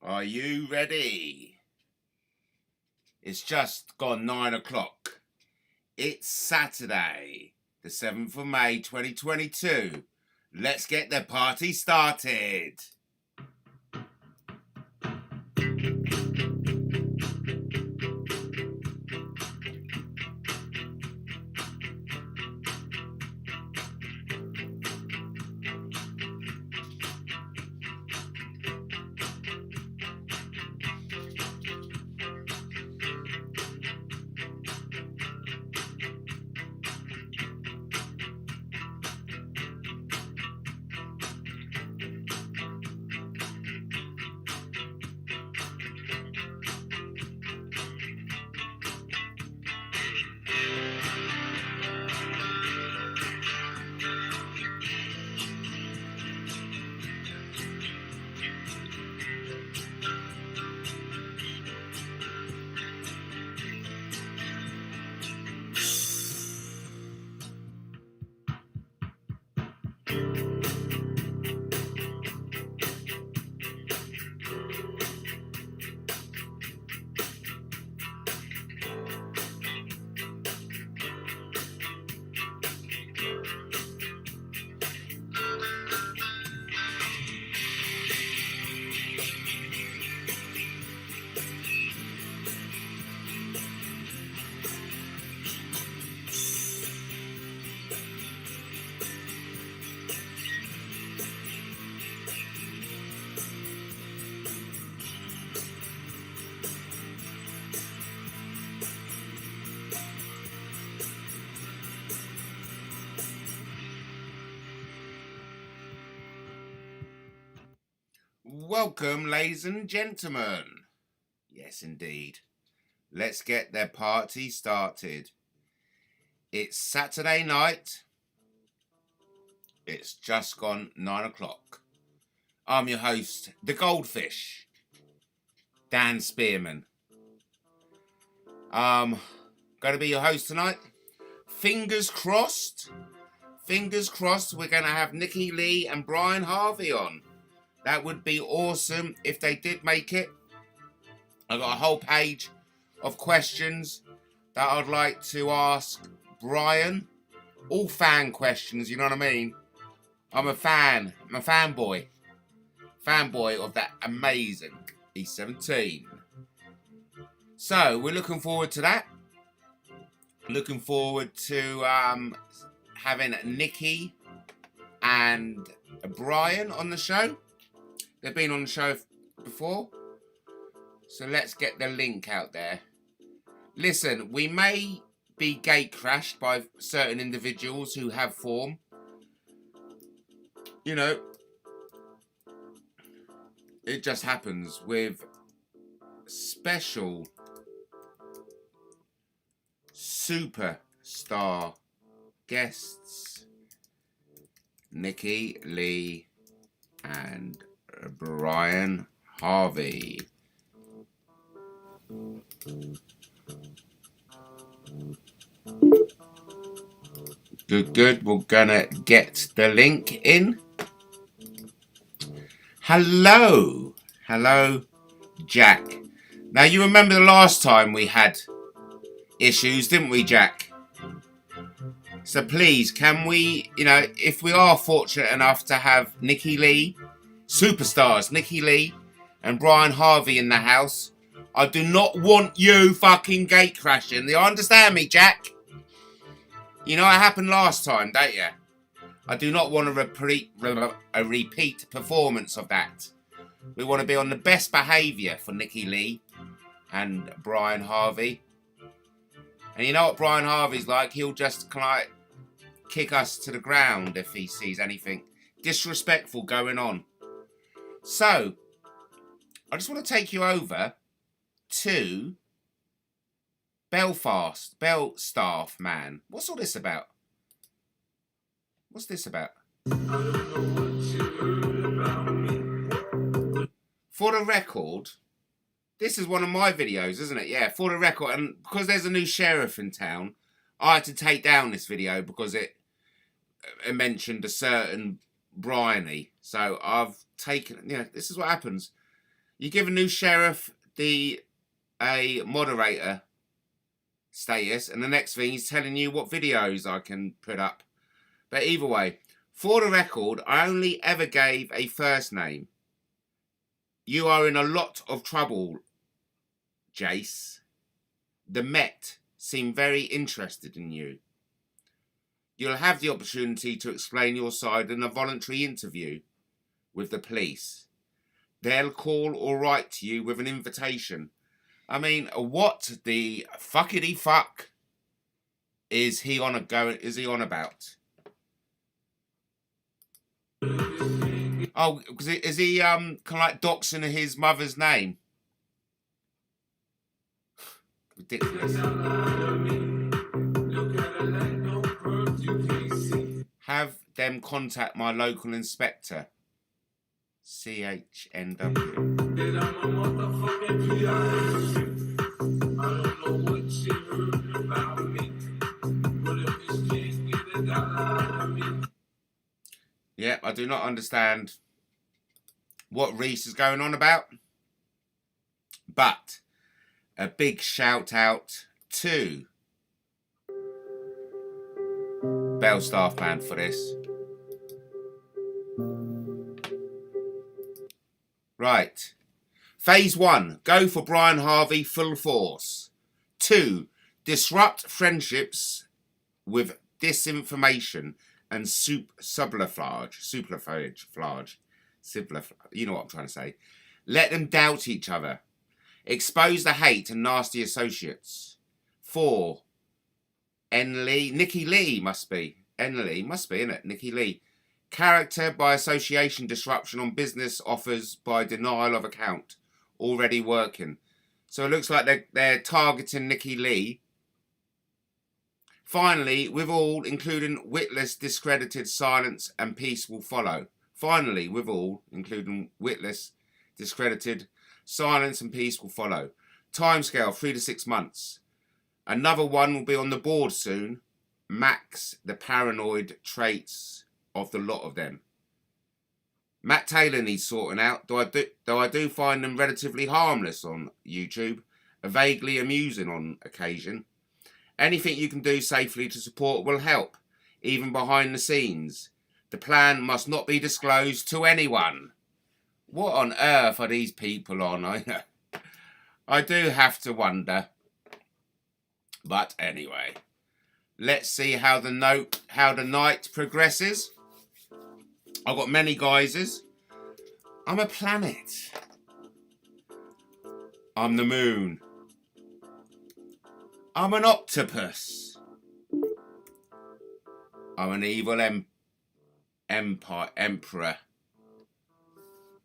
Are you ready? It's just gone 9 o'clock. It's Saturday, the 7th of May 2022. Let's get the party started. Welcome, ladies and gentlemen. Yes, indeed. Let's get the party started. It's Saturday night. It's just gone 9 o'clock. I'm your host, the Goldfish, Dan Spearman. Going to be your host tonight. Fingers crossed, we're going to have Nikki Lee and Brian Harvey on. That would be awesome if they did make it. I've got a whole page of questions that I'd like to ask Brian. All fan questions, you know what I mean? I'm a fan. I'm a fanboy. Fanboy of that amazing E17. So, we're looking forward to that. Looking forward to having Nikki and Brian on the show. They've been on the show before. So let's get the link out there. Listen, we may be gate crashed by certain individuals who have form. You know, it just happens with special superstar guests, Nikki Lee and Brian Harvey. Good. We're gonna get the link in. Hello, Jack. Now you remember the last time we had issues, didn't we, Jack? So please, can we, if we are fortunate enough to have Nikki Lee, superstars, Nikki Lee and Brian Harvey in the house, I do not want you fucking gate crashing. Do you understand me, Jack? You know what happened last time, don't you? I do not want a repeat performance of that. We want to be on the best behaviour for Nikki Lee and Brian Harvey. And you know what Brian Harvey's like? He'll just kick us to the ground if he sees anything disrespectful going on. So, I just want to take you over to Belstaff, man. What's all this about? What's this about? For the record, this is one of my videos, isn't it? Yeah, for the record. And because there's a new sheriff in town, I had to take down this video because it mentioned a certain Bryony. So I've taken, this is what happens. You give a new sheriff a moderator status, and the next thing he's telling you what videos I can put up. But either way, for the record, I only ever gave a first name. You are in a lot of trouble, Jace. The Met seem very interested in you. You'll have the opportunity to explain your side in a voluntary interview with the police. They'll call or write to you with an invitation. I mean, what the fuckity fuck is he on about? Oh, is he kind of like doxing his mother's name? Ridiculous. Have them contact my local inspector. CHNW. Yeah, I do not understand what Reese is going on about. But a big shout out to Bell Staff Band for this. Right. Phase 1. Go for Brian Harvey full force. 2. Disrupt friendships with disinformation and subterfuge. You know what I'm trying to say. Let them doubt each other. Expose the hate and nasty associates. 4. Nikki Lee must be. Isn't it? Nikki Lee. Character by association disruption on business offers by denial of account. Already working. So it looks like they're targeting Nikki Lee. Finally, with all, including witless, discredited, silence and peace will follow. Finally, with all, including witless, discredited, silence and peace will follow. Timescale, 3 to 6 months. Another one will be on the board soon. Max the paranoid traits of the lot of them. Matt Taylor needs sorting out, though I do find them relatively harmless on YouTube, vaguely amusing on occasion. Anything you can do safely to support will help, even behind the scenes. The plan must not be disclosed to anyone. What on earth are these people on? I do have to wonder. But anyway, let's see how the night progresses. I've got many geysers. I'm a planet. I'm the moon. I'm an octopus. I'm an evil emperor.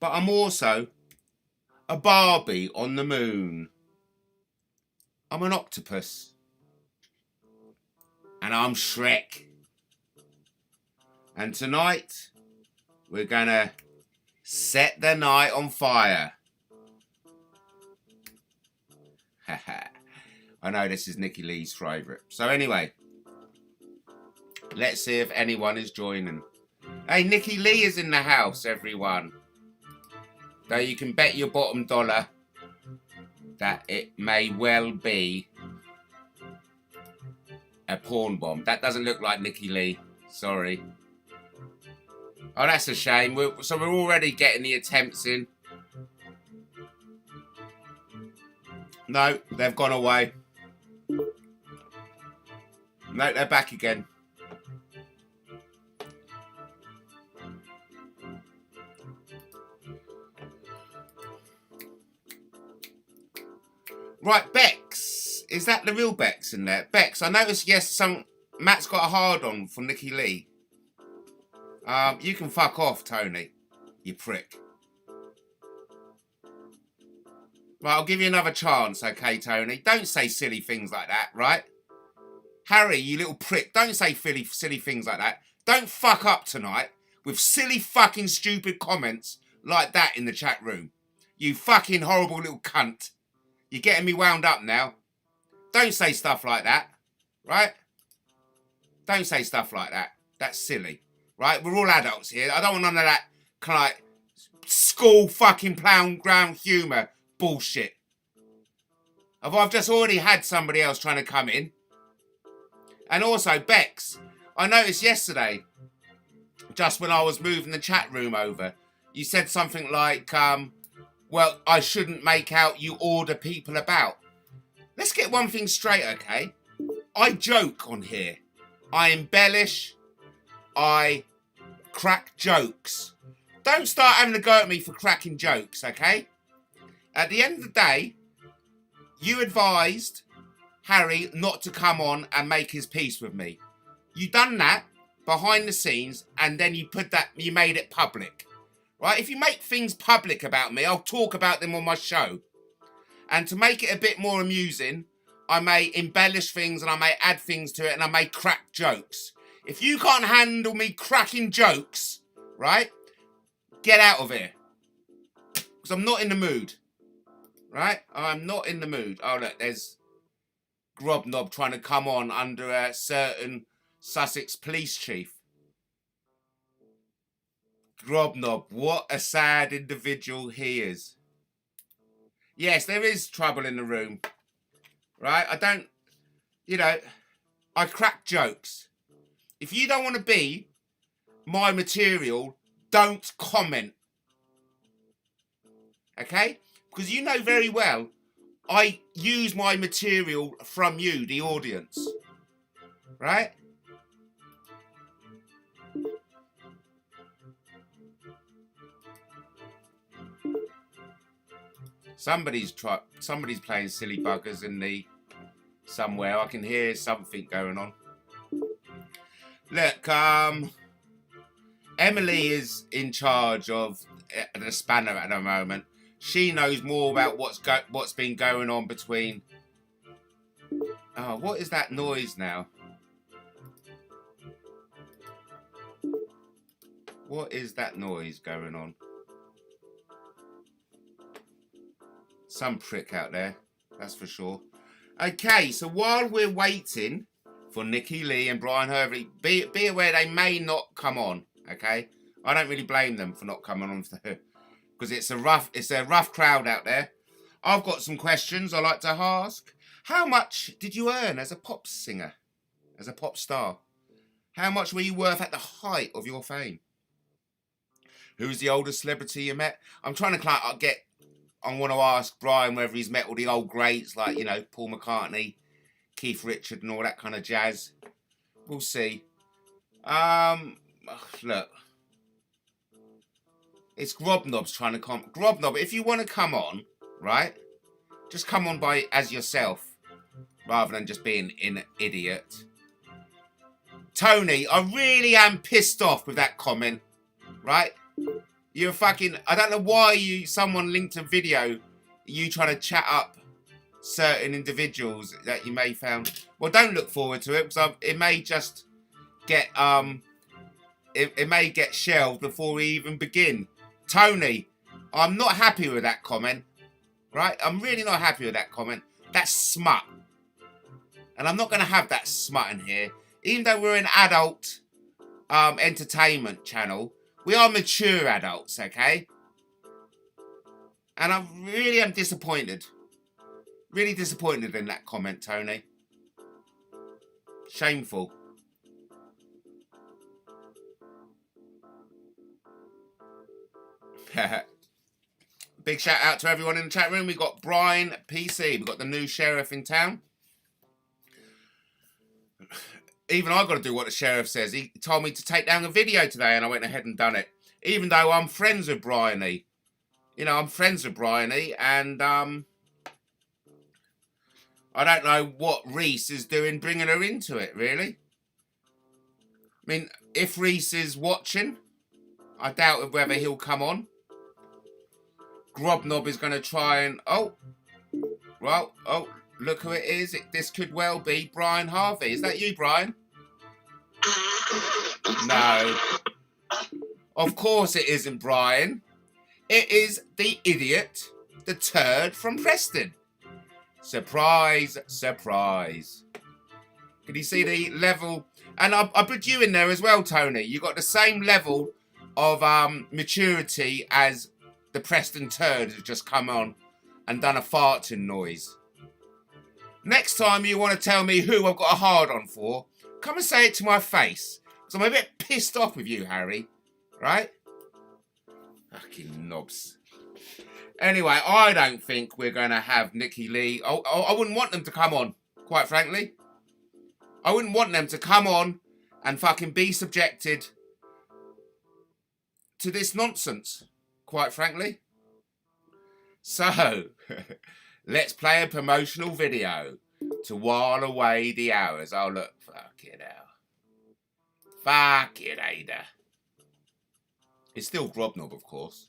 But I'm also a Barbie on the moon. I'm an octopus. And I'm Shrek. And tonight, we're gonna set the night on fire. I know this is Nikki Lee's favourite. So anyway, let's see if anyone is joining. Hey, Nikki Lee is in the house, everyone. Though you can bet your bottom dollar that it may well be a porn bomb. That doesn't look like Nikki Lee. Sorry. Oh, that's a shame. So we're already getting the attempts in. No, they've gone away. No, they're back again. Right, Bex. Is that the real Bex in there? Bex, I noticed, yes, Matt's got a hard-on for Nikki Lee. You can fuck off, Tony. You prick. Right, I'll give you another chance, okay, Tony? Don't say silly things like that, right? Harry, you little prick, don't say silly things like that. Don't fuck up tonight with silly fucking stupid comments like that in the chat room. You fucking horrible little cunt. You're getting me wound up now. Don't say stuff like that, right? Don't say stuff like that. That's silly, right? We're all adults here. I don't want none of that kind of like school fucking playground humour bullshit. I've just already had somebody else trying to come in. And also, Bex, I noticed yesterday, just when I was moving the chat room over, you said something like, well, I shouldn't make out you order people about. Let's get one thing straight, okay? I joke on here. I embellish. I crack jokes. Don't start having a go at me for cracking jokes, okay? At the end of the day, you advised Harry not to come on and make his peace with me. You done that behind the scenes, and then you made it public. Right? If you make things public about me, I'll talk about them on my show. And to make it a bit more amusing, I may embellish things and I may add things to it and I may crack jokes. If you can't handle me cracking jokes, right, get out of here. Because I'm not in the mood. Right? I'm not in the mood. Oh, look, there's Grobnob trying to come on under a certain Sussex police chief. Grobnob, what a sad individual he is. Yes, there is trouble in the room. Right? I crack jokes. If you don't want to be my material, don't comment. Okay? Because you know very well, I use my material from you, the audience. Right? Somebody's playing silly buggers in somewhere. I can hear something going on. Look, Emily is in charge of the spanner at the moment. She knows more about what's been going on between. Oh, what is that noise now? What is that noise going on? Some prick out there, that's for sure. Okay, so while we're waiting for Nikki Lee and Brian Harvey, be aware they may not come on, okay? I don't really blame them for not coming on because it's a rough crowd out there. I've got some questions I like to ask. How much did you earn as a pop singer, as a pop star? How much were you worth at the height of your fame? Who's the oldest celebrity you met? I want to ask Brian whether he's met all the old greats like, Paul McCartney, Keith Richards and all that kind of jazz. We'll see. Look. It's Grobnob's trying to come. Grobnob, if you want to come on, right, just come on as yourself rather than just being an idiot. Tony, I really am pissed off with that comment, right? You're fucking... I don't know why someone linked a video you trying to chat up certain individuals that you may found. Well, don't look forward to it because it may just get... It may get shelved before we even begin. Tony, I'm not happy with that comment, right? I'm really not happy with that comment. That's smut. And I'm not going to have that smut in here. Even though we're an adult entertainment channel, we are mature adults, okay? And I really am disappointed. Really disappointed in that comment, Tony. Shameful. Big shout out to everyone in the chat room. We've got Brian PC. We've got the new sheriff in town. Even I got to do what the sheriff says. He told me to take down a video today and I went ahead and done it. Even though I'm friends with Bryony. I'm friends with Bryony and I don't know what Reese is doing bringing her into it, really. I mean, if Reese is watching, I doubt whether he'll come on. Grobnob is going to try and... look who it is. This could well be Brian Harvey. Is that you, Brian? No. Of course it isn't Brian. It is the idiot, the turd from Preston. Surprise, surprise. Can you see the level? And I put you in there as well, Tony. You got the same level of maturity as the Preston turd has just come on and done a farting noise. Next time you want to tell me who I've got a hard on for, come and say it to my face. Because I'm a bit pissed off with you, Harry. Right? Fucking knobs. Anyway, I don't think we're going to have Nikki Lee. I wouldn't want them to come on, quite frankly. I wouldn't want them to come on and fucking be subjected to this nonsense, quite frankly. So, let's play a promotional video to while away the hours. Oh, look. Fucking hell. Fucking Ada. It's still Grobnob, of course.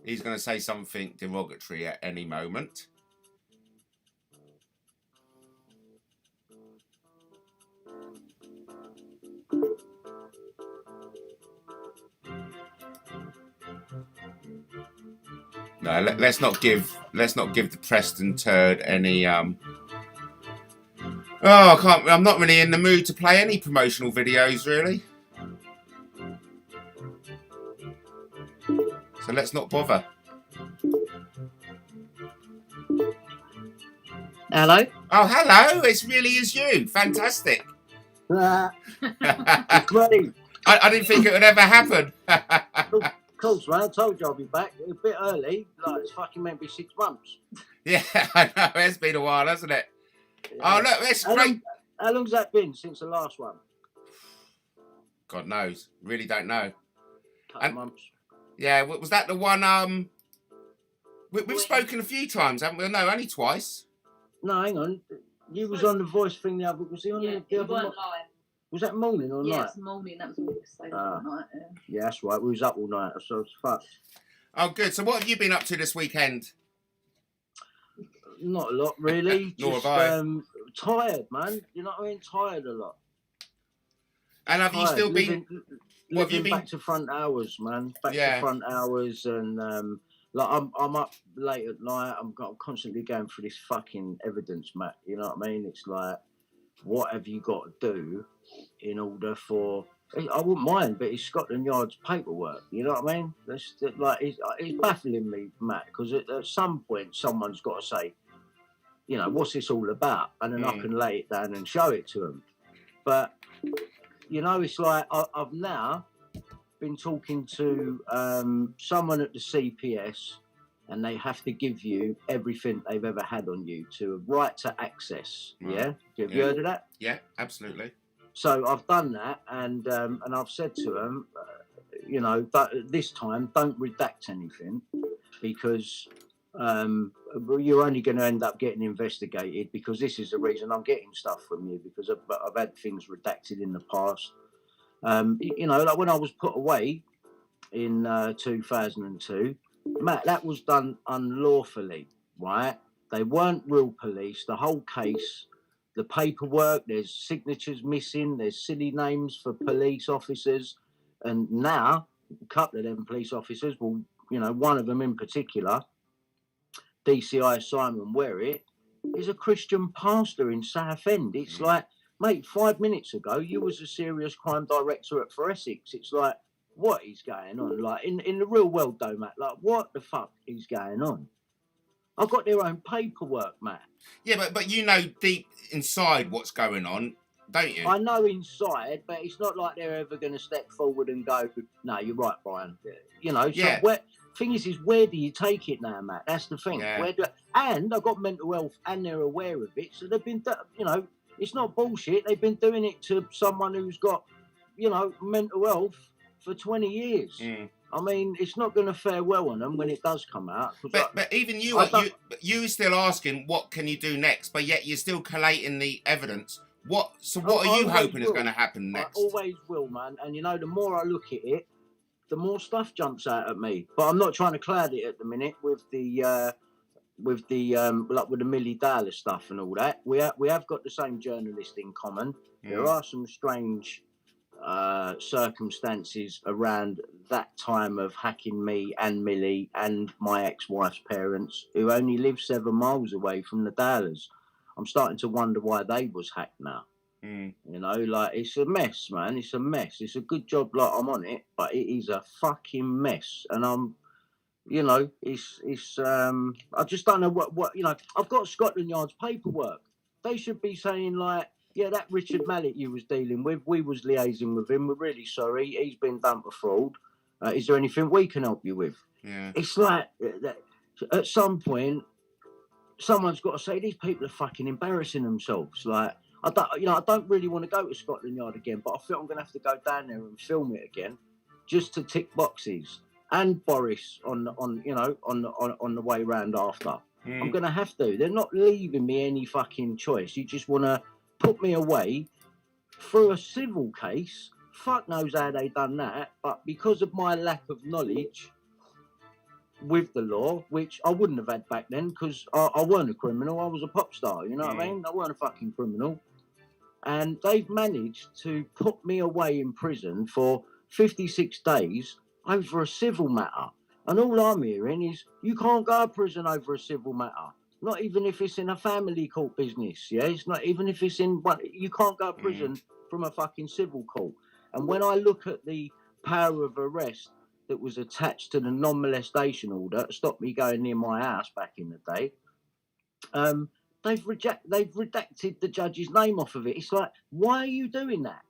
He's going to say something derogatory at any moment. No, let's not give the Preston turd any Oh, I can't. I'm not really in the mood to play any promotional videos, really. So let's not bother. Hello. Oh, hello! It really is you. Fantastic. Great. I didn't think it would ever happen. Of course, man. I told you I'll be back. A bit early. Like, it's fucking meant to be 6 months. Yeah, I know. It's been a while, hasn't it? Yeah. Oh, look, it's great. How long's that been since the last one? God knows. Really don't know. Couple months. Yeah, was that the one? We've spoken a few times, haven't we? No, only twice. No, hang on. You was on the voice thing the other. Was he on the other? Weren't live. Was that morning or night? Yeah, it's morning. That was August night. Yeah, that's right. We was up all night, so it's fucked. Oh, good. So, what have you been up to this weekend? Not a lot, really. Nor Just, have I. Tired, man. You know what I mean? Tired a lot. And have you still been? Living back to front hours, man. Back to front hours, and like I'm up late at night. I'm constantly going through this fucking evidence, Matt. You know what I mean? It's like, what have you got to do in order for? I wouldn't mind, but it's Scotland Yard's paperwork. You know what I mean? That's like it's baffling me, Matt, because at some point someone's got to say, you know, what's this all about, and then I can lay it down and show it to them. But you know, it's like I've now been talking to someone at the CPS, and they have to give you everything they've ever had on you to right to access. Right. Yeah, have you heard of that? Yeah, absolutely. So I've done that, and I've said to them, you know, this time don't redact anything, because you're only going to end up getting investigated, because this is the reason I'm getting stuff from you, because I've had things redacted in the past. You know, like when I was put away in 2002, Matt, that was done unlawfully, right? They weren't real police. The whole case, the paperwork, there's signatures missing, there's silly names for police officers. And now, a couple of them police officers, well, you know, one of them in particular, DCI Simon Werrett, is a Christian pastor in Southend. It's like, mate, 5 minutes ago, you was a serious crime director at Forensics. It's like, what is going on? Like, in the real world, though, Matt, like, what the fuck is going on? I've got their own paperwork, Matt. Yeah, but you know deep inside what's going on, don't you? I know inside, but it's not like they're ever going to step forward and go, no, you're right, Brian. You know, so thing is where do you take it now, Matt? That's the thing. Yeah. And I've got mental health, and they're aware of it, so they've been, you know, it's not bullshit. They've been doing it to someone who's got, you know, mental health for 20 years. I mean, it's not going to fare well on them when it does come out. But even you are still asking, what can you do next? But yet you're still collating the evidence. What are you hoping is going to happen next? I always will, man. And you know, the more I look at it, the more stuff jumps out at me. But I'm not trying to cloud it at the minute with the Millie Dallas stuff and all that. We have got the same journalist in common. There are some strange circumstances around that time of hacking me and Millie and my ex-wife's parents, who only live 7 miles away from the Dallas. I'm starting to wonder why they was hacked now. You know, like, it's a mess, man. It's a mess. It's a good job, like, I'm on it, but it is a fucking mess. And I'm, you know, I just don't know what, you know, I've got Scotland Yard's paperwork. They should be saying, like, yeah, that Richard Mallet you was dealing with, we was liaising with him. We're really sorry. He's been done for fraud. Is there anything we can help you with? Yeah. It's like, at some point, someone's got to say, these people are fucking embarrassing themselves. Like, I don't really want to go to Scotland Yard again, but I feel I'm going to have to go down there and film it again, just to tick boxes. And Boris on the way round after. I'm going to have to. They're not leaving me any fucking choice. You just want to put me away through a civil case. Fuck knows how they done that, but because of my lack of knowledge with the law, which I wouldn't have had back then, because I weren't a criminal, I was a pop star, you know what I mean? I weren't a fucking criminal. And they've managed to put me away in prison for 56 days over a civil matter. And all I'm hearing is, you can't go to prison over a civil matter. Not even if it's in a family court business, yeah? It's not even if it's in one, you can't go to prison from a fucking civil court. And when I look at the power of arrest that was attached to the non-molestation order that stopped me going near my house back in the day, they've redacted the judge's name off of it. It's like, why are you doing that?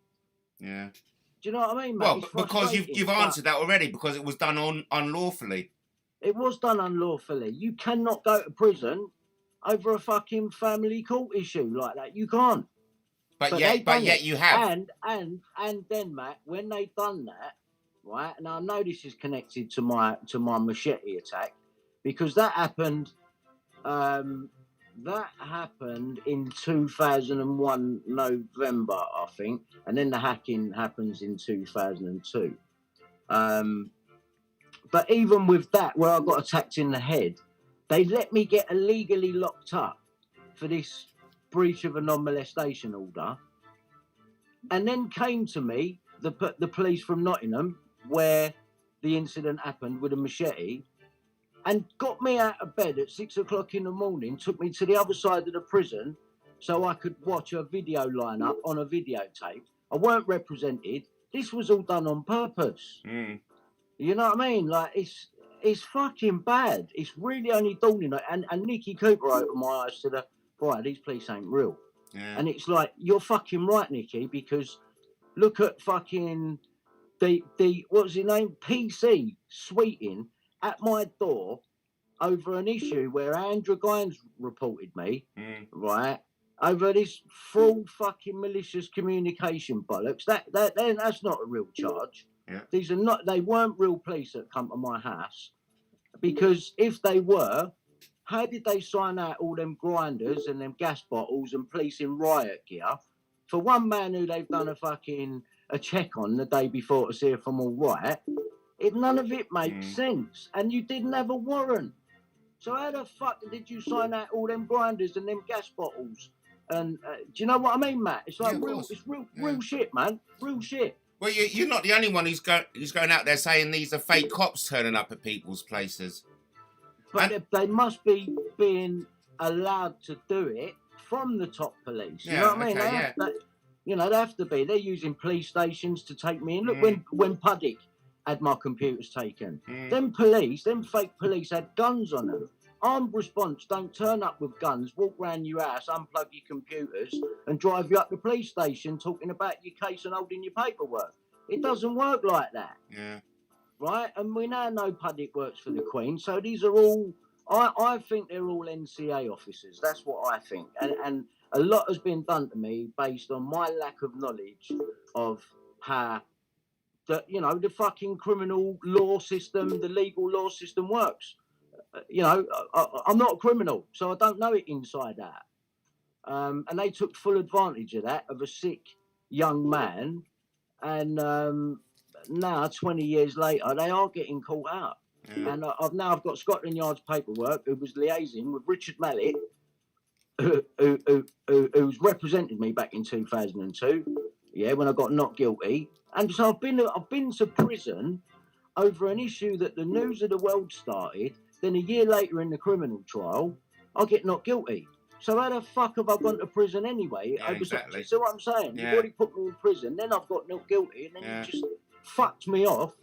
Yeah. Do you know what I mean, mate? Well, because you've answered that already, because it was done unlawfully. It was done unlawfully. You cannot go to prison over a fucking family court issue like that. You can't. But yet you have. And then, Matt, when they done that, right? And I know this is connected to my machete attack, because that happened. That happened in 2001 November, I think, and then the hacking happens in 2002. But even with that, where I got attacked in the head, they let me get illegally locked up for this breach of a non-molestation order, and then came to me, the police from Nottingham, where the incident happened, with a machete, and got me out of bed at 6 o'clock in the morning, took me to the other side of the prison so I could watch a video lineup on a videotape. I weren't represented. This was all done on purpose. You know what I mean? Like, it's fucking bad. It's really only dawning. And Nikki Cooper opened my eyes to the, boy, these police ain't real. Yeah. And it's like, you're fucking right, Nikki, because look at fucking the what's his name? PC Sweeting at my door over an issue where Andrew Gines reported me, right, over this full fucking malicious communication bollocks. That's not a real charge. Yeah. These are not. They weren't real police that come to my house, because if they were, how did they sign out all them grinders and them gas bottles and police in riot gear for one man who they've done a check on the day before to see if I'm all right? None of it makes sense. And you didn't have a warrant. So how the fuck did you sign out all them grinders and them gas bottles? And do you know what I mean, Matt? It's like real shit, man. Real shit. Well, you're not the only one who's going out there saying these are fake cops turning up at people's places. But they must be being allowed to do it from the top police. You know what I mean? They have to be. They're using police stations to take me in. Look, when Puddick had my computers taken, them fake police had guns on them. Armed response don't turn up with guns, walk round your house, unplug your computers and drive you up the police station talking about your case and holding your paperwork. It doesn't work like that. Yeah. Right? And we now know Puddick works for the Queen, so these are all, I think they're all NCA officers. That's what I think. And a lot has been done to me based on my lack of knowledge of how the fucking criminal law system, the legal law system works. I'm not a criminal, so I don't know it inside out. And they took full advantage of that, of a sick young man. And now, 20 years later, they are getting caught out. Yeah. And I've got Scotland Yard's paperwork, who was liaising with Richard Mallet, who's represented me back in 2002. Yeah, when I got not guilty. And so I've been to prison over an issue that the News of the World started. Then a year later in the criminal trial, I get not guilty. So how the fuck have I gone to prison anyway? Yeah, exactly. See what I'm saying? Yeah. You've already put me in prison, then I've got not guilty, and then Yeah. you just fucked me off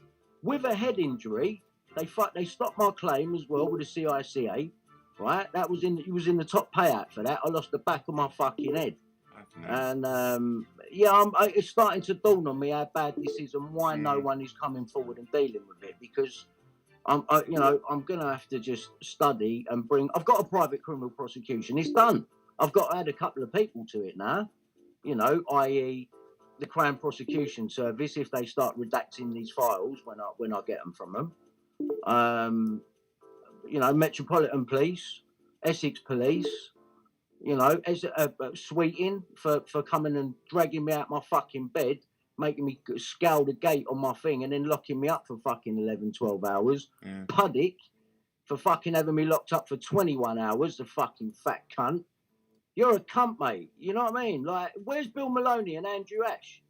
with a head injury. They stopped my claim as well with the CICA, right? That was in the top payout for that. I lost the back of my fucking head. And it's starting to dawn on me how bad this is and why no one is coming forward and dealing with it, because I'm gonna have to just study and bring. I've got a private criminal prosecution. It's done. I've got to add a couple of people to it now. I.e. the Crown Prosecution Service, if they start redacting these files when I get them from them. Metropolitan Police, Essex Police. Sweeting for coming and dragging me out my fucking bed, making me scowl the gate on my thing and then locking me up for fucking 11, 12 hours. Yeah. Puddick for fucking having me locked up for 21 hours, the fucking fat cunt. You're a cunt, mate. You know what I mean? Like, where's Bill Maloney and Andrew Ash?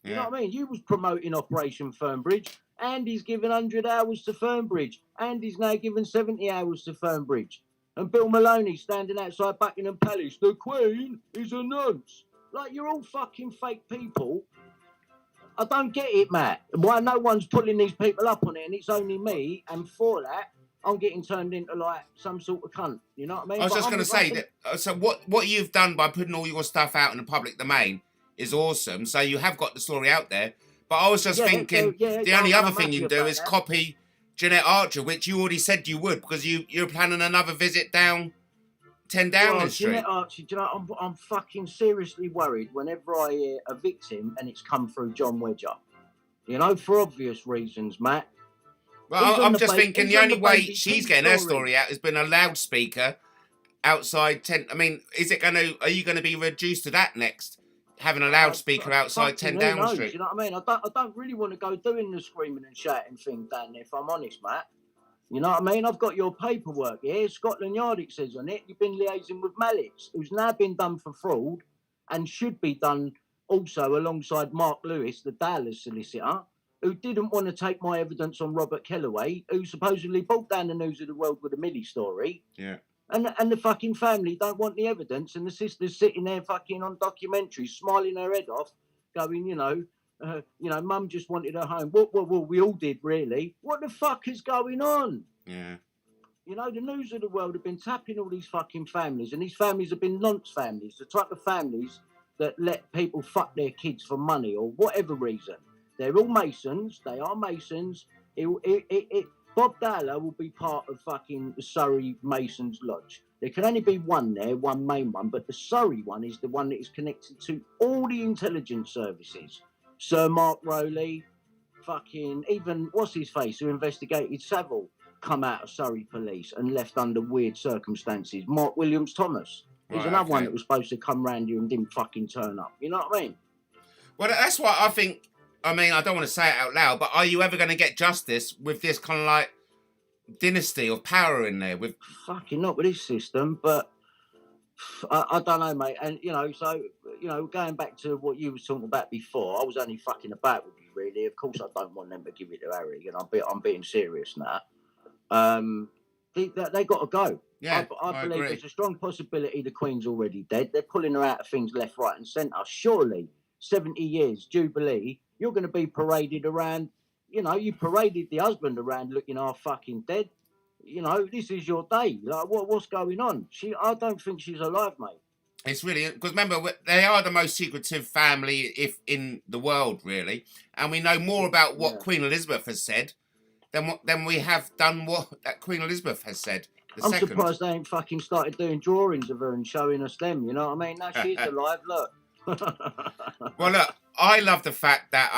You know what I mean? You was promoting Operation Fernbridge. Andy's given 100 hours to Fernbridge. Andy's now given 70 hours to Fernbridge. And Bill Maloney standing outside Buckingham Palace. The Queen is a nonce. Like, you're all fucking fake people. I don't get it, Matt. Why no one's pulling these people up on it, and it's only me. And for that, I'm getting turned into like some sort of cunt. You know what I mean? I was just going to say that. So what you've done by putting all your stuff out in the public domain is awesome. So you have got the story out there. But I was just thinking, the only other thing you can do is copy Jeanette Archer, which you already said you would, because you're planning another visit down 10 Downing Street. Jeanette Archer, I'm fucking seriously worried whenever I hear a victim and it's come through John Wedger. For obvious reasons, Matt. Well, I'm just thinking the only way she's getting her story out has been a loudspeaker outside 10. I mean, are you going to be reduced to that next? Having a loudspeaker outside 10 Downing Street. You know what I mean? I don't really want to go doing the screaming and shouting thing down there, if I'm honest, Matt. You know what I mean? I've got your paperwork here. Scotland Yard, it says on it. You've been liaising with Mallets, who's now been done for fraud and should be done also alongside Mark Lewis, the Dallas solicitor, who didn't want to take my evidence on Robert Kellaway, who supposedly brought down the News of the World with a Millie story. Yeah. And the fucking family don't want the evidence, and the sister's sitting there fucking on documentaries, smiling her head off, going, Mum just wanted her home. Well, we all did, really. What the fuck is going on? Yeah. The News of the World have been tapping all these fucking families, and these families have been nonce families, the type of families that let people fuck their kids for money or whatever reason. They're all Masons. They are Masons. Bob Dahler will be part of fucking the Surrey Masons Lodge. There can only be one there, one main one, but the Surrey one is the one that is connected to all the intelligence services. Sir Mark Rowley, fucking, even, what's his face, who investigated Savile, come out of Surrey Police and left under weird circumstances. Mark Williams Thomas. There's another one that was supposed to come round here and didn't fucking turn up. You know what I mean? Well, that's why I think, I don't want to say it out loud, but are you ever going to get justice with this kind of like dynasty of power in there? With fucking not with this system, but I don't know, mate. And going back to what you was talking about before, I was only fucking about with you, really. Of course, I don't want them to give it to Harry, and I'm being serious now. They got to go. Yeah, I believe there's a strong possibility the Queen's already dead. They're pulling her out of things left, right, and centre. Surely, 70 years Jubilee. You're going to be paraded around, you paraded the husband around looking half fucking dead. This is your day. Like, what's going on? I don't think she's alive, mate. It's really, because remember, they are the most secretive family in the world, really. And we know more about what Queen Elizabeth has said than we have done what that Queen Elizabeth has said. I'm surprised they ain't fucking started doing drawings of her and showing us them, you know what I mean? No, she's alive, look. Well, look, I love the fact that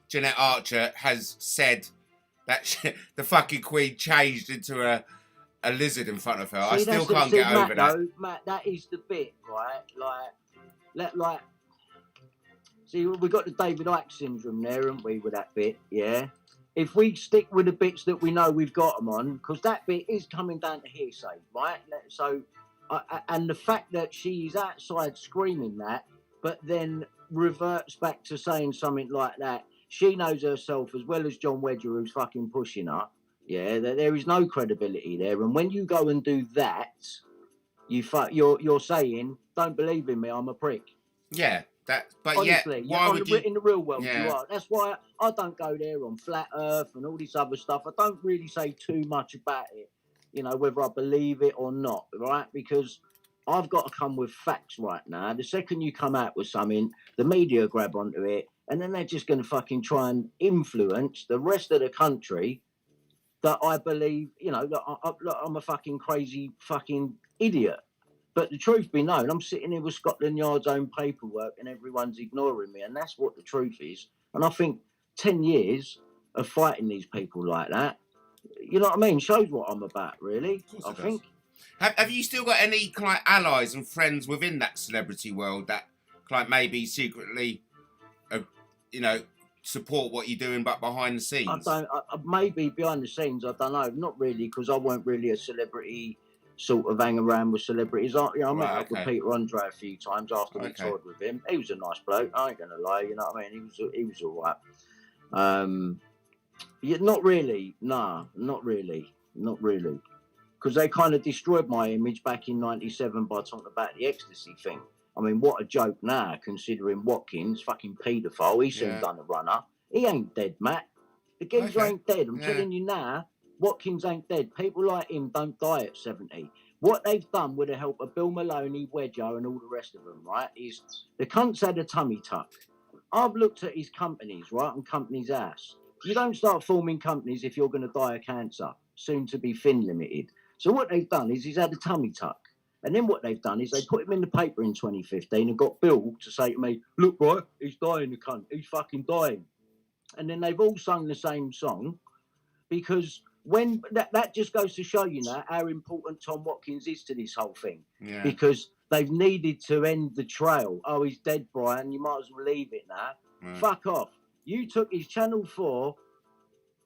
Jeanette Archer has said that the fucking Queen changed into a lizard in front of her. I still can't get over that. Matt, that is the bit, right? See, we've got the David Icke syndrome there, haven't we, with that bit, yeah? If we stick with the bits that we know we've got them on, because that bit is coming down to hearsay, right? So, and the fact that she's outside screaming that, but then reverts back to saying something like that, she knows herself as well as John Wedger, who's fucking pushing her. Yeah, there is no credibility there. And when you go and do that, you're saying, don't believe in me, I'm a prick. Yeah, but Honestly, why would you? in the real world, Yeah. you are. That's why I don't go there on flat Earth and all this other stuff. I don't really say too much about it, whether I believe it or not, right? Because I've got to come with facts right now. The second you come out with something, the media grab onto it, and then they're just going to fucking try and influence the rest of the country that I believe, that I'm a fucking crazy fucking idiot. But the truth be known, I'm sitting here with Scotland Yard's own paperwork and everyone's ignoring me. And that's what the truth is. And I think 10 years of fighting these people like that, you know what I mean, shows what I'm about, really. I think. Have you still got any kind of allies and friends within that celebrity world that like maybe secretly, support what you're doing but behind the scenes? Maybe behind the scenes, I don't know. Not really, because I weren't really a celebrity sort of hang around with celebrities. I met up with Peter Andre a few times after we toured with him. He was a nice bloke. I ain't gonna lie. You know what I mean? He was all right. Yeah, not really. Nah, not really. Because they kind of destroyed my image back in '97 by talking about the ecstasy thing. I mean, what a joke now, considering Watkins, fucking paedophile. He soon done a runner. He ain't dead, Matt. The geezer ain't dead. I'm telling you now. Watkins ain't dead. People like him don't die at 70. What they've done with the help of Bill Maloney, Wedger, and all the rest of them, right, is the cunt's had a tummy tuck. I've looked at his companies, right, and companies' ass. You don't start forming companies if you're going to die of cancer, soon to be Fin Limited. So what they've done is he's had a tummy tuck. And then what they've done is they put him in the paper in 2015 and got Bill to say to me, look, right, he's dying, the cunt. He's fucking dying. And then they've all sung the same song because when that just goes to show you now how important Tom Watkins is to this whole thing. Yeah. Because they've needed to end the trail. Oh, he's dead, Brian. You might as well leave it now. Right. Fuck off. You took his Channel 4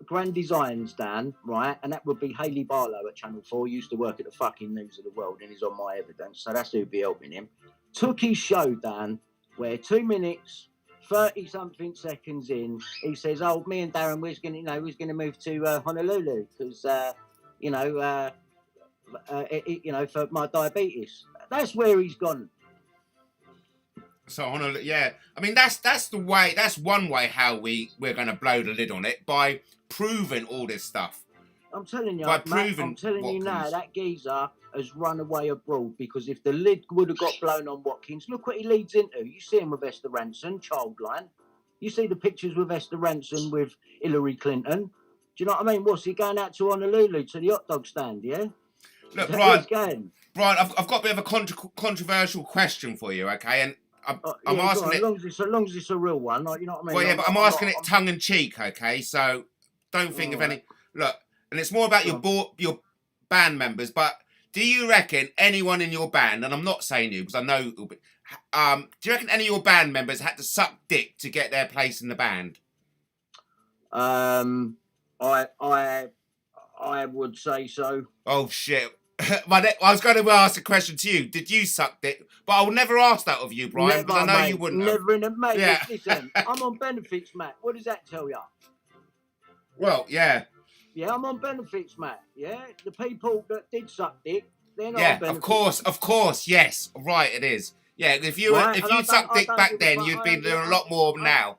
Grand Designs down, right? And that would be Hayley Barlow at Channel 4. Used to work at the fucking News of the World and he's on my evidence. So that's who'd be helping him. Took his show down where 2 minutes, 30 something seconds in, he says, "Oh, me and Darren, we're gonna move to Honolulu because, for my diabetes." That's where he's gone. So Honolulu, yeah. I mean, that's the way. That's one way how we're gonna blow the lid on it by proving all this stuff. I'm telling you, now, that geezer has run away abroad because if the lid would have got blown on Watkins, look what he leads into. You see him with Esther Ranson, Childline. You see the pictures with Esther Ranson with Hillary Clinton. Do you know what I mean? What's he going out to Honolulu to the hot dog stand? Yeah. Look, Brian, I've got a bit of a controversial question for you, okay? And I'm asking it. As long as it's a real one, you know what I mean. Well, yeah, but I'm asking it tongue in cheek, okay? So don't think of any. Look. And it's more about your band members, but do you reckon anyone in your band, and I'm not saying you because I know, do you reckon any of your band members had to suck dick to get their place in the band? I would say so. Oh shit! I was going to ask a question to you. Did you suck dick? But I will never ask that of you, Brian, because I know you wouldn't. Never in a mate. Yeah. Listen, I'm on benefits, Matt. What does that tell you? Well, yeah. Yeah, I'm on benefits, Matt. Yeah, the people that did suck dick, they're not on benefits. of course, yes. Right, it is. Yeah, if you sucked dick back then, you'd be doing a lot more now.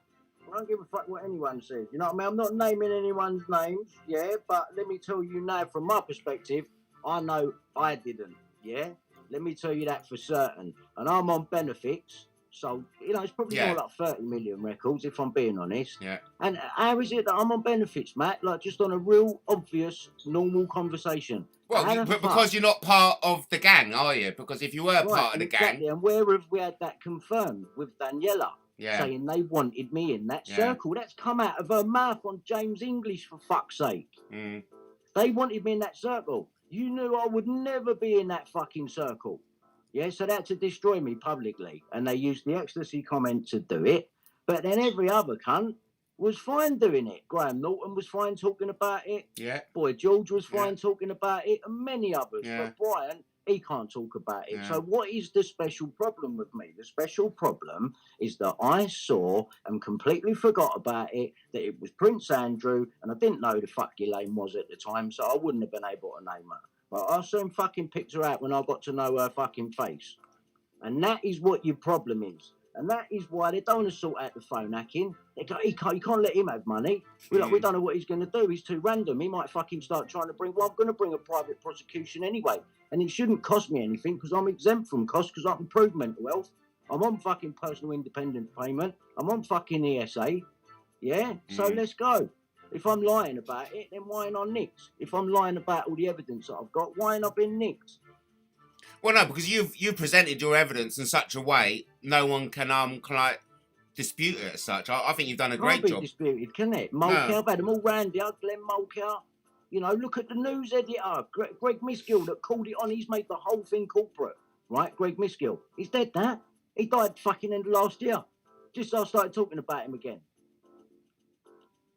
I don't give a fuck what anyone says. You know what I mean? I'm not naming anyone's names, yeah, but let me tell you now, from my perspective, I know I didn't, yeah? Let me tell you that for certain. And I'm on benefits. So, it's probably more like 30 million records, if I'm being honest. Yeah. And how is it that I'm on benefits, Matt? Like, just on a real, obvious, normal conversation. Well, because you're not part of the gang, are you? Because if you were part of the gang... And where have we had that confirmed with Daniela? Yeah. Saying they wanted me in that circle. That's come out of her mouth on James English, for fuck's sake. Mm. They wanted me in that circle. You knew I would never be in that fucking circle. Yeah, so that's to destroy me publicly. And they used the ecstasy comment to do it. But then every other cunt was fine doing it. Graham Norton was fine talking about it. Yeah. Boy George was fine talking about it. And many others. Yeah. But Brian, he can't talk about it. Yeah. So what is the special problem with me? The special problem is that I saw and completely forgot about it, that it was Prince Andrew. And I didn't know the fuck Elaine was at the time. So I wouldn't have been able to name her. But I soon fucking picked her out when I got to know her fucking face. And that is what your problem is. And that is why they don't want to sort out the phone hacking. They go, you can't let him have money. We're like, we don't know what he's going to do. He's too random. He might fucking start trying to bring, well, I'm going to bring a private prosecution anyway. And it shouldn't cost me anything because I'm exempt from costs because I can prove mental health. I'm on fucking personal independent payment. I'm on fucking ESA. Yeah? So let's go. If I'm lying about it, then why ain't I nicked? If I'm lying about all the evidence that I've got, why ain't I been nicked? Well, no, because you've presented your evidence in such a way no one can like dispute it as such. I think you've done a great Can't be job. disputed, can it? Mulcair, No. I've had them all round here. Glenn Mulcair. You know, look at the news editor, Greg Miskill, that called it on. He's made the whole thing corporate, right? Greg Miskill. He's dead now. He died fucking end of last year. Just so I started talking about him again.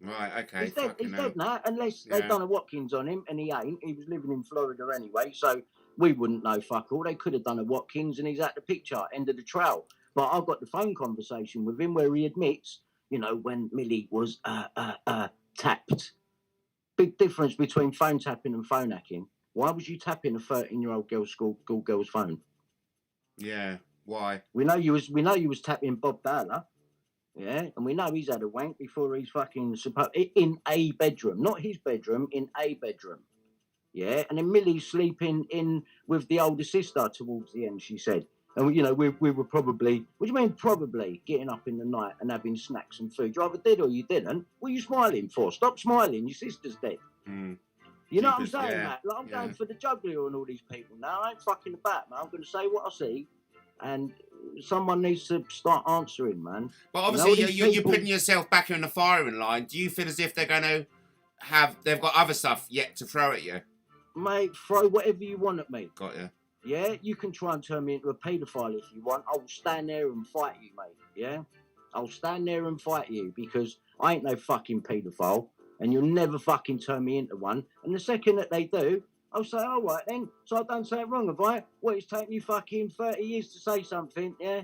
Right, okay. He's dead, now, unless they've done a Watkins on him, and he ain't. He was living in Florida anyway, so we wouldn't know fuck all. They could have done a Watkins, and he's at the picture, end of the trail. But I've got the phone conversation with him where he admits, you know, when Millie was tapped. Big difference between phone tapping and phone hacking. Why was you tapping a 13-year-old school girl's phone? Yeah, why? We know you was tapping Bob Dahler. Yeah, and we know he's had a wank before he's fucking in a bedroom, not his bedroom, in a bedroom. Yeah, and then Millie's sleeping in with the older sister towards the end, she said. And, you know, we were probably, what do you mean probably, getting up in the night and having snacks and food? You either did or you didn't. What are you smiling for? Stop smiling, your sister's dead. You know what I'm saying, Matt? Like, I'm going for the juggler and all these people now. I ain't fucking about, man. I'm going to say what I see, and someone needs to start answering, man. But obviously, you're putting yourself back in the firing line. Do you feel as if they're going to they've got other stuff yet to throw at you? Mate, throw whatever you want at me. Got you. Yeah, you can try and turn me into a paedophile if you want. I'll stand there and fight you, mate. Yeah? I'll stand there and fight you because I ain't no fucking paedophile and you'll never fucking turn me into one. And the second that they do, I'll say, all right then, so I've done something wrong, have I? Well, it's taken you fucking 30 years to say something, yeah?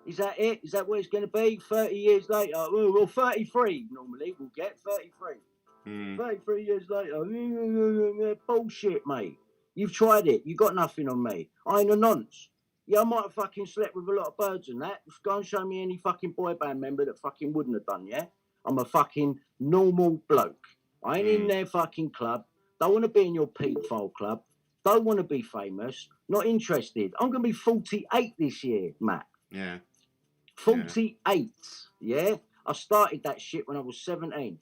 Is that it? Is that what it's going to be? 30 years later? Well, 33 normally we'll get, 33. 33 years later, bullshit, mate. You've tried it. You got nothing on me. I ain't a nonce. Yeah, I might have fucking slept with a lot of birds and that. Go and show me any fucking boy band member that fucking wouldn't have done, yeah? I'm a fucking normal bloke. I ain't in their fucking club. Don't want to be in your paedophile club. Don't want to be famous. Not interested. I'm going to be 48 this year, Matt. Yeah. 48, yeah? I started that shit when I was 17.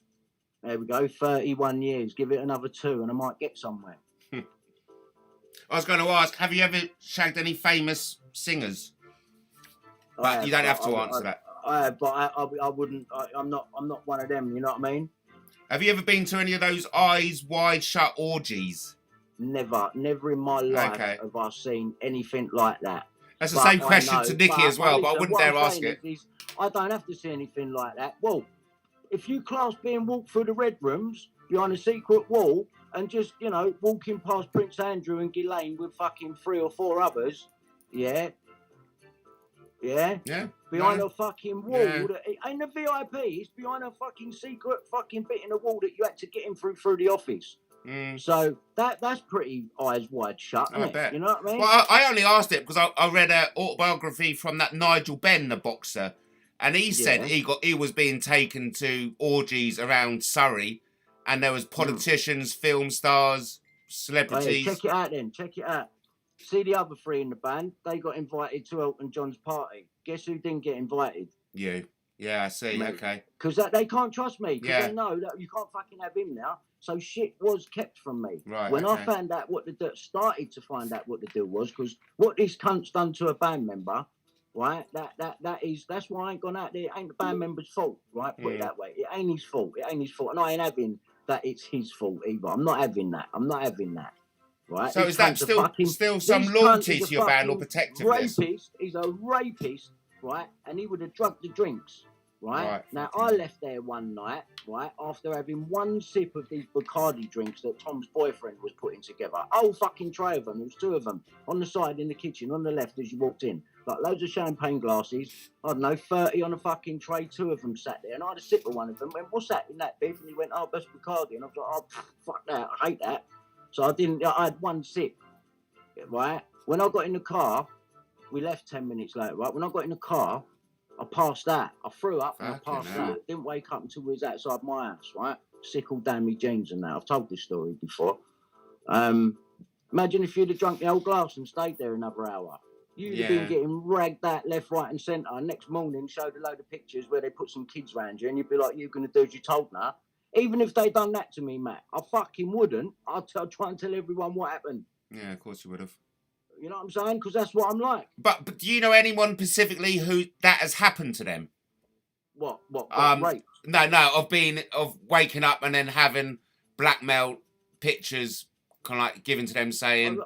There we go, 31 years. Give it another 2 and I might get somewhere. I was going to ask, have you ever shagged any famous singers? But you don't have to answer that. I have, but I wouldn't. I'm not one of them. You know what I mean? Have you ever been to any of those eyes wide shut orgies? Never in my life have I seen anything like that. That's the same question to Nikki as well, but I wouldn't dare ask it. I don't have to see anything like that. Well, if you class being walked through the red rooms behind a secret wall and just, you know, walking past Prince Andrew and Ghislaine with fucking 3 or 4 others, yeah. Behind a fucking wall. That, it ain't a VIP. It's behind a fucking secret fucking bit in a wall that you had to get in through the office. So that's pretty eyes wide shut, isn't it? Bet. You know what I mean? Well, I only asked it because I read an autobiography from that Nigel Benn, the boxer, and he said he was being taken to orgies around Surrey, and there was politicians, film stars, celebrities. Hey, check it out then. Check it out. See the other 3 in the band? They got invited to Elton John's party. Guess who didn't get invited? You. Yeah, I see. Mate. Okay. Because they can't trust me. Because they know that you can't fucking have him now. So shit was kept from me. Right. When I found out started to find out what the deal was, because what this cunt's done to a band member, right? That's why I ain't gone out there. It ain't the band member's fault, right? Put it that way. It ain't his fault. And I ain't having that it's his fault either. I'm not having that. Right? So is that still some loyalty to your band or protectiveness? He's a rapist, right? And he would have drugged the drinks, right? Now, I left there one night, right, after having 1 sip of these Bacardi drinks that Tom's boyfriend was putting together. Whole fucking tray of them. There was 2 of them on the side in the kitchen, on the left as you walked in. Like loads of champagne glasses. I don't know, 30 on a fucking tray. 2 of them sat there. And I had a sip of one of them. Went, what's that in that, Biff? And he went, that's Bacardi. And I was like, fuck that. I hate that. So I had one sip, right? When I got in the car, we left 10 minutes later, right? When I got in the car, I passed out. I threw up and I Fucking passed hell. out. Didn't wake up until we was outside my house, right? Sick all down my jeans and that. I've told this story before. Imagine if you'd have drunk the whole glass and stayed there another hour. You'd have been getting ragged out left, right, and centre. Next morning, showed a load of pictures where they put some kids around you, and you'd be like, "You're going to do as you told now." Even if they done that to me, Matt, I fucking wouldn't. I'd try and tell everyone what happened. Yeah, of course you would have. You know what I'm saying? Because that's what I'm like. But do you know anyone specifically who that has happened to them? What rape? No, of waking up and then having blackmail pictures kind of like given to them saying,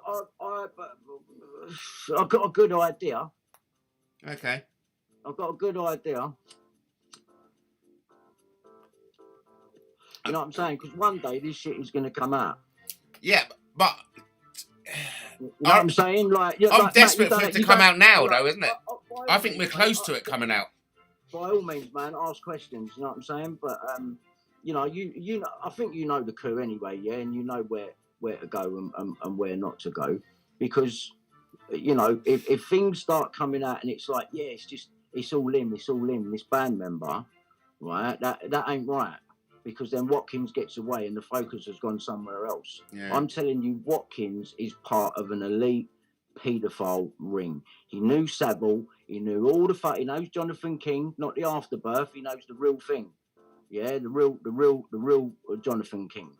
I've got a good idea. okay. I've got a good idea. You know what I'm saying? Because one day this shit is going to come out. Yeah, but you know what I'm saying? Like, I'm like, desperate Matt, for it to come out now, like, though, isn't it? I think we're means, close to it coming out. By all means, man, ask questions. You know what I'm saying? But you know, you know, I think you know the coup anyway, yeah, and you know where to go and where not to go, because you know if things start coming out and it's like, yeah, it's all him, this band member, right? That ain't right. Because then Watkins gets away and the focus has gone somewhere else. Yeah. I'm telling you, Watkins is part of an elite paedophile ring. He knew Savile, he knew all the he knows Jonathan King, not the afterbirth, he knows the real thing. Yeah, the real Jonathan King.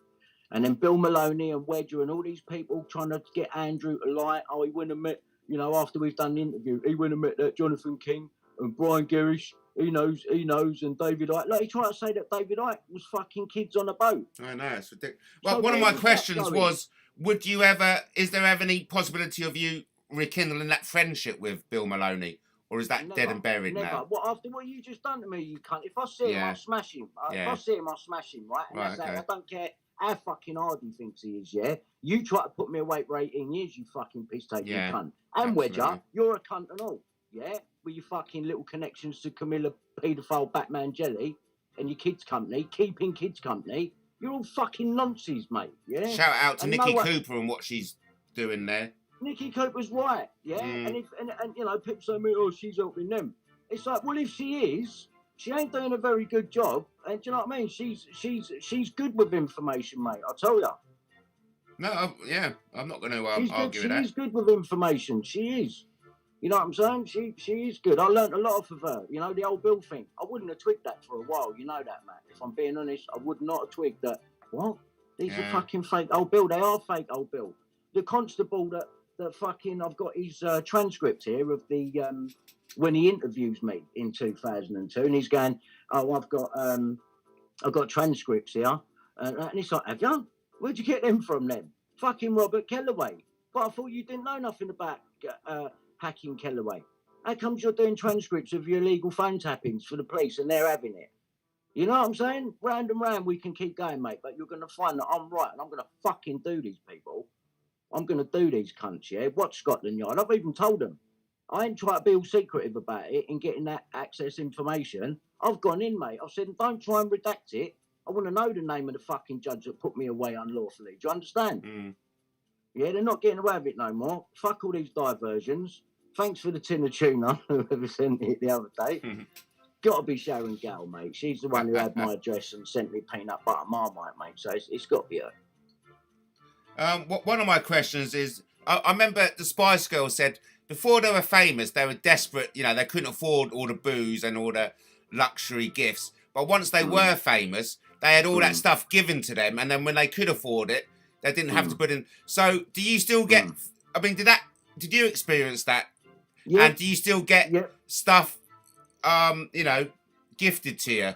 And then Bill Maloney and Wedger and all these people trying to get Andrew to lie. Oh, he wouldn't have met, you know, after we've done the interview, he wouldn't have met that Jonathan King and Brian Gerrish. He knows, and David Icke. Like, he tried to say that David Icke was fucking kids on a boat. I know, it's ridiculous. Well, So one of my where was that questions going? was, is there ever any possibility of you rekindling that friendship with Bill Maloney? Or is that dead and buried never. now? What, after what you just done to me, you cunt. If I see him, I'll smash him. If I see him, I'll smash him, right? And that's okay. I don't care how fucking hard he thinks he is, yeah? You try to put me away for 18 years, you fucking piss-taking cunt. And Wedger, you're a cunt and all, yeah? With your fucking little connections to Camilla, paedophile Batman Jelly, and your kids' company, keeping kids' company. You're all fucking nonsense, mate, yeah? Shout out to And Nikki Cooper and what she's doing there. Nikki Cooper's right, yeah, and you know, people say to me, oh, she's helping them. It's like, well, if she is, she ain't doing a very good job, and do you know what I mean? She's good with information, mate. I tell you. No, I'm not going to argue with that. She's good with information. She is. You know what I'm saying? She is good. I learnt a lot off of her. You know, the old Bill thing. I wouldn't have twigged that for a while. You know that, Matt. If I'm being honest, I would not have twigged that. What? These are fucking fake old Bill. They are fake old Bill. The constable that fucking, I've got his transcript here of the when he interviews me in 2002, and he's going, oh, I've got transcripts here, and he's like, have you? Where'd you get them from then? Fucking Robert Kellaway. But I thought you didn't know nothing about hacking Kellaway. How comes you're doing transcripts of your illegal phone tappings for the police and they're having it? You know what I'm saying? Round and round we can keep going, mate, but you're going to find that I'm right and I'm going to fucking do these people. I'm going to do these cunts, yeah? Watch Scotland Yard. I've even told them. I ain't trying to be all secretive about it and getting that access information. I've gone in, mate. I've said, don't try and redact it. I want to know the name of the fucking judge that put me away unlawfully. Do you understand? Mm. Yeah, they're not getting away with it no more. Fuck all these diversions. Thanks for the tin of tuna, whoever sent it the other day. Got to be Sharon Gale, mate. She's the one who had my address and sent me peanut butter Marmite, mate. So it's got to be her. One of my questions is, I remember the Spice Girls said before they were famous, they were desperate. You know, they couldn't afford all the booze and all the luxury gifts. But once they were famous, they had all that stuff given to them. And then when they could afford it, they didn't have to put in. So do you still get, I mean, did you experience that? Yeah. And do you still get stuff, you know, gifted to you?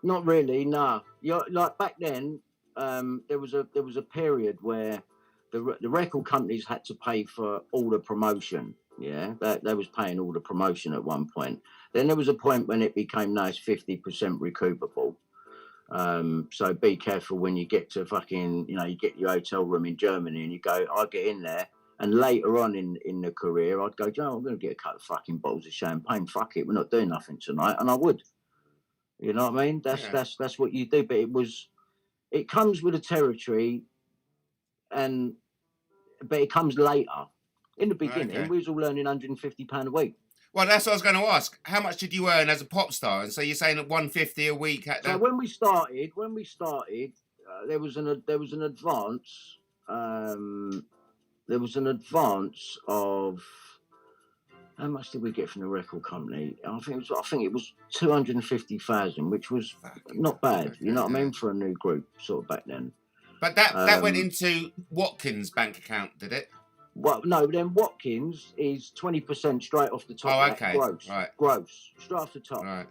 Not really, no. Like back then, there was a period where the record companies had to pay for all the promotion. Yeah, they was paying all the promotion at one point. Then there was a point when it became nice 50% recoupable. So be careful when you get to fucking, you know, you get your hotel room in Germany and you go, I get in there. And later on in the career, I'd go, Joe, I'm going to get a couple of fucking bottles of champagne. Fuck it, we're not doing nothing tonight. And I would. You know what I mean? That's what you do. But it comes with the territory. but it comes later. In the beginning, Okay. we was all earning £150 a week. Well, that's what I was going to ask. How much did you earn as a pop star? And so you're saying at 150 a week at So the... when we started, there was an advance. There was an advance of how much did we get from the record company? I think it was 250,000, which was not bad. Okay, You know what I yeah. mean, for a new group sort of back then. But that went into Watkins' bank account, did it? Well, no, then Watkins is 20% straight off the top. Oh, of that, okay. gross, Right. gross, straight off the top. Right.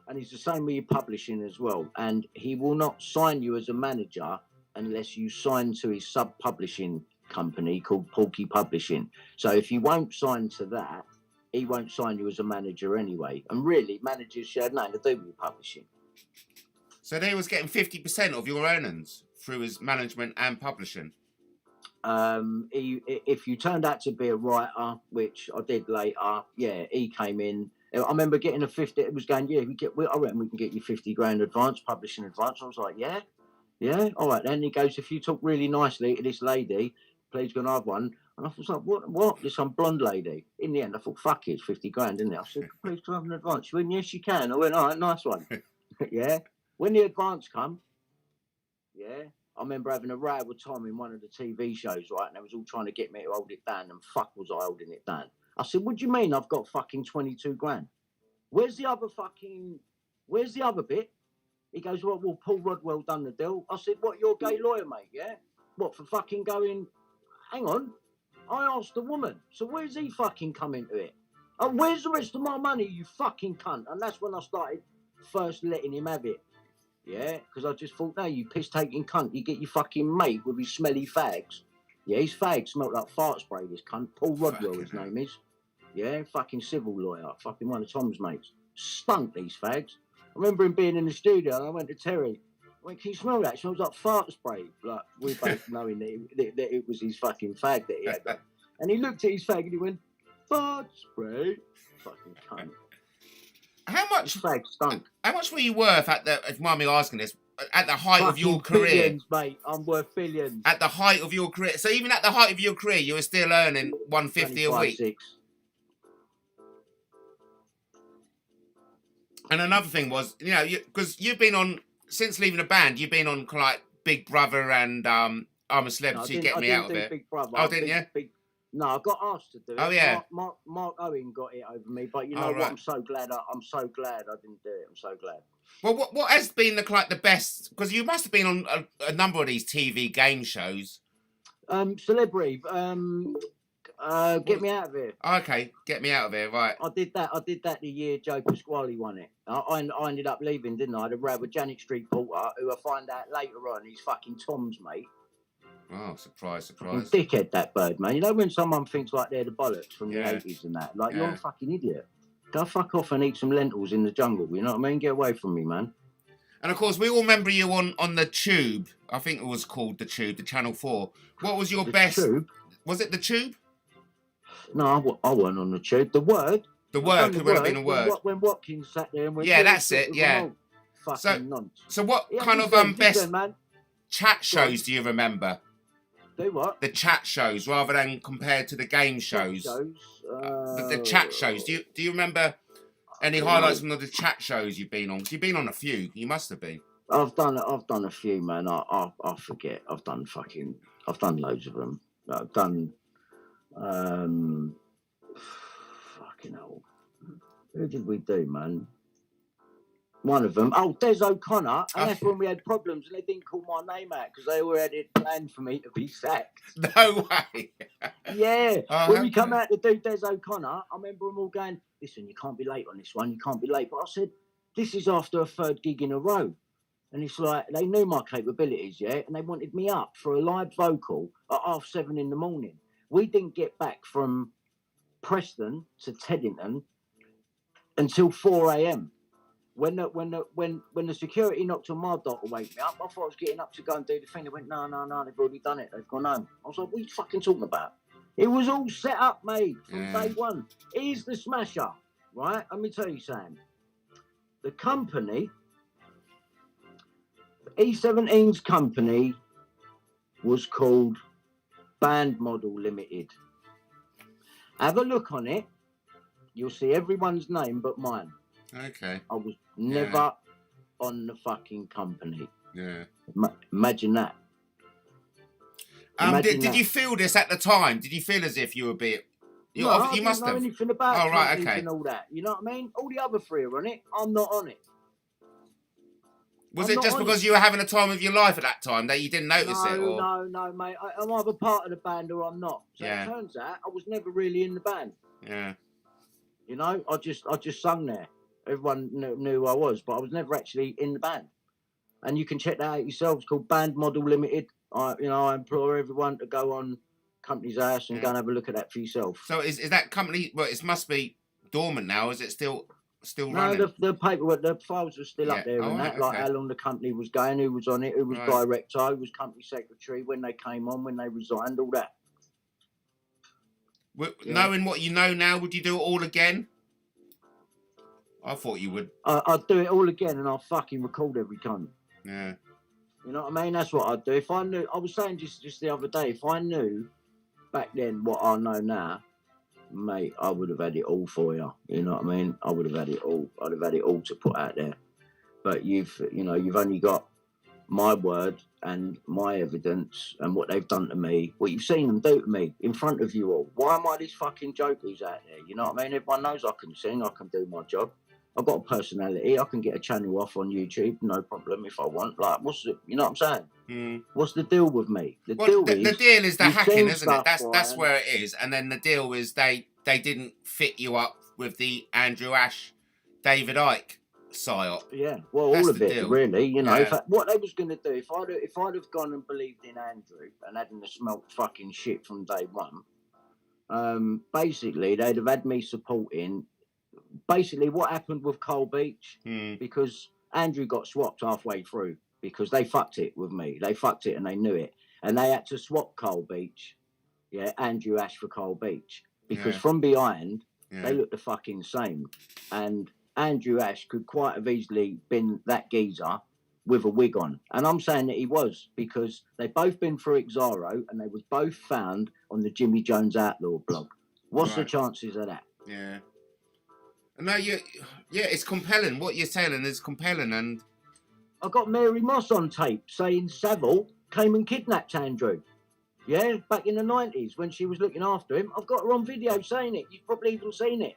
And he's the same with your publishing as well. And he will not sign you as a manager unless you sign to his sub-publishing company called Porky Publishing. So if you won't sign to that, he won't sign you as a manager anyway. And really, managers should have nothing to do with your publishing. So they was getting 50% of your earnings through his management and publishing. If you turned out to be a writer, which I did later, yeah, he came in. I remember getting a 50. It was going, yeah, I reckon we can get you 50 grand advance, publishing advance. I was like, yeah, all right. Then he goes, if you talk really nicely to this lady, please go and have one. And I was like, what? This some blonde lady. In the end, I thought, fuck it, it's 50 grand, isn't it? I said, please go have an advance. She went, yes, you can. I went, all right, nice one. Yeah. When the advance come, yeah, I remember having a row with Tom in one of the TV shows, right? And they was all trying to get me to hold it down, and fuck was I holding it down. I said, what do you mean I've got fucking 22 grand? Where's the other bit? He goes, well, Paul Rodwell done the deal. I said, what, you're a gay lawyer, mate, yeah? What, for fucking going, hang on, I asked the woman, so where's he fucking come into it? Oh, where's the rest of my money, you fucking cunt? And that's when I started first letting him have it. Yeah, because I just thought, no, you piss-taking cunt. You get your fucking mate with his smelly fags. Yeah, his fags smelt like fart spray, this cunt. Paul Rodwell, his name is. Yeah, fucking civil lawyer. Fucking one of Tom's mates. Stunk, these fags. I remember him being in the studio, and I went to Terry. I went, can you smell that? It smells like fart spray. Like, we both knowing that it was his fucking fag that he had. And he looked at his fag, and he went, fart spray? Fucking cunt. How much? His fag stunk. How much were you worth at the? If you mind me asking this, at the height of your Fucking career, billions, mate. I'm worth billions. at the height of your career. So even at the height of your career, you were still earning 150 a week. 25.6. And another thing was, you know, because you've been on since leaving the band, you've been on like Big Brother and I'm a Celebrity, Get Me Out of It. Big Brother. Oh, didn't you? No, I got asked to do it. Oh, yeah. Mark Owen got it over me, but you know Oh, what? right. I'm so glad I didn't do it. I'm so glad. Well, what has been the best? Because you must have been on a number of these TV game shows. Celebrity. Get Me Out of Here. Okay, Get Me Out of Here, right? I did that the year Joe Pasquale won it. I ended up leaving, didn't I? I had a row with Janet Street Porter, who I find out later on he's fucking Tom's mate. Oh, surprise. Dickhead, that bird, man. You know when someone thinks like they're the bollocks from Yeah. the 80s and that? Like, Yeah. you're a fucking idiot. Go fuck off and eat some lentils in the jungle, you know what I mean? Get away from me, man. And of course, we all remember you on the Tube. I think it was called the Tube, the Channel 4. What was your The best? Tube? Was it the Tube? No, I weren't on the Tube. The Word? The Word could have been a word. When Watkins sat there and went... Yeah, that's it, yeah. Fucking nonsense. So what Yeah, kind of keep best going, man. chat shows do you remember? Do what? The chat shows, rather than compared to the game shows. The chat shows. Do you remember any highlights from the chat shows you've been on? 'Cause you've been on a few. You must have been. I've done a few, man. I forget. I've done loads of them. I've done fucking hell. Who did we do, man? One of them. Oh, Des O'Connor. And that's when we had problems and they didn't call my name out because they already had it planned for me to be sacked. No way. Yeah. Oh, When we come out to do Des O'Connor, I remember them all going, listen, you can't be late on this one. You can't be late. But I said, this is after a third gig in a row. And it's like, they knew my capabilities, yeah? And they wanted me up for a live vocal at 7:30 in the morning. We didn't get back from Preston to Teddington until 4 a.m. When the security knocked on my door to wake me up, I thought I was getting up to go and do the thing. They went, no, they've already done it. They've gone home. I was like, what are you fucking talking about? It was all set up, mate, from day one. Here's the smasher, right? Let me tell you, Sam. The company, E17's company was called Band Model Limited. Have a look on it. You'll see everyone's name but mine. Okay. I was never on the fucking company. Yeah. Imagine that. Did you feel this at the time? Did you feel as if you were a bit... You I must didn't know have. anything about Oh, right, companies okay. and all that. You know what I mean? All the other three are on it. I'm not on it. Was it just because you were having a time of your life at that time that you didn't notice it? Or... No, mate. I'm either part of the band or I'm not. So it turns out I was never really in the band. Yeah. You know, I just sung there. Everyone knew who I was, but I was never actually in the band. And you can check that out yourself. It's called Band Model Limited. I implore everyone to go on Company's House and go and have a look at that for yourself. So is that company? Well, it must be dormant now. Is it still running? No, the paperwork, the files are still up there, like how long the company was going, who was on it, who was director, who was company secretary, when they came on, when they resigned, all that. Knowing what you know now, would you do it all again? I thought you would. I'd do it all again, and I'll fucking record every cunt. Yeah. You know what I mean? That's what I'd do. If I knew, I was saying just the other day, if I knew back then what I know now, mate, I would have had it all for you. You know what I mean? I would have had it all. I'd have had it all to put out there. But you've only got my word and my evidence and what they've done to me, what you've seen them do to me in front of you all. Why am I this fucking joke who's out there? You know what I mean? Everyone knows I can sing, I can do my job. I've got a personality. I can get a channel off on YouTube, no problem if I want. Like, you know what I'm saying? What's the deal with me? The deal is the hacking, isn't it? That's where it is. And then the deal is they didn't fit you up with the Andrew Ash, David Icke psyop. Yeah, well, all of it, deal. Really. You know, what they was going to do, if I'd have gone and believed in Andrew and hadn't smelt fucking shit from day one, basically they'd have had me supporting. Basically, what happened with Coal Beach, because Andrew got swapped halfway through because they fucked it with me. They fucked it and they knew it. And they had to swap Coal Beach, Andrew Ash for Coal Beach, because from behind, they looked the fucking same. And Andrew Ash could quite have easily been that geezer with a wig on. And I'm saying that he was, because they've both been through Xaro and they was both found on the Jimmy Jones Outlaw blog. What's the chances of that? Yeah. No, it's compelling. What you're saying is compelling, and I got Mary Moss on tape saying Savile came and kidnapped Andrew. Yeah, back in the 90s when she was looking after him. I've got her on video saying it. You've probably even seen it.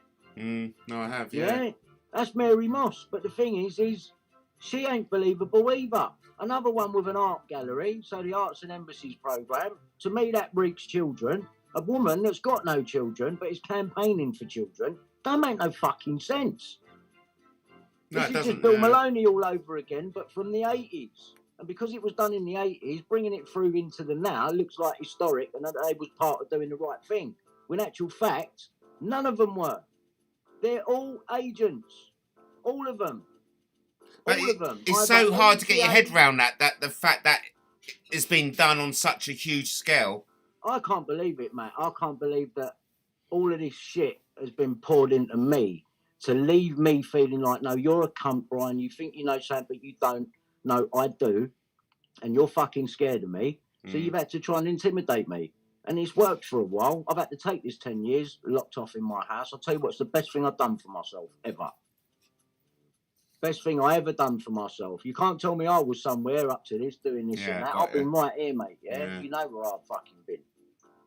No, I have. Yeah, that's Mary Moss. But the thing is she ain't believable either. Another one with an art gallery, so the Arts and Embassies programme. To me, that reeks children. A woman that's got no children but is campaigning for children. That make no fucking sense. No, this is just Bill Maloney all over again, but from the 80s. And because it was done in the 80s, bringing it through into the now looks like historic and that they was part of doing the right thing. When actual fact, none of them were. They're all agents. All of them. But it's so hard to get your head around that the fact that it's been done on such a huge scale. I can't believe it, mate. I can't believe that all of this shit has been poured into me to leave me feeling like, no, you're a cunt, Brian. You think you know something, but you don't. No, I do. And you're fucking scared of me. So you've had to try and intimidate me. And it's worked for a while. I've had to take this 10 years locked off in my house. I'll tell you what's the best thing I've done for myself ever. Best thing I ever done for myself. You can't tell me I was somewhere up to this, doing this and that. I've been right here, mate. Yeah? You know where I've fucking been.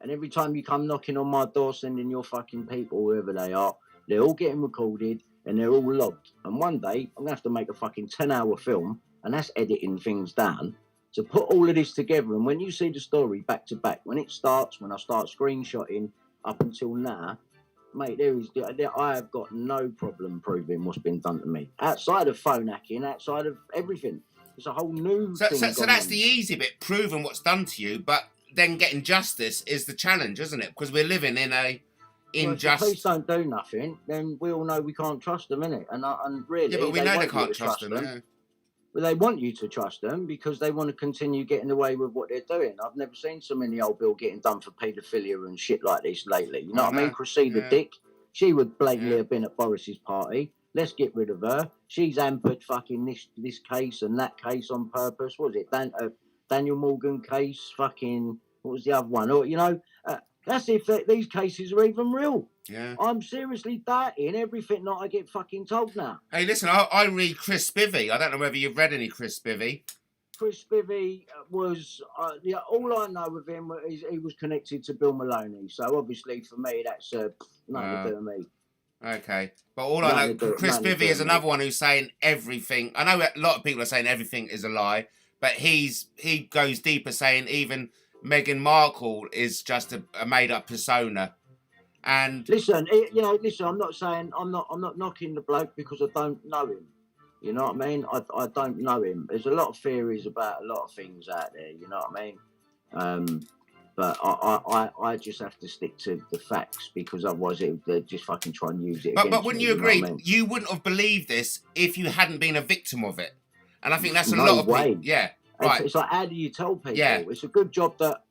And every time you come knocking on my door, sending your fucking people, whoever they are, they're all getting recorded and they're all logged. And one day, I'm going to have to make a fucking 10-hour film, and that's editing things down, to put all of this together. And when you see the story back to back, when it starts, when I start screenshotting up until now, mate, I have got no problem proving what's been done to me. Outside of phone hacking, outside of everything. It's a whole new thing. So that's the easy bit, proving what's done to you, but then getting justice is the challenge, isn't it? Because we're living in a unjust... Well, if the police don't do nothing, then we all know we can't trust them, innit? And really... Yeah, but we know they can't trust them. Yeah. Well, they want you to trust them because they want to continue getting away with what they're doing. I've never seen so many old Bill getting done for paedophilia and shit like this lately. You know what I mean? Cressida Dick, she would blatantly have been at Boris's party. Let's get rid of her. She's hampered fucking this case and that case on purpose. What was it? Daniel Morgan case, fucking... What was the other one? Or that's if these cases are even real. Yeah. I'm seriously doubting everything that I get fucking told now. Hey, listen, I read Chris Spivey. I don't know whether you've read any Chris Spivey. Chris Spivey was, all I know of him is he was connected to Bill Maloney. So obviously for me, that's nothing to do with me. Okay. But all I know, Chris Spivey is another one who's saying everything. I know a lot of people are saying everything is a lie, but he goes deeper, saying even Meghan Markle is just a made-up persona. And listen, I'm not saying I'm not knocking the bloke because I don't know him. You know what I mean? I don't know him. There's a lot of theories about a lot of things out there. You know what I mean? But I just have to stick to the facts because otherwise they'd just fucking try and use it. But wouldn't you agree? Know what I mean? You wouldn't have believed this if you hadn't been a victim of it. And I think that's a No lot of way. people. Yeah, right. It's like, how do you tell people? Yeah. It's a good job that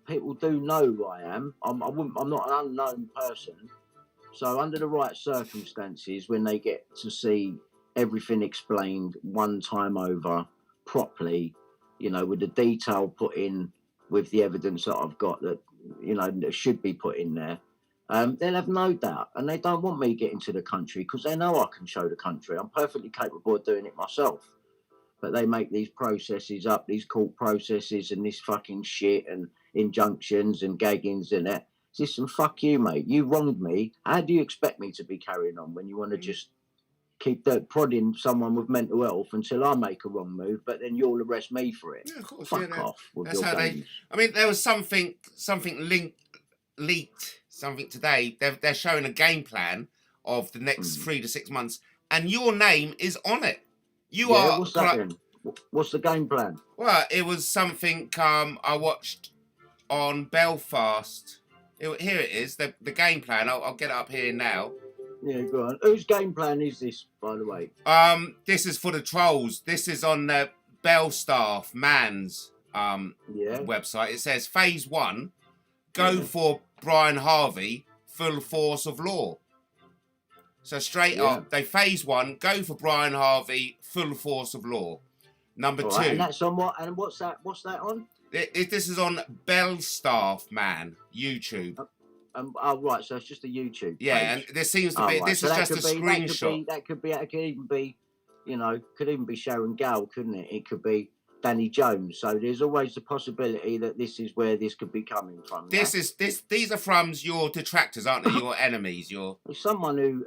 people do know who I am. I'm not an unknown person. So under the right circumstances, when they get to see everything explained one time over properly, with the detail put in, with the evidence that I've got that should be put in there, they'll have no doubt. And they don't want me getting to the country because they know I can show the country. I'm perfectly capable of doing it myself. But they make these processes up, these court processes and this fucking shit and injunctions and gaggings and that. Listen, fuck you, mate. You wronged me. How do you expect me to be carrying on when you want to just keep prodding someone with mental health until I make a wrong move, but then you'll arrest me for it? Yeah, of course. Fuck off with that's your how games. I mean, there was something leaked, something today. They're showing a game plan of the next 3 to 6 months, and your name is on it. You are. What's that then? What's the game plan? Well, it was something I watched on Belfast. Here it is, the game plan. I'll get it up here now. Yeah, go on. Whose game plan is this, by the way? This is for the trolls. This is on the Belstaff Man's website. It says phase 1, go for Brian Harvey, full force of law. So straight up, they phase 1, go for Brian Harvey, full force of law. Number 2. And that's on what? And what's that on? This is on Belstaff Man YouTube. Right, so it's just a YouTube page. Yeah, and there seems to be. Right. This is just a screenshot. That could even be, could even be Sharon Gale, couldn't it? It could be Danny Jones. So there's always the possibility that this is where this could be coming from. These are from your detractors, aren't they? Your enemies. Someone who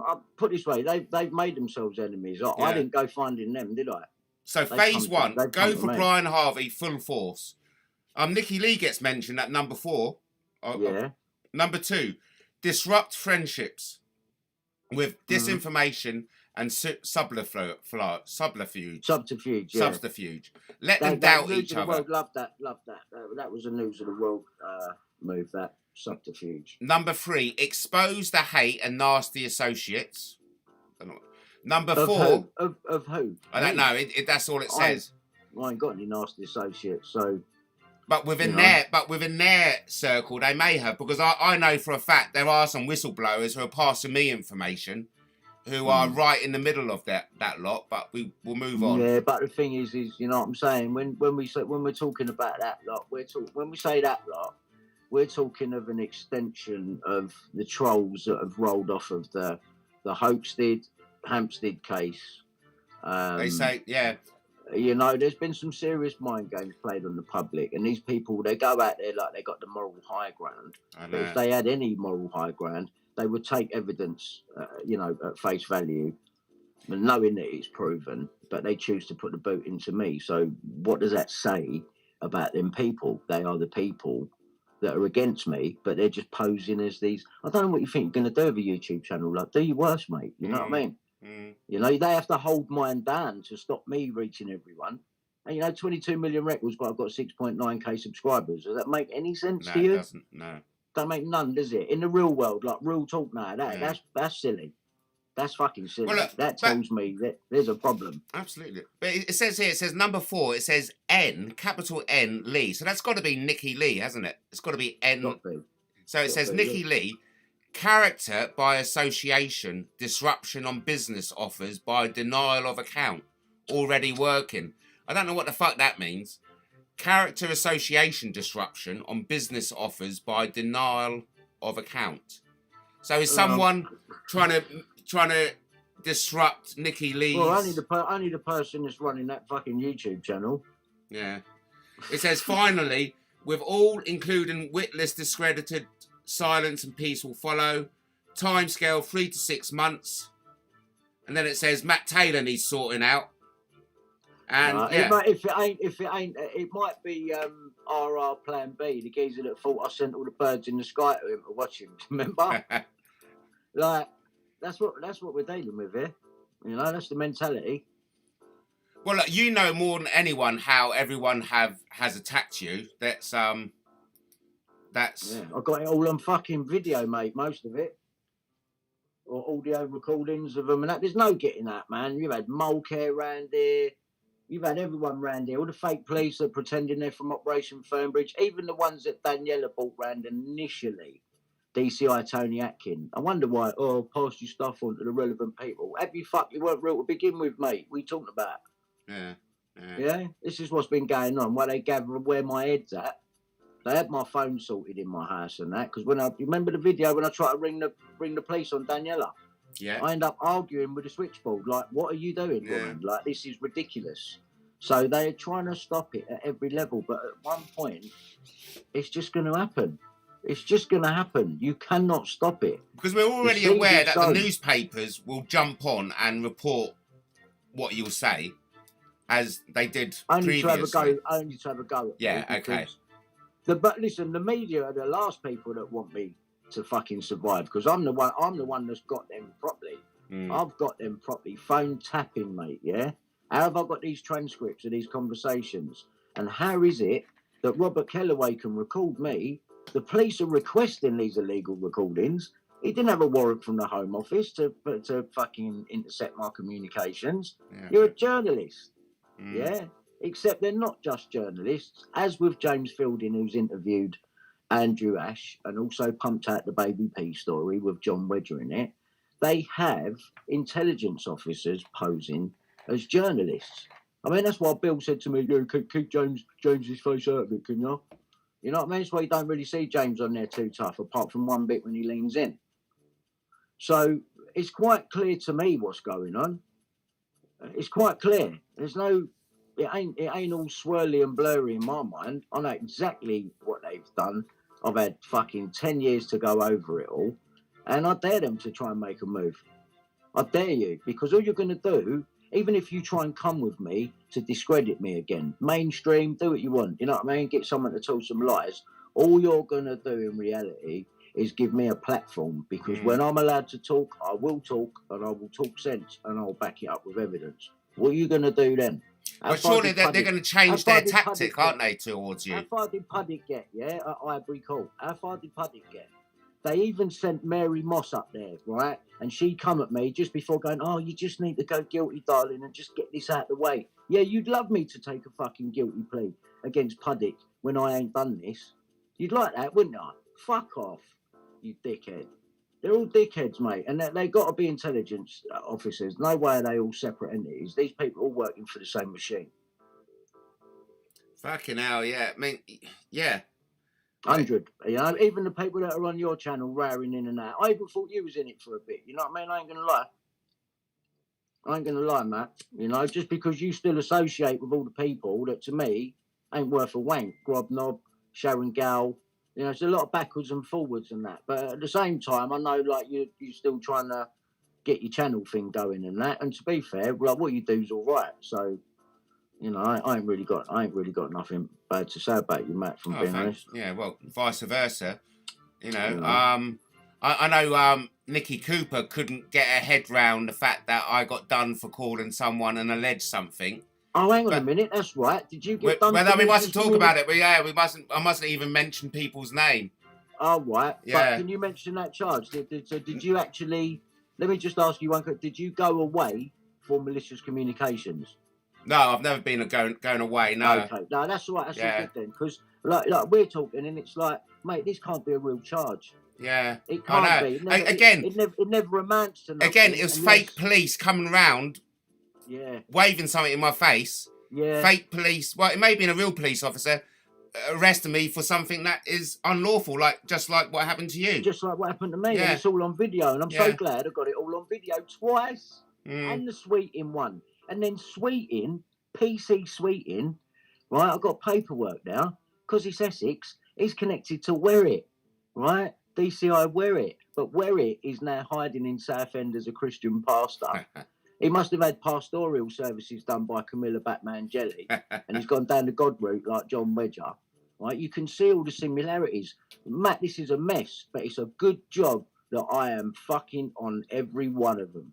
I'll put it this way, they've made themselves enemies. I didn't go finding them, did I? So phase 1, go for Brian Harvey, full force. Nikki Lee gets mentioned at number 4. Number 2, disrupt friendships with disinformation and subterfuge. Let them doubt each other. World loved that. That was a news of the world move. That subterfuge. Number 3, expose the hate and nasty associates. Number 4. Of who? I don't know. That's all it says. I ain't got any nasty associates, so. But within their circle, they may have, because I know for a fact there are some whistleblowers who are passing me information, who are right in the middle of that lot. But we will move on. Yeah, but the thing is, you know what I'm saying? When we're talking about that lot, when we say that lot, we're talking of an extension of the trolls that have rolled off of the Hampstead case. They say, yeah. There's been some serious mind games played on the public, and these people, they go out there like they got the moral high ground. But if they had any moral high ground, they would take evidence, at face value, knowing that it's proven, but they choose to put the boot into me. So what does that say about them people? They are the people that are against me, but they're just posing as these. I don't know what you think you're going to do with a YouTube channel. Like, do your worst, mate. You know what I mean? They have to hold mine down to stop me reaching everyone. And 22 million records, but I've got 6.9k subscribers. Does that make any sense to you? It doesn't. No. Don't make none, does it? In the real world, like real talk now, that's silly. That's fucking silly. Well, look, that tells me that there's a problem. Absolutely. But it says here, it says number 4, it says N, capital N, Lee. So that's got to be Nikki Lee, hasn't it? It's got to be N. So it says Nikki Lee. Character by association, disruption on business offers by denial of account, already working. I don't know what the fuck that means. character association disruption on business offers by denial of account. So is someone trying to disrupt Nikki Lee's? Well, only the person that's running that fucking YouTube channel. Yeah. It says, finally, with all, including witless, discredited, silence and peace will follow. Timescale 3 to 6 months. And then it says Matt Taylor needs sorting out. And if it ain't, it might be RR Plan B, the geezer that thought I sent all the birds in the sky to him to watch him. Remember? Like that's what we're dealing with here. You know, that's the mentality. Well, look, you know more than anyone how everyone has attacked you. That's Yeah, I got it all on fucking video, mate. Most of it, or audio recordings of them, and that. There's no getting that, man. You've had Mulcare round here. You've had everyone round here. All the fake police that are pretending they're from Operation Fernbridge. Even the ones that Daniela brought round initially. DCI Tony Atkin. I wonder why. Oh, pass your stuff on to the relevant people. Have you fuck? You weren't real to begin with, mate. What are you talking about? Yeah. This is what's been going on. Why they gather where my head's at. They had my phone sorted in my house and that, because you remember the video when I tried to ring the police on Daniela? Yeah. I end up arguing with the switchboard. Like, what are you doing, woman? Like, this is ridiculous. So they're trying to stop it at every level, but at one point, it's just going to happen. It's just going to happen. You cannot stop it. Because we're already aware that the newspapers will jump on and report what you'll say, as they did previously. Only to have a go. Yeah, okay. But listen, the media are the last people that want me to fucking survive, because I'm the one that's got them properly. I've got them properly. Phone tapping, mate, yeah? How have I got these transcripts of these conversations? And how is it that Robert Kellaway can record me? The police are requesting these illegal recordings. He didn't have a warrant from the Home Office to fucking intercept my communications. Yeah. You're a journalist, yeah? Except they're not just journalists. As with James Fielding, who's interviewed Andrew Ash and also pumped out the Baby P story with John Wedger in it, they have intelligence officers posing as journalists. I mean, that's why Bill said to me, keep James's face out of it, can you? You know what I mean? That's why you don't really see James on there too tough, apart from one bit when he leans in. So it's quite clear to me what's going on. It's quite clear. There's no... It ain't all swirly and blurry in my mind. I know exactly what they've done. I've had fucking 10 years to go over it all. And I dare them to try and make a move. I dare you. Because all you're going to do, even if you try and come with me to discredit me again, mainstream, do what you want. You know what I mean? Get someone to tell some lies. All you're going to do in reality is give me a platform. Because when I'm allowed to talk, I will talk. And I will talk sense. And I'll back it up with evidence. What are you going to do then? But surely they're going to change their tactic, aren't they, towards you? How far did Puddick get, yeah, at Ivory Court? How far did Puddick get? They even sent Mary Moss up there, right? And she come at me just before going, oh, you just need to go guilty, darling, and just get this out of the way. Yeah, you'd love me to take a fucking guilty plea against Puddick when I ain't done this. You'd like that, wouldn't you? Fuck off, you dickhead. They're all dickheads, mate, and they got to be intelligence officers. No way are they all separate entities. These people are all working for the same machine. Fucking hell, yeah. I mean, yeah. 100. You know, even the people that are on your channel raring in and out. I even thought you was in it for a bit. You know what I mean? I ain't going to lie, Matt. You know, just because you still associate with all the people that, to me, ain't worth a wank. Grobnob, Sharon Gow. You know, it's a lot of backwards and forwards and that. But at the same time, I know, like, you're still trying to get your channel thing going and that. And to be fair, like, what you do is all right. So, you know, I ain't really got nothing bad to say about you, Matt, from being honest. Yeah, well, vice versa. You know, I know Nikki Cooper couldn't get her head round the fact that I got done for calling someone and alleged something. Oh, hang on a minute. That's right. Did you get done? Well, we mustn't talk about it. But yeah, we mustn't. I mustn't even mention people's name. Oh, right. Yeah. But can you mention that charge? Did you actually? Let me just ask you one question. Did you go away for malicious communications? No, I've never been going away. No. Okay. No, that's all right. That's all good then. Because like we're talking, and it's like, mate, this can't be a real charge. Yeah. It can't be. It never amounts to nothing. Again, it was fake police coming round. Yeah. Waving something in my face, Yeah. fake police, well, it may have been a real police officer, arresting me for something that is unlawful, just like what happened to you. Just like what happened to me. Yeah. And it's all on video. And I'm so glad I got it all on video twice. And the Sweeting one. And then Sweeting, PC Sweeting, right? I've got paperwork now. Because it's Essex, he's connected to Werrett, right? DCI Werrett. But Werrett is now hiding in Southend as a Christian pastor. He must have had pastoral services done by Camilla Batman Jelly, and he's gone down the God route like John Wedger. Right? You can see all the similarities. Matt, this is a mess, but it's a good job that I am fucking on every one of them.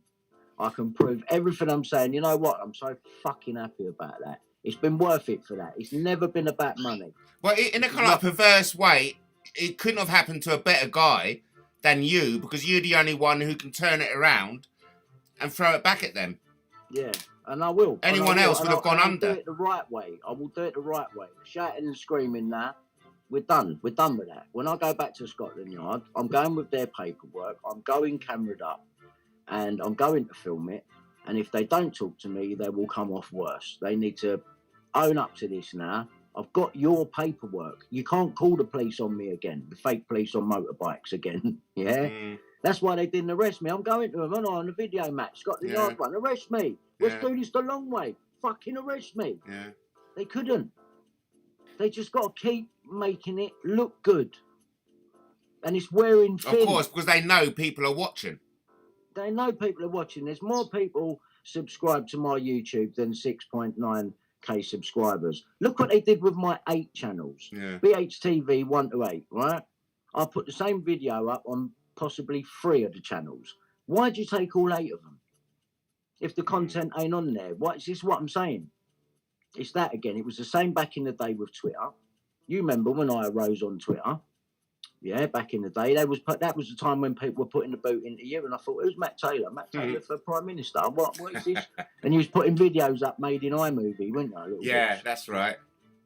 I can prove everything I'm saying. You know what? I'm so fucking happy about that. It's been worth it for that. It's never been about money. Well, in a kind of perverse way, it couldn't have happened to a better guy than you, because you're the only one who can turn it around and throw it back at them. Yeah, and I will. Anyone else would have gone under. I'll do it the right way. I will do it the right way. Shouting and screaming now. We're done. We're done with that. When I go back to Scotland Yard, I'm going with their paperwork. I'm going camered up, and I'm going to film it. And if they don't talk to me, they will come off worse. They need to own up to this now. I've got your paperwork. You can't call the police on me again. The fake police on motorbikes again. Yeah. That's why they didn't arrest me. I'm going to them on the video match. Scotland Yard one. Arrest me. Let's do this the long way. Fucking arrest me. Yeah. They couldn't. They just got to keep making it look good. And it's wearing thin. Of course, because they know people are watching. They know people are watching. There's more people subscribed to my YouTube than 6.9k subscribers. Look what they did with my 8 channels. Yeah. BHTV 1 to 8, right? I put the same video up on possibly 3 of the channels. Why'd you take all 8 of them? If the content ain't on there, is this what I'm saying? It's that again. It was the same back in the day with Twitter. You remember when I arose on Twitter? Yeah, back in the day, that was the time when people were putting the boot into you, and I thought, who's Matt Taylor? Matt Taylor for Prime Minister? What is this? And you was putting videos up made in iMovie, weren't you? Yeah, bits. that's right.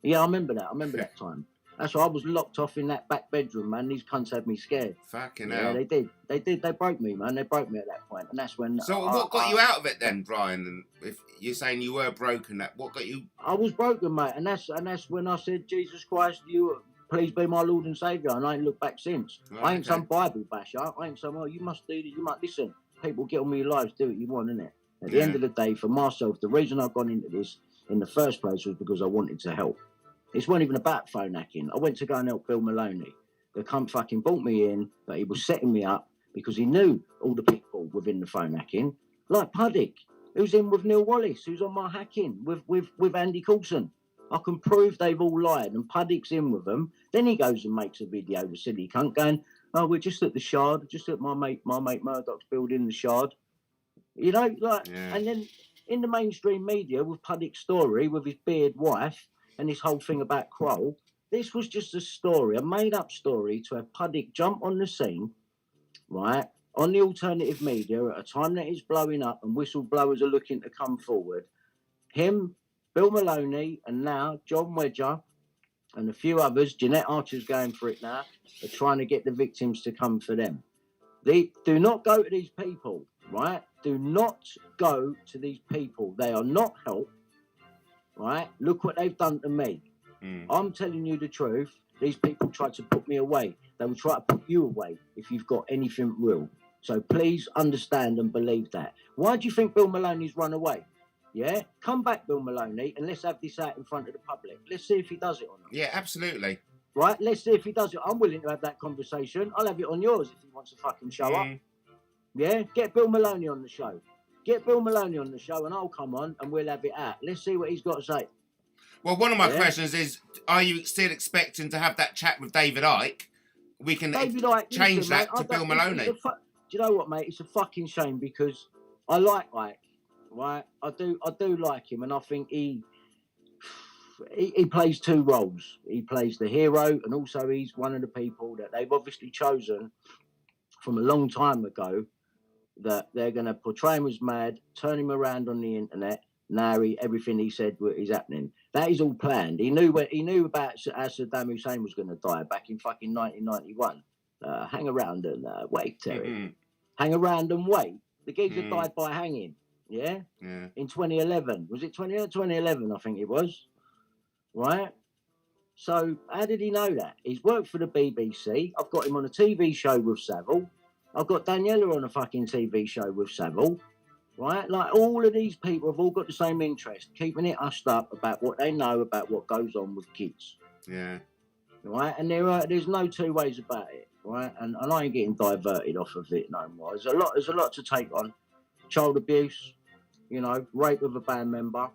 Yeah, I remember that. I remember that time. That's why I was locked off in that back bedroom, man. These cunts had me scared. Fucking yeah, hell. They did. They broke me, man. They broke me at that point, and that's when. So what got you out of it then, Brian? And if you're saying you were broken, what got you? I was broken, mate, and that's when I said, Jesus Christ, you please be my Lord and Saviour, and I ain't looked back since. Right, I ain't some Bible basher. I ain't some, you must do this, you might listen. People get on with your lives, do what you want, innit? At the end of the day, for myself, the reason I've gone into this in the first place was because I wanted to help. It wasn't even about phone hacking. I went to go and help Bill Maloney. The cunt fucking brought me in, but he was setting me up because he knew all the people within the phone hacking, like Puddick, who's in with Neil Wallace, who's on my hacking with Andy Coulson. I can prove they've all lied, and Puddick's in with them. Then he goes and makes a video, the silly cunt, going, "Oh, we're just at the Shard, just at my mate Murdoch's building, the Shard." You know, and then in the mainstream media with Puddick's story with his beard wife and this whole thing about Kroll, this was just a story, a made-up story to have Puddick jump on the scene, right, on the alternative media at a time that it's blowing up and whistleblowers are looking to come forward. Him, Bill Maloney, and now John Wedger and a few others, Jeanette Archer's going for it now, are trying to get the victims to come for them. They do not go to these people, right? Do not go to these people. They are not help, right? Look what they've done to me. I'm telling you the truth. These people tried to put me away. They will try to put you away if you've got anything real. So please understand and believe that. Why do you think Bill Maloney's run away? Yeah? Come back, Bill Maloney, and let's have this out in front of the public. Let's see if he does it or not. Yeah, absolutely. Right? Let's see if he does it. I'm willing to have that conversation. I'll have it on yours if he wants to fucking show up. Yeah? Get Bill Maloney on the show. Get Bill Maloney on the show and I'll come on and we'll have it out. Let's see what he's got to say. Well, one of my questions is, are you still expecting to have that chat with David Icke? We can change that to Bill Maloney. Do you know what, mate? It's a fucking shame because I like Icke, right? I do like him, and I think he plays 2 roles. He plays the hero, and also he's one of the people that they've obviously chosen from a long time ago that they're going to portray him as mad, turn him around on the internet. Now everything he said is happening. That is all planned. He knew about how Saddam Hussein was going to die back in fucking 1991. Hang around and wait, Terry. Hang around and wait. The geezer died by hanging. Yeah? Yeah. In 2011. Was it 2011, I think it was. Right? So how did he know that? He's worked for the BBC. I've got him on a TV show with Savile. I've got Daniela on a fucking TV show with Savile. Right? Like all of these people have all got the same interest, keeping it hushed up about what they know about what goes on with kids. Yeah. Right? And there's no two ways about it. Right? And I ain't getting diverted off of it no more. There's a lot to take on. Child abuse, you know, rape of a band member.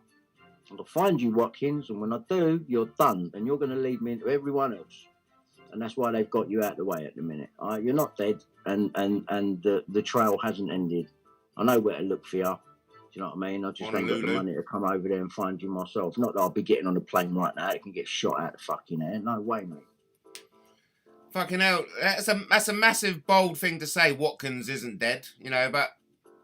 I'll find you, Watkins, and when I do, you're done, and you're going to lead me into everyone else. And that's why they've got you out of the way at the minute. You're not dead, and the trail hasn't ended. I know where to look for you. Do you know what I mean? I just ain't got the money to come over there and find you myself. Not that I'll be getting on a plane right now. It can get shot out of fucking air. No way, mate. Fucking hell, that's a massive, bold thing to say. Watkins isn't dead, you know, but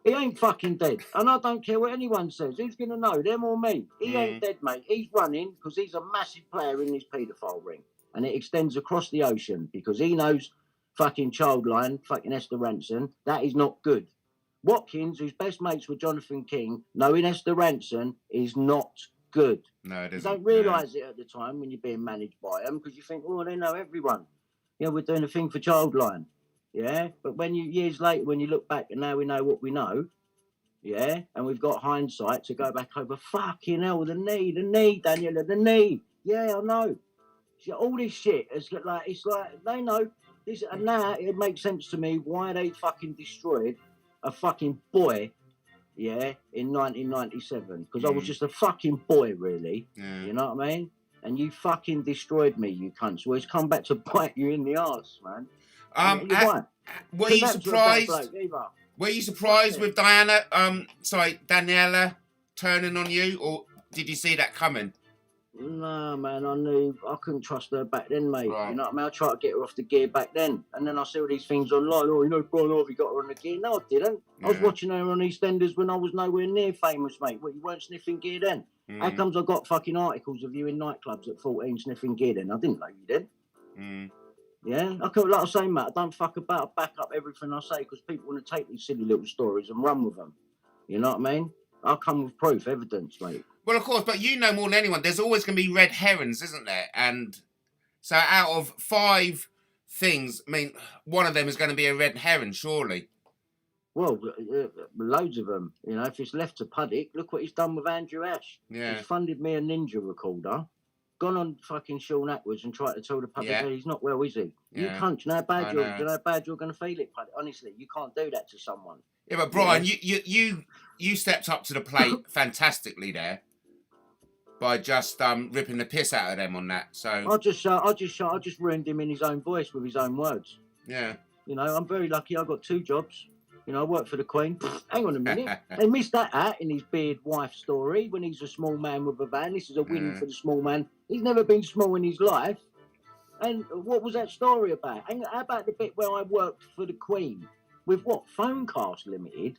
he ain't fucking dead. And I don't care what anyone says. Who's going to know, them or me? He ain't dead, mate. He's running because he's a massive player in this paedophile ring. And it extends across the ocean because he knows fucking Childline, fucking Esther Ranson. That is not good. Watkins, who's best mates with Jonathan King, knowing Esther Ranson is not good. No, it isn't. You don't realise it at the time when you're being managed by them because you think, oh, they know everyone. Yeah, we're doing a thing for Childline. Yeah, but when years later, when you look back and now we know what we know, yeah, and we've got hindsight to go back over, fucking hell, the knee, Daniela, the knee. Yeah, I know. All this shit is like, it's like they know this, and now it makes sense to me why they fucking destroyed a fucking boy, yeah, in 1997, because I was just a fucking boy, really. You know what I mean? And you fucking destroyed me, you cunts. Well, it's come back to bite you in the arse, man. Were you surprised? Were you surprised with Daniela turning on you, or did you see that coming? No, man, I knew I couldn't trust her back then, mate. Right. You know what I mean? I tried to get her off the gear back then, and then I see all these things online. Oh, you know, Brian Harvey got her on the gear. No, I didn't. I was watching her on EastEnders when I was nowhere near famous, mate. What, you weren't sniffing gear then? How comes I got fucking articles of you in nightclubs at 14 sniffing gear then? I didn't know you did. Yeah, I could, like I say, mate, I don't fuck about. I back up everything I say because people want to take these silly little stories and run with them. You know what I mean? I'll come with proof, evidence, mate. Well, of course, but you know more than anyone, there's always going to be red herrings, isn't there? And so out of 5 things, I mean, one of them is going to be a red herring, surely. Well, loads of them. You know, if it's left to Puddick, look what he's done with Andrew Ash. Yeah. He's funded me a Ninja recorder, gone on fucking Sean Atwood and tried to tell the public that he's not well, is he? Yeah. You cunt, you know how bad you're going to feel it, Puddick. Honestly, you can't do that to someone. Yeah, but Brian, you stepped up to the plate fantastically there by just ripping the piss out of them on that. So I just ruined him in his own voice with his own words. Yeah. You know, I'm very lucky. I've got 2 jobs. You know, I work for the Queen. Hang on a minute. They missed that out in his beard wife story when he's a small man with a van. This is a win for the small man. He's never been small in his life. And what was that story about? And how about the bit where I worked for the Queen with what? Phonecast Limited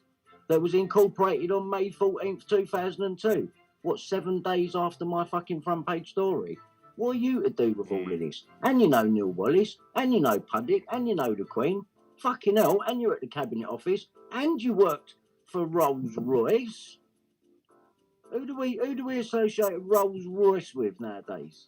that was incorporated on May 14th, 2002. What, 7 days after my fucking front page story? What are you to do with all of this? And you know Neil Wallace, and you know Puddick, and you know the Queen. Fucking hell, and you're at the Cabinet Office, and you worked for Rolls Royce. Who do we associate Rolls Royce with nowadays?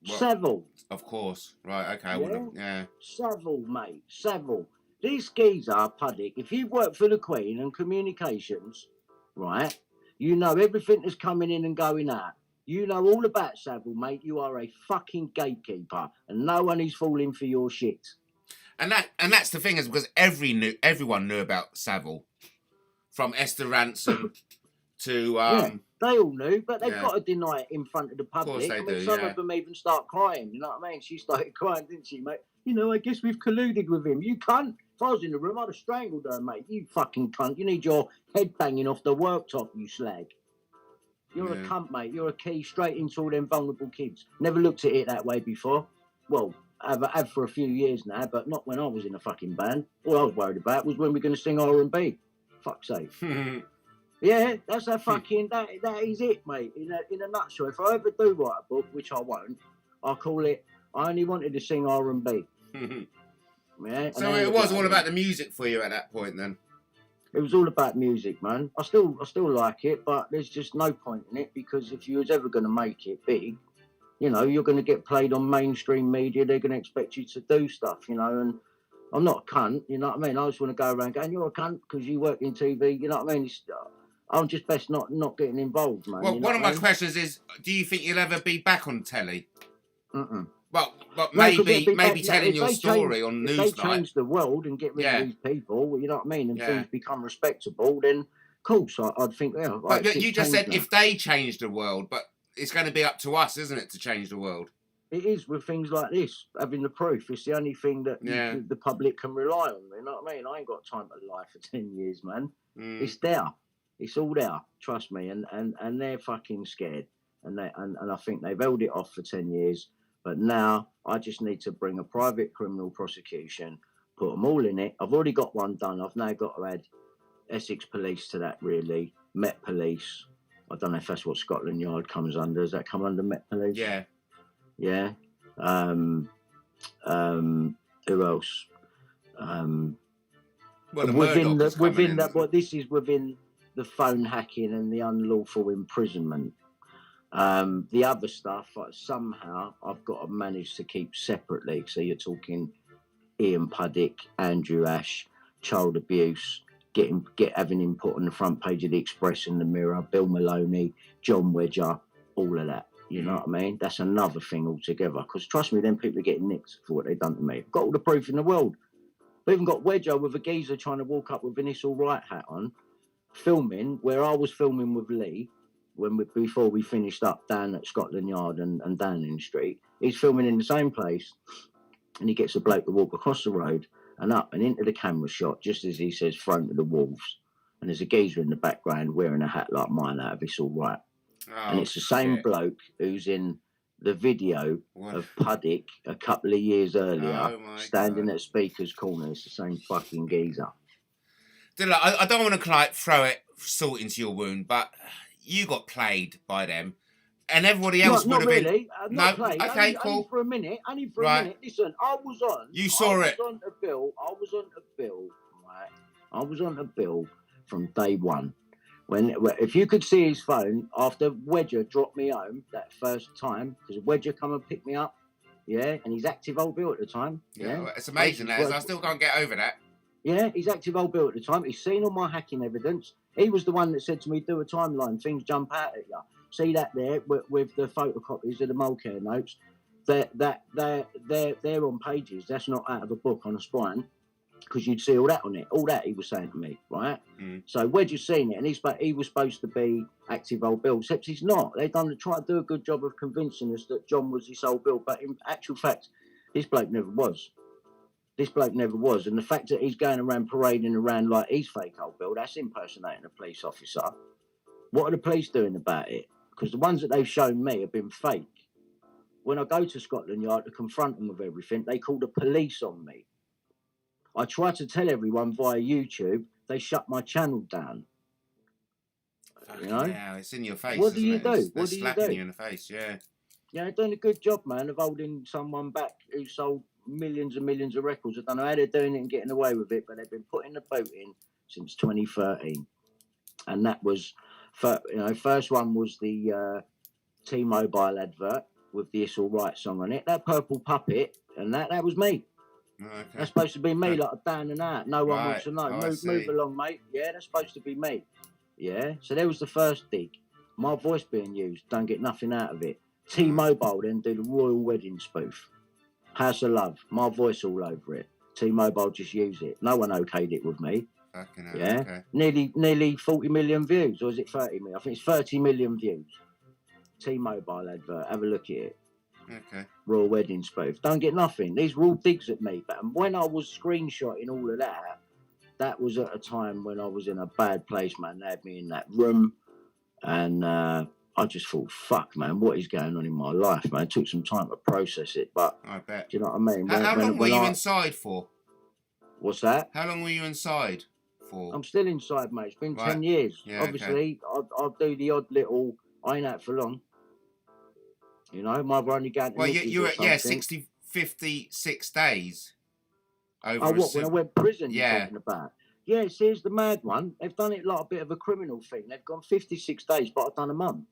Well, Savile. Of course. Right, okay. Yeah. Savile, mate. Savile. These geezer, Puddick, if you've worked for the Queen and communications, right, you know everything that's coming in and going out. You know all about Savile, mate. You are a fucking gatekeeper, and no one is falling for your shit. And that's the thing, is because everyone knew about Savile, from Esther Ransom to they all knew, but they've got to deny it in front of the public. Of course they do, some of them even start crying. You know what I mean? She started crying, didn't she, mate? You know, I guess we've colluded with him. You cunt. If I was in the room, I'd have strangled her, mate. You fucking cunt. You need your head banging off the worktop, you slag. You're a cunt, mate. You're a key straight into all them vulnerable kids. Never looked at it that way before. Well, I've for a few years now, but not when I was in a fucking band. All I was worried about was when we're going to sing R&B. Fuck's sake. Yeah, that's a fucking, that is it, mate. In a nutshell, if I ever do write a book, which I won't, I'll call it, I only wanted to sing R&B. Yeah, so it was all about the music for you at that point then? It was all about music, man. I still like it, but there's just no point in it because if you was ever going to make it big, you know, you're going to get played on mainstream media. They're going to expect you to do stuff, you know. And I'm not a cunt, you know what I mean. I just want to go around going, "You're a cunt because you work in TV," you know what I mean. I'm just best not getting involved, man. Well, you know one of what my I mean? questions is, do you think you'll ever be back on telly? Mm-mm. Well, No, 'cause maybe it'd be maybe back, no, telling if your they story change, on if they Newsnight. change the world and get rid of Yeah. these people, you know what I mean, and Yeah. things become respectable, then of course I'd think, yeah, right, But shit's you just changed said now. if they change the world, but it's going to be up to us, isn't it, to change the world? It is with things like this, having the proof. It's the only thing that Yeah. the public can rely on. You know what I mean? I ain't got time to lie for 10 years, man. Mm. It's there. It's all there. Trust me. And they're fucking scared. And I think they've held it off for 10 years. But now I just need to bring a private criminal prosecution, put them all in it. I've already got one done. I've now got to add Essex Police to that, really. Met Police. I don't know if that's what Scotland Yard comes under. Does that come under Met Police? Yeah. Yeah. Who else? Well, the within Murdoch is coming within in, that, isn't well, it? this is within the phone hacking and the unlawful imprisonment. The other stuff, somehow I've got to manage to keep separately. So you're talking Ian Puddick, Andrew Ash, child abuse, having him put on the front page of the Express and the Mirror, Bill Maloney, John Wedger, all of that. You know what I mean? That's another thing altogether. Because trust me, then people are getting nicked for what they've done to me. I've got all the proof in the world. We've even got Wedger with a geezer trying to walk up with an It's All Right hat on, filming where I was filming with Lee before we finished up down at Scotland Yard and Downing Street. He's filming in the same place, and he gets a bloke to walk across the road and up and into the camera shot just as he says, "Thrown to the wolves." And there's a geezer in the background wearing a hat like mine out of It's All Right. Oh, And it's the same shit. bloke who's in the video What? of Puddick a couple of years earlier, Oh, my standing God. at Speaker's Corner. It's the same fucking geezer. Dylan, I don't want to like throw it salt into your wound, but you got played by them, and everybody else Not would have really. been. Not No, played. okay, Only cool. for a minute. Only for Right. a minute. Listen, I was on. You saw it. I was on a bill. Right. I was on a bill from day one. If you could see his phone after Wedger dropped me home that first time, because Wedger come and pick me up, yeah, and he's active old Bill at the time. Yeah, well, it's amazing, lads. I still can't get over that. Yeah, he's active old Bill at the time. He's seen all my hacking evidence. He was the one that said to me, "Do a timeline. Things jump out at you." See that there with the photocopies of the Mulcair notes. They're on pages. That's not out of a book on a spine, because you'd see all that on it. All that he was saying to me, right? Mm. So Wedge seen it, and he was supposed to be active old Bill, except he's not. They've tried to do a good job of convincing us that John was this old Bill, but in actual fact, this bloke never was. This bloke never was. And the fact that he's going around parading around like he's fake old Bill, that's impersonating a police officer. What are the police doing about it? Because the ones that they've shown me have been fake. When I go to Scotland Yard to confront them with everything, they call the police on me. I try to tell everyone via YouTube, they shut my channel down. Fucking You know? hell, it's in your face. What do isn't you it? do? They're What do you slapping do? you in the face, yeah. Yeah, they're doing a good job, man, of holding someone back who sold millions and millions of records. I don't know how they're doing it and getting away with it, but they've been putting the boat in since 2013. And that was, first one was the T-Mobile advert with the It's All Right song on it. That purple puppet, and that was me. Okay. That's supposed to be me, like a down and out. No one wants Right. to know. Oh, I see. Move along, mate. Yeah, that's supposed to be me. Yeah. So there was the first dig. My voice being used, don't get nothing out of it. T-Mobile then do the Royal Wedding spoof. House of Love, my voice all over it. T-Mobile just use it. No one okayed it with me. Fucking hell, Yeah. okay. Nearly 40 million views, or is it 30 million? I think it's 30 million views. T-Mobile advert. Have a look at it. Okay. Royal Wedding spoof. Don't get nothing. These were all digs at me. But when I was screenshotting all of that, that was at a time when I was in a bad place, man. They had me in that room, and I just thought, fuck, man, what is going on in my life, man? It took some time to process it, but I bet. do you know what I mean? How long were you inside for? What's that? How long were you inside for? I'm still inside, mate. It's been Right. 10 years. Yeah, Obviously, I'll do the odd little, I ain't out for long. You know, mother only going to Well, Nikki's you or were, something. 56 days. Over Oh, what, when I went to prison, Yeah. you're talking about? Yeah, see, here's the mad one. They've done it like a bit of a criminal thing. They've gone 56 days, but I've done a month.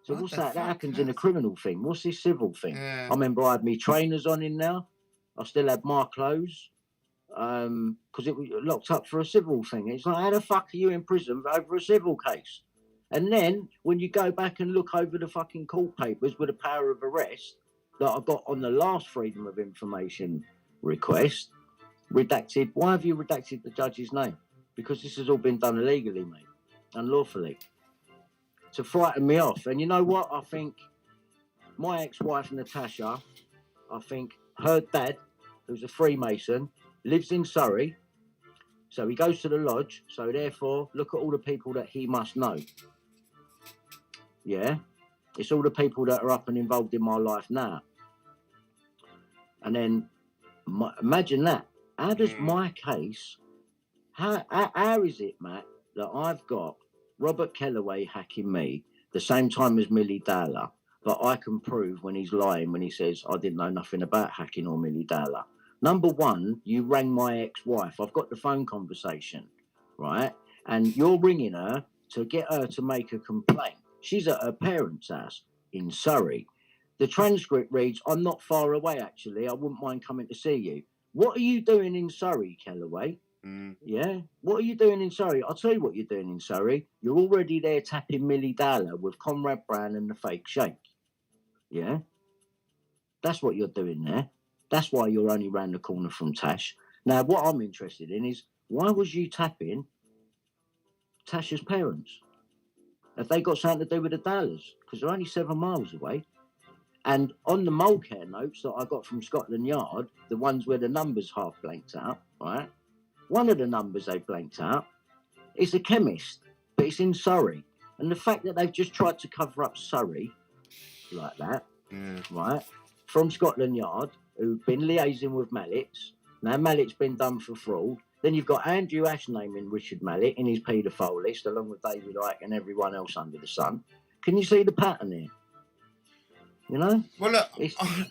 So What what's the that? That fuck? happens in a criminal thing. What's this civil thing? Yeah. I remember I had me trainers on in now. I still had my clothes because it was locked up for a civil thing. It's like, how the fuck are you in prison over a civil case? And then when you go back and look over the fucking court papers with a power of arrest that I got on the last Freedom of Information request, redacted. Why have you redacted the judge's name? Because this has all been done illegally, mate, unlawfully, to frighten me off. And you know what? I think my ex-wife Natasha, I think her dad, who's a Freemason, lives in Surrey, so he goes to the lodge. So therefore, look at all the people that he must know. Yeah, it's all the people that are up and involved in my life now. And then imagine that. How does my case? How is it, Matt, that I've got Robert Kellaway hacking me the same time as Millie Dowler, but I can prove when he's lying when he says I didn't know nothing about hacking or Millie Dowler? Number one, you rang my ex-wife. I've got the phone conversation, right? And you're ringing her to get her to make a complaint. She's at her parents' house in Surrey. The transcript reads, I'm not far away, actually. I wouldn't mind coming to see you. What are you doing in Surrey, Kellaway? Yeah? What are you doing in Surrey? I'll tell you what you're doing in Surrey. You're already there tapping Millie Dowler with Conrad Brown and the fake shake. Yeah? That's what you're doing there. That's why you're only round the corner from Tash. Now, what I'm interested in is, why was you tapping Tasha's parents? Have they got something to do with the Dowlers? Because they're only 7 miles away. And on the Molecare notes that I got from Scotland Yard, the ones where the numbers half blanked out, right? One of the numbers they blanked out is a chemist, but it's in Surrey. And the fact that they've just tried to cover up Surrey like that, right, from Scotland Yard, who've been liaising with Mallett's. Now Mallett's been done for fraud. Then you've got Andrew Ash naming Richard Mallett in his paedophile list, along with David Icke and everyone else under the sun. Can you see the pattern here? You know? Well, look,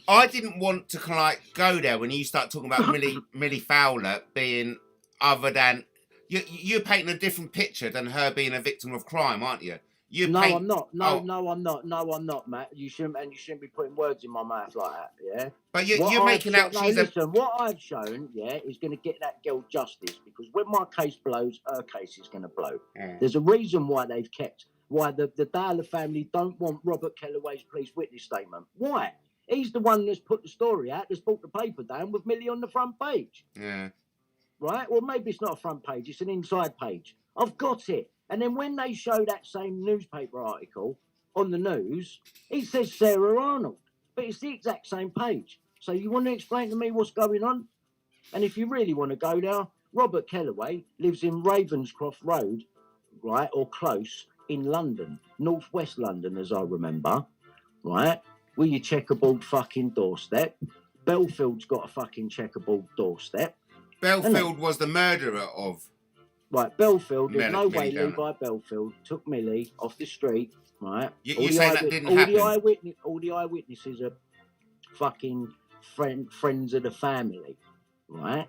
I didn't want to kind of like go there when you start talking about Millie Fowler being other than you're painting a different picture than her being a victim of crime, aren't you? I'm not. No, I'm not, Matt. You shouldn't be putting words in my mouth like that, yeah? But you're making out she's listen, what I've shown, yeah, is going to get that girl justice, because when my case blows, her case is going to blow. There's a reason why they've kept, why the Dowler family don't want Robert Kellaway's police witness statement. Why? He's the one that's put the story out, that's brought the paper down with Millie on the front page. Yeah. Right? Well, maybe it's not a front page, it's an inside page. I've got it. And then when they show that same newspaper article on the news, it says Sarah Arnold, but it's the exact same page. So you want to explain to me what's going on? And if you really want to go there, Robert Kellaway lives in Ravenscroft Road, right, or close, in London, northwest London, as I remember, right, with your checkerboard fucking doorstep. Belfield's got a fucking checkerboard doorstep. Belfield was the murderer of... Right, Belfield, there's no way Levi Belfield took Millie off the street, right? You saying that didn't happen? All the eyewitnesses are fucking friends of the family, right?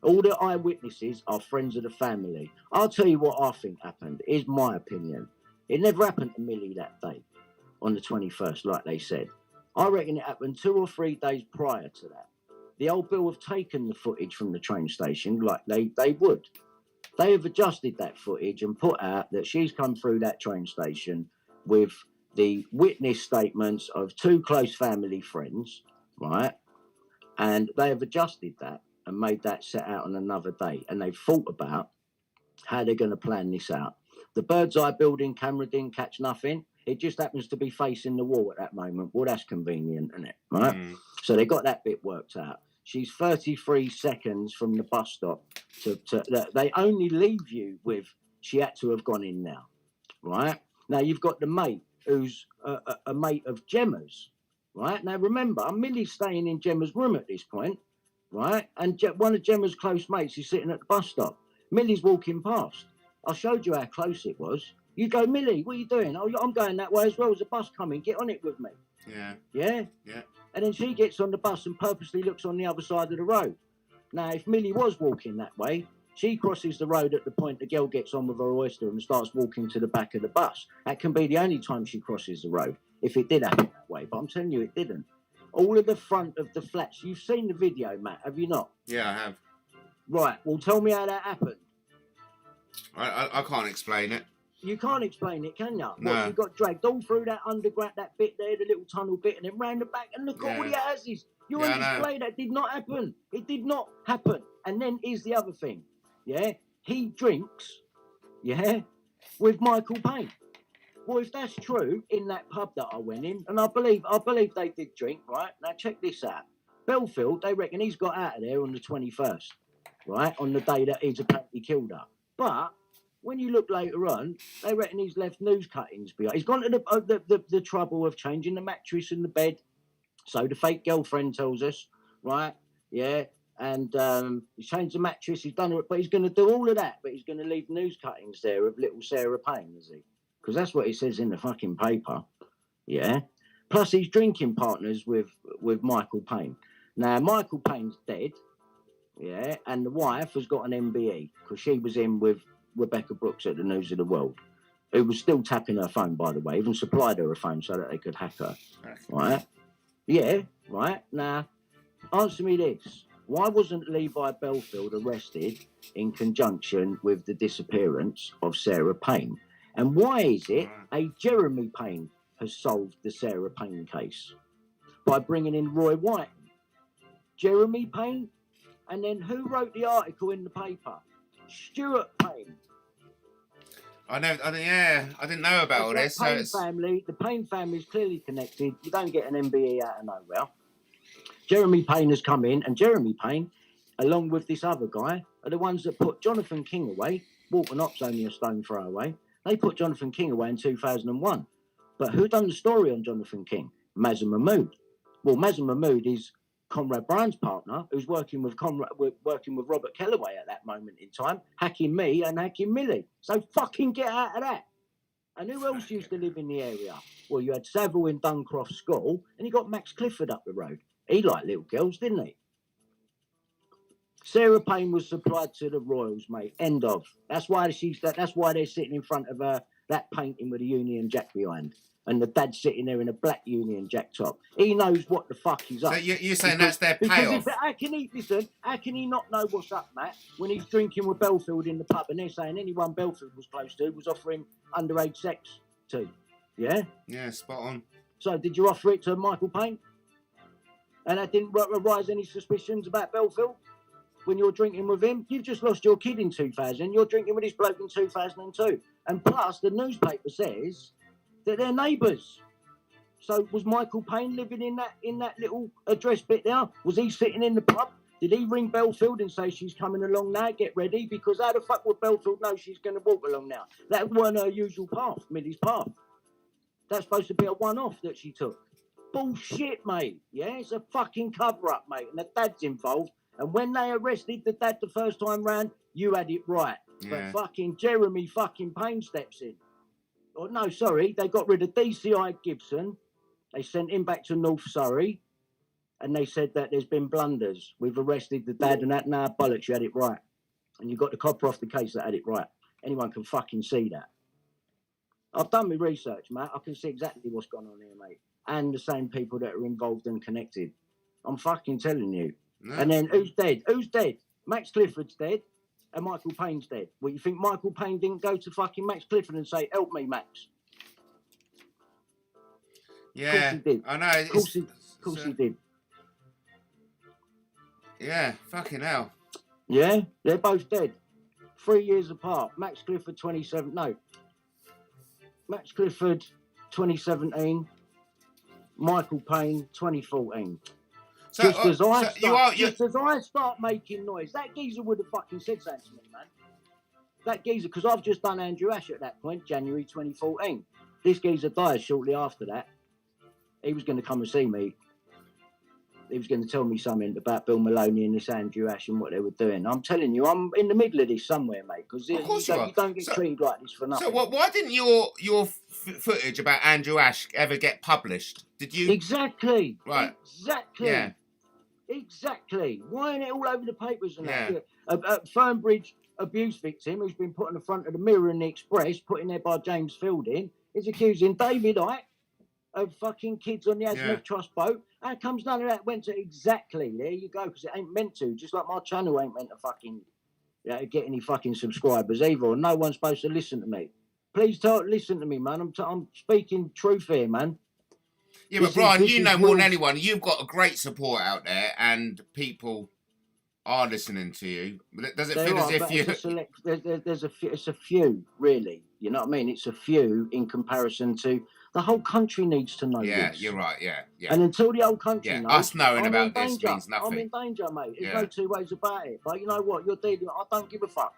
All the eyewitnesses are friends of the family. I'll tell you what I think happened. Here's my opinion. It never happened to Millie that day, on the 21st, like they said. I reckon it happened 2 or 3 days prior to that. The old Bill have taken the footage from the train station like they would. They have adjusted that footage and put out that she's come through that train station with the witness statements of 2 close family friends, right? And they have adjusted that and made that set out on another day. And they've thought about how they're going to plan this out. The bird's eye building camera didn't catch nothing. It just happens to be facing the wall at that moment. Well, that's convenient, isn't it? Right? So they got that bit worked out. She's 33 seconds from the bus stop they only leave you with, she had to have gone in now, right? Now you've got the mate who's a mate of Gemma's, right? Now remember, Millie's staying in Gemma's room at this point, right? And one of Gemma's close mates is sitting at the bus stop. Millie's walking past. I showed you how close it was. You go, Millie, what are you doing? Oh, I'm going that way as well. There's a bus coming. Get on it with me. Yeah. Yeah? Yeah. And then she gets on the bus and purposely looks on the other side of the road. Now, if Millie was walking that way, She crosses the road at the point the girl gets on with her oyster and starts walking to the back of the bus. That can be the only time she crosses the road, if it did happen that way. But I'm telling you, it didn't. All of the front of the flats, you've seen the video, Matt, have you not? Yeah, I have. Right, well, tell me how that happened. I can't explain it. You can't explain it, can you? No. What, she got dragged all through that underground, that bit there, the little tunnel bit, and then round the back, and look at all the houses. You're on display. That did not happen. It did not happen. And then here's the other thing. Yeah, he drinks, yeah, with Michael Payne. Well, if that's true, in that pub that I went in, and I believe they did drink, right? Now check this out. Belfield, they reckon he's got out of there on the 21st, right? On the day that he's apparently killed her. But when you look later on, they reckon he's left news cuttings behind. He's gone to the trouble of changing the mattress in the bed. So the fake girlfriend tells us, right? Yeah. And he's changed the mattress, he's done it, but he's going to do all of that, but he's going to leave news cuttings there of little Sarah Payne, is he? Because that's what it says in the fucking paper, yeah? Plus he's drinking partners with Michael Payne. Now, Michael Payne's dead, yeah, and the wife has got an MBE, because she was in with Rebecca Brooks at the News of the World, who was still tapping her phone, by the way, even supplied her a phone so that they could hack her, right? Yeah, right? Now, answer me this. Why wasn't Levi Belfield arrested in conjunction with the disappearance of Sarah Payne? And why is it a Jeremy Payne has solved the Sarah Payne case? By bringing in Roy White. Jeremy Payne? And then who wrote the article in the paper? Stuart Payne. I didn't know about all this. The Payne family is clearly connected. You don't get an MBE out of nowhere. Jeremy Payne has come in, and Jeremy Payne, along with this other guy, are the ones that put Jonathan King away. Walter Knott's only a stone throw away. They put Jonathan King away in 2001. But who done the story on Jonathan King? Mazen Mahmood. Well, Mazen Mahmood is Conrad Bryan's partner, who's working with Robert Kellaway at that moment in time, hacking me and hacking Millie. So fucking get out of that. And who else used to live in the area? Well, you had Savile in Duncroft School, and you got Max Clifford up the road. He liked little girls, didn't he? Sarah Payne was supplied to the Royals, mate. End of. That's why they're sitting in front of that painting with a Union Jack behind, and the dad's sitting there in a black Union Jack top. He knows what the fuck he's up. So you're saying that's their payoff? How can he not know what's up, Matt? When he's drinking with Belfield in the pub, and they're saying anyone Belfield was close to was offering underage sex to. Yeah. Yeah, spot on. So did you offer it to Michael Payne? And that didn't arise any suspicions about Belfield when you're drinking with him? You've just lost your kid in 2000. You're drinking with this bloke in 2002. And plus, the newspaper says that they're neighbours. So was Michael Payne living in that little address bit there? Was he sitting in the pub? Did he ring Belfield and say she's coming along now? Get ready, because how the fuck would Belfield know she's going to walk along now? That weren't her usual path, Millie's path. That's supposed to be a one-off that she took. Bullshit, mate. Yeah, it's a fucking cover-up, mate. And the dad's involved. And when they arrested the dad the first time round, you had it right. Yeah. But fucking Jeremy fucking Payne steps in. Oh, no, sorry. They got rid of DCI Gibson. They sent him back to North Surrey. And they said that there's been blunders. We've arrested the dad and that. Now, bollocks, you had it right. And you got the copper off the case that had it right. Anyone can fucking see that. I've done my research, mate. I can see exactly what's gone on here, mate. And the same people that are involved and connected. I'm fucking telling you. No. And then who's dead? Who's dead? Max Clifford's dead and Michael Payne's dead. Well, you think Michael Payne didn't go to fucking Max Clifford and say, help me, Max? Yeah. Of course he did. I know. Of course he did. Yeah, fucking hell. Yeah, they're both dead. 3 years apart. Max Clifford 27. No. Max Clifford 2017. Michael Payne 2014. So, as I start making noise, that geezer would have fucking said something to me, man. That geezer, because I've just done Andrew Ash at that point, January 2014. This geezer died shortly after that. He was going to come and see me. He was going to tell me something about Bill Maloney and this Andrew Ash and what they were doing. I'm telling you, I'm in the middle of this somewhere, mate, because you don't get treated like this for nothing. So why didn't your footage about Andrew Ash ever get published? Did you? Exactly. Right. Exactly. Yeah. Exactly. Why ain't it all over the papers and Yeah. that? A Fernbridge abuse victim who's been put in the front of the Mirror and the Express, put in there by James Fielding, is accusing David Icke of fucking kids on the Azimuth Trust boat. How comes none of that went to exactly? There you go, because it ain't meant to. Just like my channel ain't meant to fucking get any fucking subscribers either. Or no one's supposed to listen to me. Please listen to me, man. I'm speaking truth here, man. Yeah, but Brian, you know more than anyone. You've got a great support out there, and people are listening to you. Does it feel as if you? It's a few, really. You know what I mean? It's a few in comparison to the whole country needs to know Yeah, this. you're right. Yeah. And until the whole country knows, us knowing I'm about in this danger. means nothing. I'm in danger, mate. There's no two ways about it. But you know what? You're dealing. I don't give a fuck.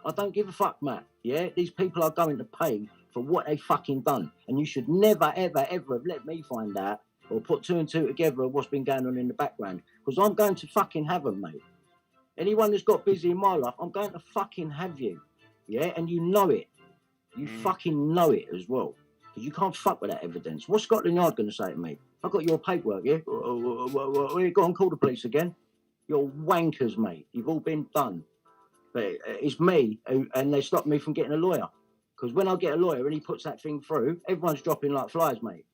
I don't give a fuck, Matt. Yeah, these people are going to pay for what they fucking done, and you should never, ever, ever have let me find out or put two and two together of what's been going on in the background, because I'm going to fucking have them, mate. Anyone that's got busy in my life, I'm going to fucking have you. Yeah, and you know it. You fucking know it as well, because you can't fuck with that evidence. What's Scotland Yard going to say to me? I've got your paperwork, yeah? Go on, call the police again. You're wankers, mate. You've all been done. But it's me, and they stopped me from getting a lawyer. Because when I get a lawyer and he puts that thing through, everyone's dropping like flies, mate.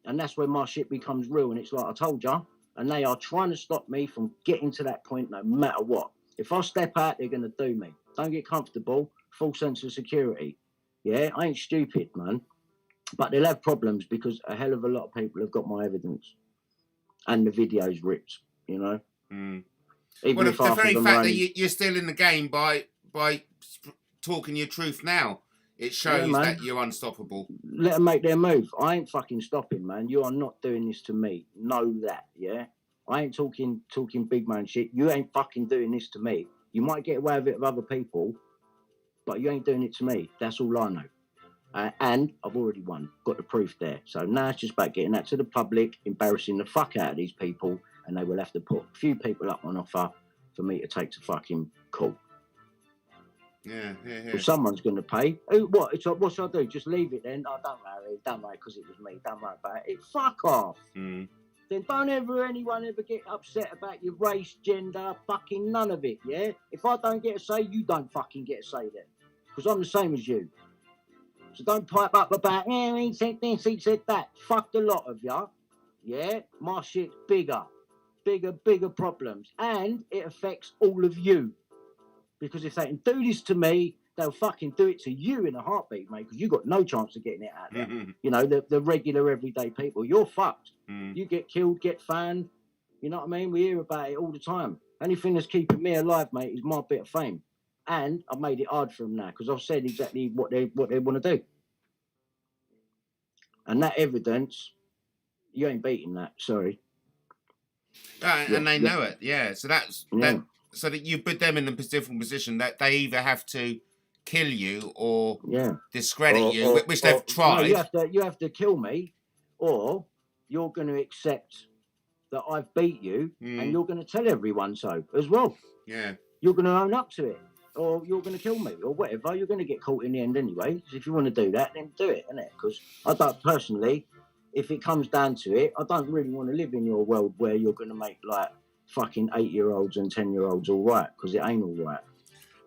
And that's when my shit becomes real. And it's like I told you, and they are trying to stop me from getting to that point no matter what. If I step out, they're going to do me. Don't get comfortable. Full sense of security. Yeah, I ain't stupid, man. But they'll have problems because a hell of a lot of people have got my evidence. And the video's ripped, you know? Well, the very fact that you're still in the game by talking your truth now, it shows that you're unstoppable. Let them make their move. I ain't fucking stopping, man. You are not doing this to me. Know that, yeah? I ain't talking big man shit. You ain't fucking doing this to me. You might get away with it with other people, but you ain't doing it to me. That's all I know. And I've already won. Got the proof there. So now it's just about getting that to the public, embarrassing the fuck out of these people, and they will have to put a few people up on offer for me to take to fucking court. Yeah. If someone's going to pay, what should I do? Just leave it then? Oh, don't worry, because it was me. Don't worry about it. Fuck off. Then don't anyone ever get upset about your race, gender, fucking none of it, yeah? If I don't get a say, you don't fucking get a say then. Because I'm the same as you. So don't pipe up about, he said this, he said that. Fuck the lot of ya, yeah? My shit's bigger problems. And it affects all of you. Because if they can do this to me, they'll fucking do it to you in a heartbeat, mate, because you've got no chance of getting it out there. You know, the regular everyday people, you're fucked. You get killed, get fanned. You know what I mean? We hear about it all the time. Anything that's keeping me alive, mate, is my bit of fame. And I've made it hard for them now, because I've said exactly what they want to do. And that evidence, you ain't beating that, sorry. And they know it, yeah. So that's that. So that you put them in a different position that they either have to kill you or discredit you, which they've tried. No, you have to kill me, or you're going to accept that I've beat you, and you're going to tell everyone so as well. Yeah. You're going to own up to it, or you're going to kill me, or whatever. You're going to get caught in the end anyway. So if you want to do that, then do it, innit? Because I don't personally, if it comes down to it, I don't really want to live in your world where you're going to make like fucking 8-year-olds and 10-year-olds all right, because it ain't all right.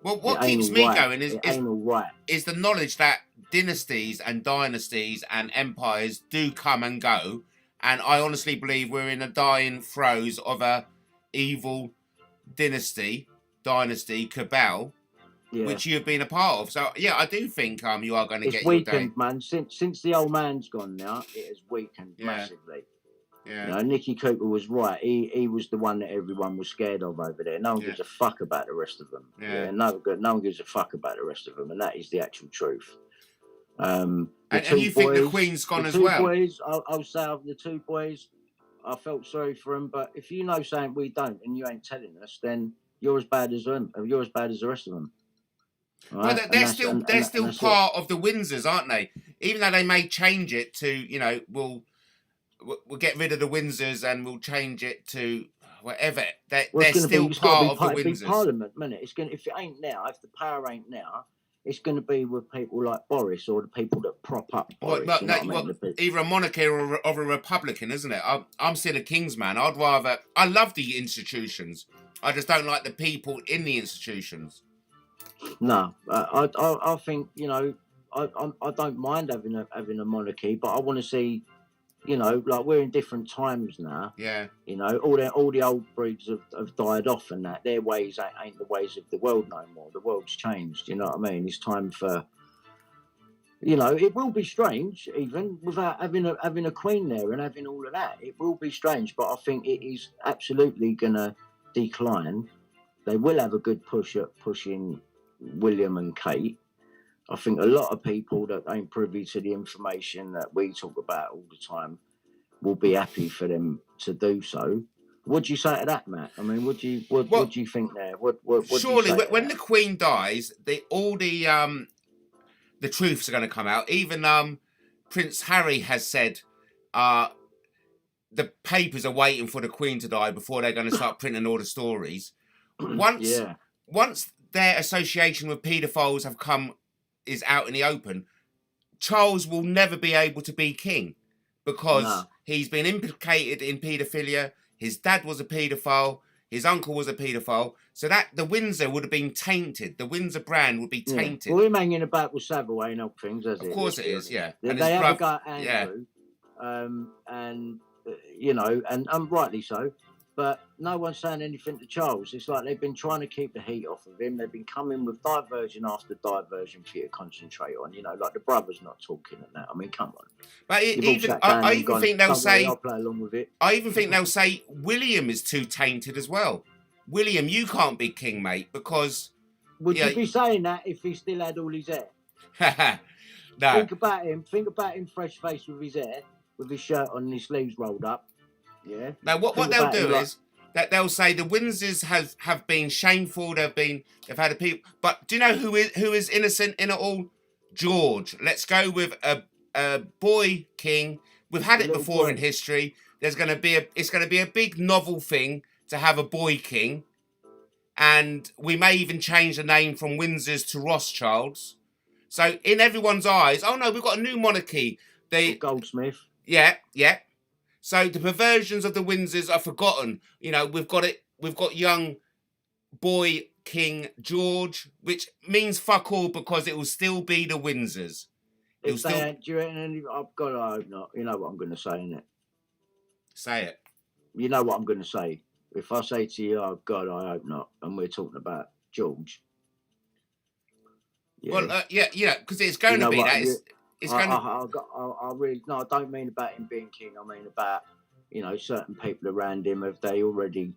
Well, what keeps me going is the knowledge that dynasties and dynasties and empires do come and go, and I honestly believe we're in a dying throes of a evil dynasty cabal, which you've been a part of. So yeah, I do think you are going to get weakened, your day. Man. Since the old man's gone now, it has weakened massively. Yeah. You know, Nicky Cooper was right. He was the one that everyone was scared of over there. No one gives a fuck about the rest of them. No one gives a fuck about the rest of them, and that is the actual truth. And you think the Queen's gone as well? Boys, I'll say of the two boys, I felt sorry for them. But if you know something we don't, and you ain't telling us, then you're as bad as them. You're as bad as the rest of them. Right? Well, they're still part of the Windsors, aren't they? Even though they may change it to, you know, we'll get rid of the Windsors and we'll change it to whatever. They're still part of the Windsors. Parliament, isn't it? If it ain't now, if the power ain't now, it's going to be with people like Boris or the people that prop up Boris. Well, you no, know what I mean? well, either a monarchy or a Republican, isn't it? I'm still a King's man. I'd rather. I love the institutions. I just don't like the people in the institutions. No, I think, you know, I don't mind having a monarchy, but I want to see, you know, like we're in different times now. Yeah. You know, all the old breeds have died off, and that their ways ain't the ways of the world no more. The world's changed. You know what I mean? It's time for, you know, it will be strange even without having a queen there and having all of that. It will be strange, but I think it is absolutely gonna decline. They will have a good push at pushing William and Kate. I think a lot of people that ain't privy to the information that we talk about all the time will be happy for them to do so. What do you say to that, Matt? I mean, what do you think there? What Surely, do you say when the Queen dies, all the truths are going to come out. Even Prince Harry has said the papers are waiting for the Queen to die before they're going to start printing all the stories. Once their association with paedophiles is out in the open, Charles will never be able to be king because he's been implicated in paedophilia. His dad was a paedophile. His uncle was a paedophile. So that the Windsor would have been tainted. The Windsor brand would be tainted. Well, him hanging about with Savile ain't helped things, has it? Of course it is, yeah. And they have a go at Andrew, and you know, and rightly so. But no one's saying anything to Charles. It's like they've been trying to keep the heat off of him. They've been coming with diversion after diversion for you to concentrate on. You know, like the brother's not talking and that. I mean, come on. But I even think they'll say. I'll play along with it. I even think they'll say William is too tainted as well. William, you can't be king, mate, because. Would you be saying that if he still had all his hair? No. Think about him. Think about him, fresh faced with his hair, with his shirt on and his sleeves rolled up. Yeah. Now, what they'll do is that they'll say the Windsors have been shameful. They've had a people, but do you know who is innocent in it all? George. Let's go with a boy king. We've had it before in history. It's going to be a big novel thing to have a boy king, and we may even change the name from Windsors to Rothschilds. So in everyone's eyes, oh no, we've got a new monarchy. Goldsmith. Yeah. So the perversions of the Windsors are forgotten. You know, we've got young boy King George, which means fuck all because it will still be the Windsors. Do you reckon I hope not. You know what I'm going to say, innit? Say it. You know what I'm going to say. If I say to you, oh God, I hope not, and we're talking about George. Yeah. Well, because it's going to be that. I really I don't mean about him being king. I mean about, you know, certain people around him. Have they already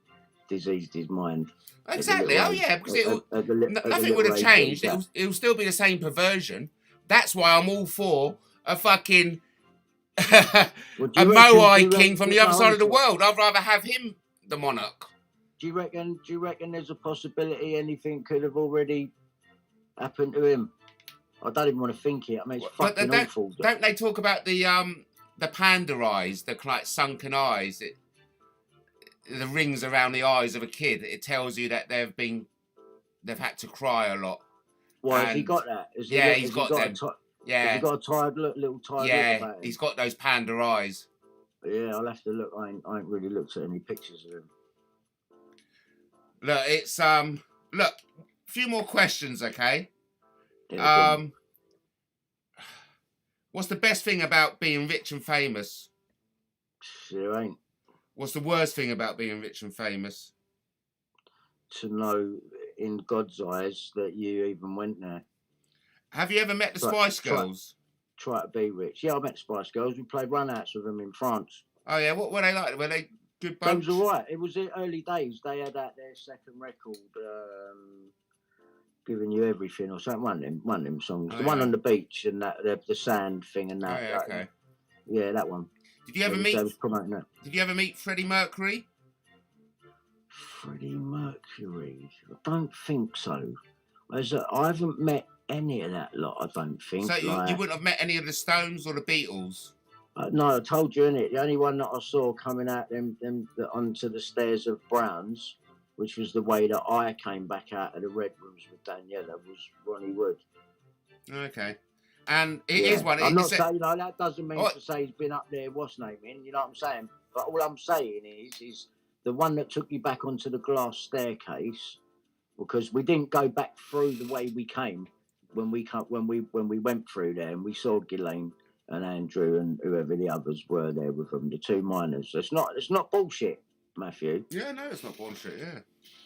diseased his mind? Exactly. Oh yeah, because nothing would have changed. It'll still be the same perversion. That's why I'm all for a fucking a Moai king from the other side of the world. I'd rather have him the monarch. Do you reckon there's a possibility anything could have already happened to him? I don't even want to think it. I mean, it's fucking awful. Don't they talk about the panda eyes, the like sunken eyes, the rings around the eyes of a kid? It tells you that they've had to cry a lot. Why has he got that? He's got them. Has he got a tired little tired look about him? He's got those panda eyes. Yeah, I'll have to look. I ain't really looked at any pictures of him. Look, it's a few more questions, okay? Yeah, what's the best thing about being rich and famous? There ain't. What's the worst thing about being rich and famous? To know in God's eyes that you even went there. Have you ever met the Spice Girls? Try to be rich. Yeah, I met Spice Girls. We played run-outs with them in France. Oh yeah, what were they like? Were they good bunch? They was all right. It was the early days. They had out their second record, Giving You Everything or something. One of them songs. Oh, the one on the beach and that the sand thing and that. Oh, yeah, okay. Yeah, that one. Did you ever meet? They was promoting that. Did you ever meet Freddie Mercury? Freddie Mercury? I don't think so. I haven't met any of that lot. I don't think. So you wouldn't have met any of the Stones or the Beatles? No, I told you, innit? The only one that I saw coming out them onto the stairs of Brown's, which was the way that I came back out of the Red Rooms with Daniela, was Ronnie Wood. Okay. And it is one. I'm not it's a- saying, that doesn't mean What? to say he's been up there, what's naming, you know what I'm saying? But all I'm saying is the one that took you back onto the glass staircase, because we didn't go back through the way we came when we went through there and we saw Ghislaine and Andrew and whoever the others were there with them, the two miners. It's not bullshit, Matthew. Yeah, no, it's not bullshit. Yeah.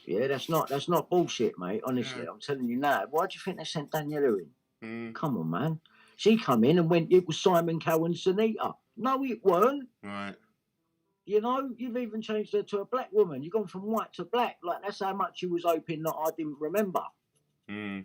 Yeah, that's not bullshit, mate. Honestly, Yeah. I'm telling you now. Why do you think they sent Daniela in? Mm, Come on, man. She come in and went, it was Simon Cowell and Sunita. No, it weren't. right. You know, you've even changed her to a black woman. You've gone from white to black. Like, that's how much you was hoping that I didn't remember. Mm,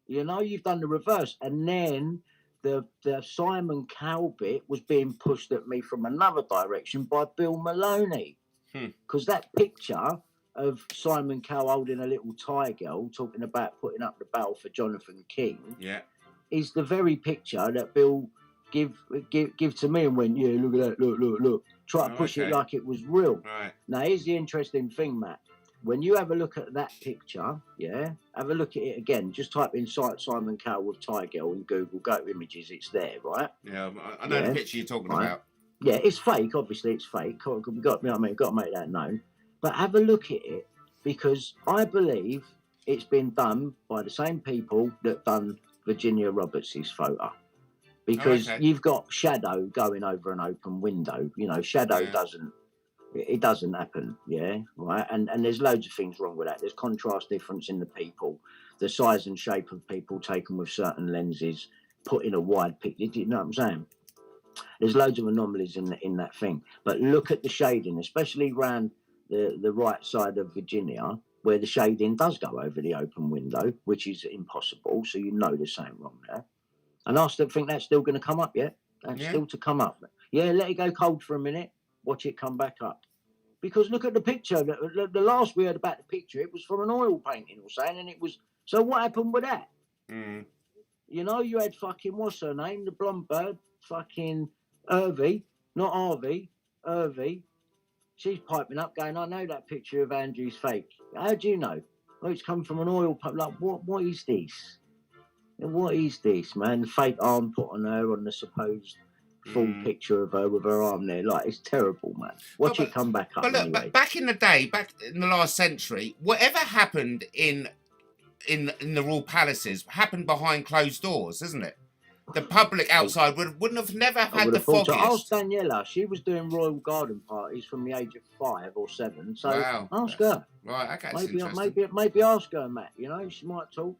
You know, you've done the reverse. And then the Simon Cowell bit was being pushed at me from another direction by Bill Maloney. Because that picture of Simon Cowell holding a little Thai girl talking about putting up the bail for Jonathan King yeah. is the very picture that Bill give to me and went, yeah, look at that, look. Try to push it like it was real. Right. Now, here's the interesting thing, Matt. When you have a look at that picture, yeah, have a look at it again. Just type in Simon Cowell with Thai girl in Google, go to images, it's there, right? Yeah, I know the picture you're talking about. Yeah, it's fake. Obviously, it's fake. We've got to make that known. But have a look at it, because I believe it's been done by the same people that done Virginia Roberts' photo. Because you've got shadow going over an open window. You know, shadow doesn't happen, yeah, right? And there's loads of things wrong with that. There's contrast difference in the people, the size and shape of people taken with certain lenses, put in a wide picture. Do you know what I'm saying? There's loads of anomalies in that thing. But look at the shading, especially around the right side of Virginia, where the shading does go over the open window, which is impossible. So you know there's something wrong there. And I still think that's still going to come up, yeah? That's still to come up. Yeah, let it go cold for a minute. Watch it come back up. Because look at the picture. The last we heard about the picture, it was from an oil painting or something, and it was... So what happened with that? Mm. You know, you had fucking, what's her name? The blonde bird, fucking Harvey, not Harvey, Harvey. She's piping up going, I know that picture of Andrew's fake. How do you know? Well, it's come from an oil pipe. Like, what is this? What is this, man? The fake arm put on her on the supposed full picture of her with her arm there. Like, it's terrible, man. Watch it come back up. But look, anyway. back in the day, back in the last century, whatever happened in the royal palaces happened behind closed doors, isn't it? The public outside wouldn't have never had the foggiest. Ask Daniela. She was doing royal garden parties from the age of 5 or 7. So ask her. Right, okay. Maybe ask her, Matt. You know, she might talk.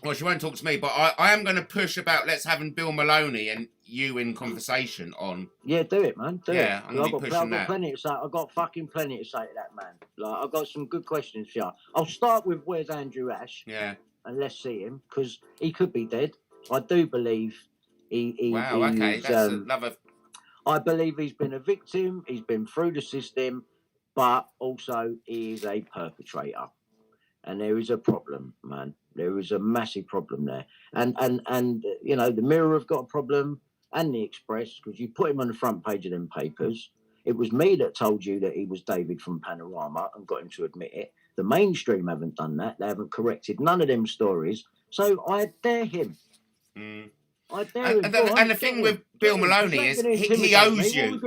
Well, she won't talk to me, but I am going to push about let's having Bill Maloney and you in conversation on. Yeah, do it, man. Do it. I'm going to be pushing that. I've got plenty to say. I've got fucking plenty to say to that man. Like, I've got some good questions for you. I'll start with where's Andrew Ash? Yeah. And let's see him, because he could be dead. I do believe Wow, okay. That's another... I believe he's been a victim. He's been through the system, but also he is a perpetrator. And there is a problem, man. There is a massive problem there. And you know, the Mirror have got a problem, and the Express, because you put him on the front page of them papers. It was me that told you that he was David from Panorama and got him to admit it. The mainstream haven't done that. They haven't corrected none of them stories. So I dare him. I dare him. And the thing with Bill Maloney is he owes you.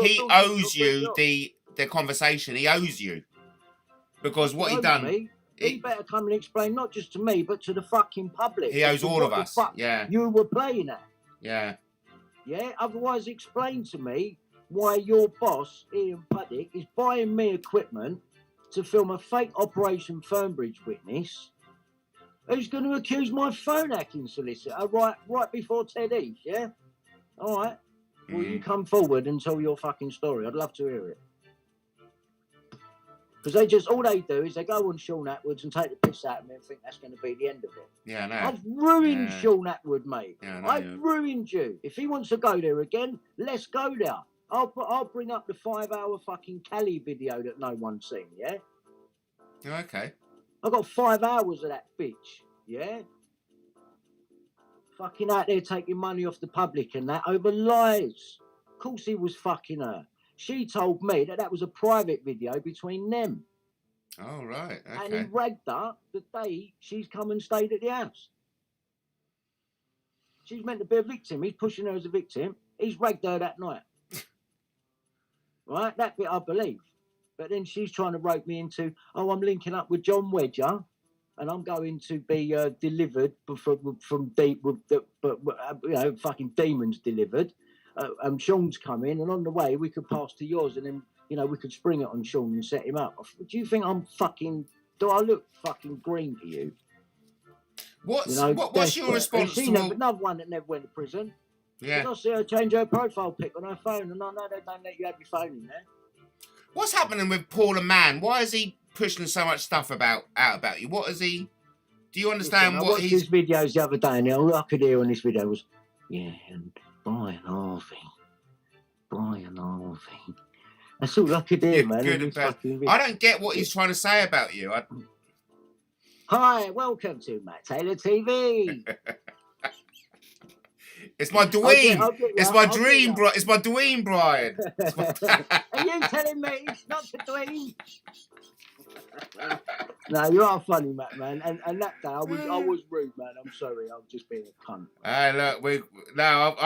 He owes you the conversation. He owes you. Because what he done... He better come and explain, not just to me, but to the fucking public. He owes all of us. Yeah. You were playing at. Yeah. Yeah. Otherwise, explain to me why your boss, Ian Puddick, is buying me equipment to film a fake Operation Fernbridge witness who's going to accuse my phone hacking solicitor right before Ted Heath, yeah? All right. Will you come forward and tell your fucking story? I'd love to hear it. Because all they do is they go on Sean Atwood's and take the piss out of me and think that's going to be the end of it. Yeah, I know. I've ruined Sean Atwood, mate. Yeah, I know, I've ruined you. If he wants to go there again, let's go there. I'll bring up the 5-hour fucking Cali video that no one's seen, yeah? Okay. I've got 5 hours of that bitch, yeah? Fucking out there taking money off the public and that over lies. Of course he was fucking her. She told me that was a private video between them. Oh, right. Okay. And he ragged her the day she's come and stayed at the house. She's meant to be a victim. He's pushing her as a victim. He's ragged her that night. Right? That bit I believe. But then she's trying to rope me into, oh, I'm linking up with John Wedger, and I'm going to be delivered from deep, fucking demons delivered. Sean's coming, and on the way we could pass to yours, and then we could spring it on Sean and set him up. Do you think I'm fucking? Do I look fucking green to you? What's your response to another one that never went to prison? Yeah. I see her change her profile pic on her phone, and I know they don't let you have your phone in there. What's happening with Paul and Man? Why is he pushing so much stuff out about you? What is he? Do you understand what he's? I watched his videos the other day, and all I could hear on this video was, "Yeah, and Brian Harvey. That's all I could hear, man. Good and bad. I don't get what he's trying to say about you. Hi, welcome to Matt Taylor TV. It's my dweeb. It's my dream, bro. It's my dweeb, Brian. Are you telling me it's not the dweeb? No, you are funny, Matt, man. And that day I was rude, man. I'm sorry. I was just being a cunt. I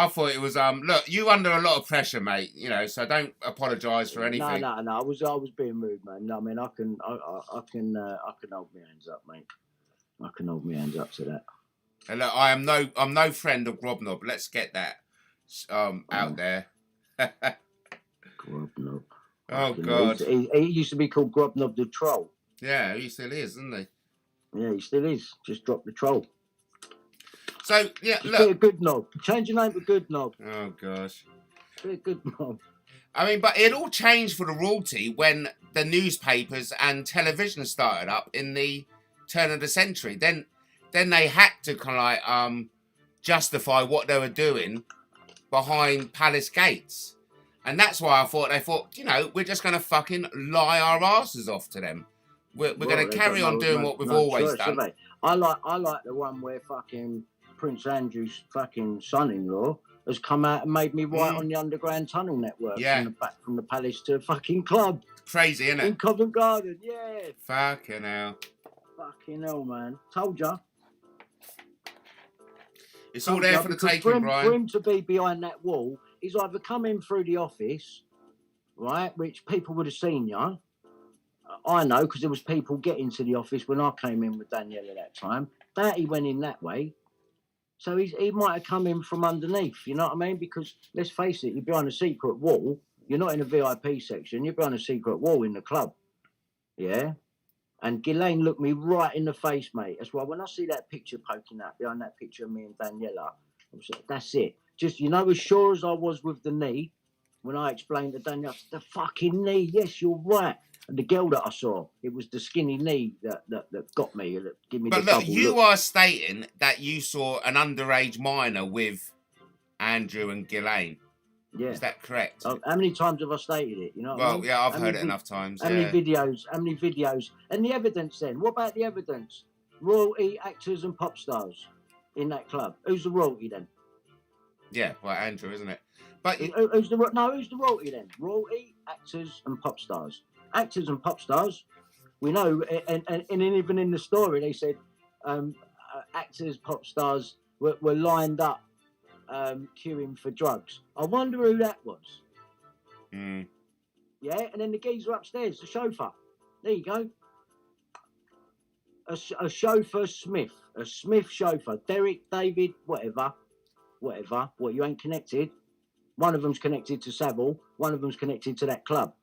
thought it was Look, you under a lot of pressure, mate. So don't apologise for anything. No. I was being rude, man. No, I mean I can hold my hands up, mate. I can hold my hands up to that. And look, I'm no friend of Grobnob. Let's get that out there. Grobnob. Oh God. He used to be called Grobnob the Troll. Yeah, he still is, isn't he? Yeah, he still is. Just drop the troll. So yeah, look. Be a good knob. Change your name to Good Knob. Oh gosh. Be a good knob. I mean, but it all changed for the royalty when the newspapers and television started up in the turn of the century. Then they had to kind of justify what they were doing behind palace gates. And that's why they thought, we're just going to fucking lie our asses off to them. We're going to carry on doing what we've always done. I like the one where fucking Prince Andrew's fucking son-in-law has come out and made me write on the Underground Tunnel Network from the palace to fucking club. Crazy, isn't it? In Covent Garden, yeah. Fucking hell. Fucking hell, man. Told ya. It's all there for the taking, Brian. For him to be behind that wall, he's either come in through the office, right, which people would have seen ya. I know, because there was people getting to the office when I came in with Danielle at that time. That he went in that way. So he might have come in from underneath, you know what I mean? Because, let's face it, you're behind a secret wall. You're not in a VIP section. You're behind a secret wall in the club. Yeah? And Ghislaine looked me right in the face, mate. That's why when I see that picture poking out behind that picture of me and Daniela, I was like, that's it. Just, as sure as I was with the knee, when I explained to Daniela, the fucking knee, yes, you're right. And the girl that I saw, it was the skinny knee that got me. That gave me. But look, you are stating that you saw an underage minor with Andrew and Ghislaine. Yeah. Is that correct? How many times have I stated it? You know what I mean? Yeah, I've heard it enough times. How many videos? And the evidence then? What about the evidence? Royalty, actors and pop stars in that club. Who's the royalty then? Yeah, well, Andrew, isn't it? But who's the royalty then? Royalty, actors and pop stars. Actors and pop stars, we know, and even in the story they said actors, pop stars were lined up queuing for drugs. I wonder who that was. Yeah, and then the geezer upstairs, the chauffeur. There you go. A chauffeur Smith, a Smith chauffeur, Derek, David, whatever. What, you ain't connected? One of them's connected to Savile, one of them's connected to that club.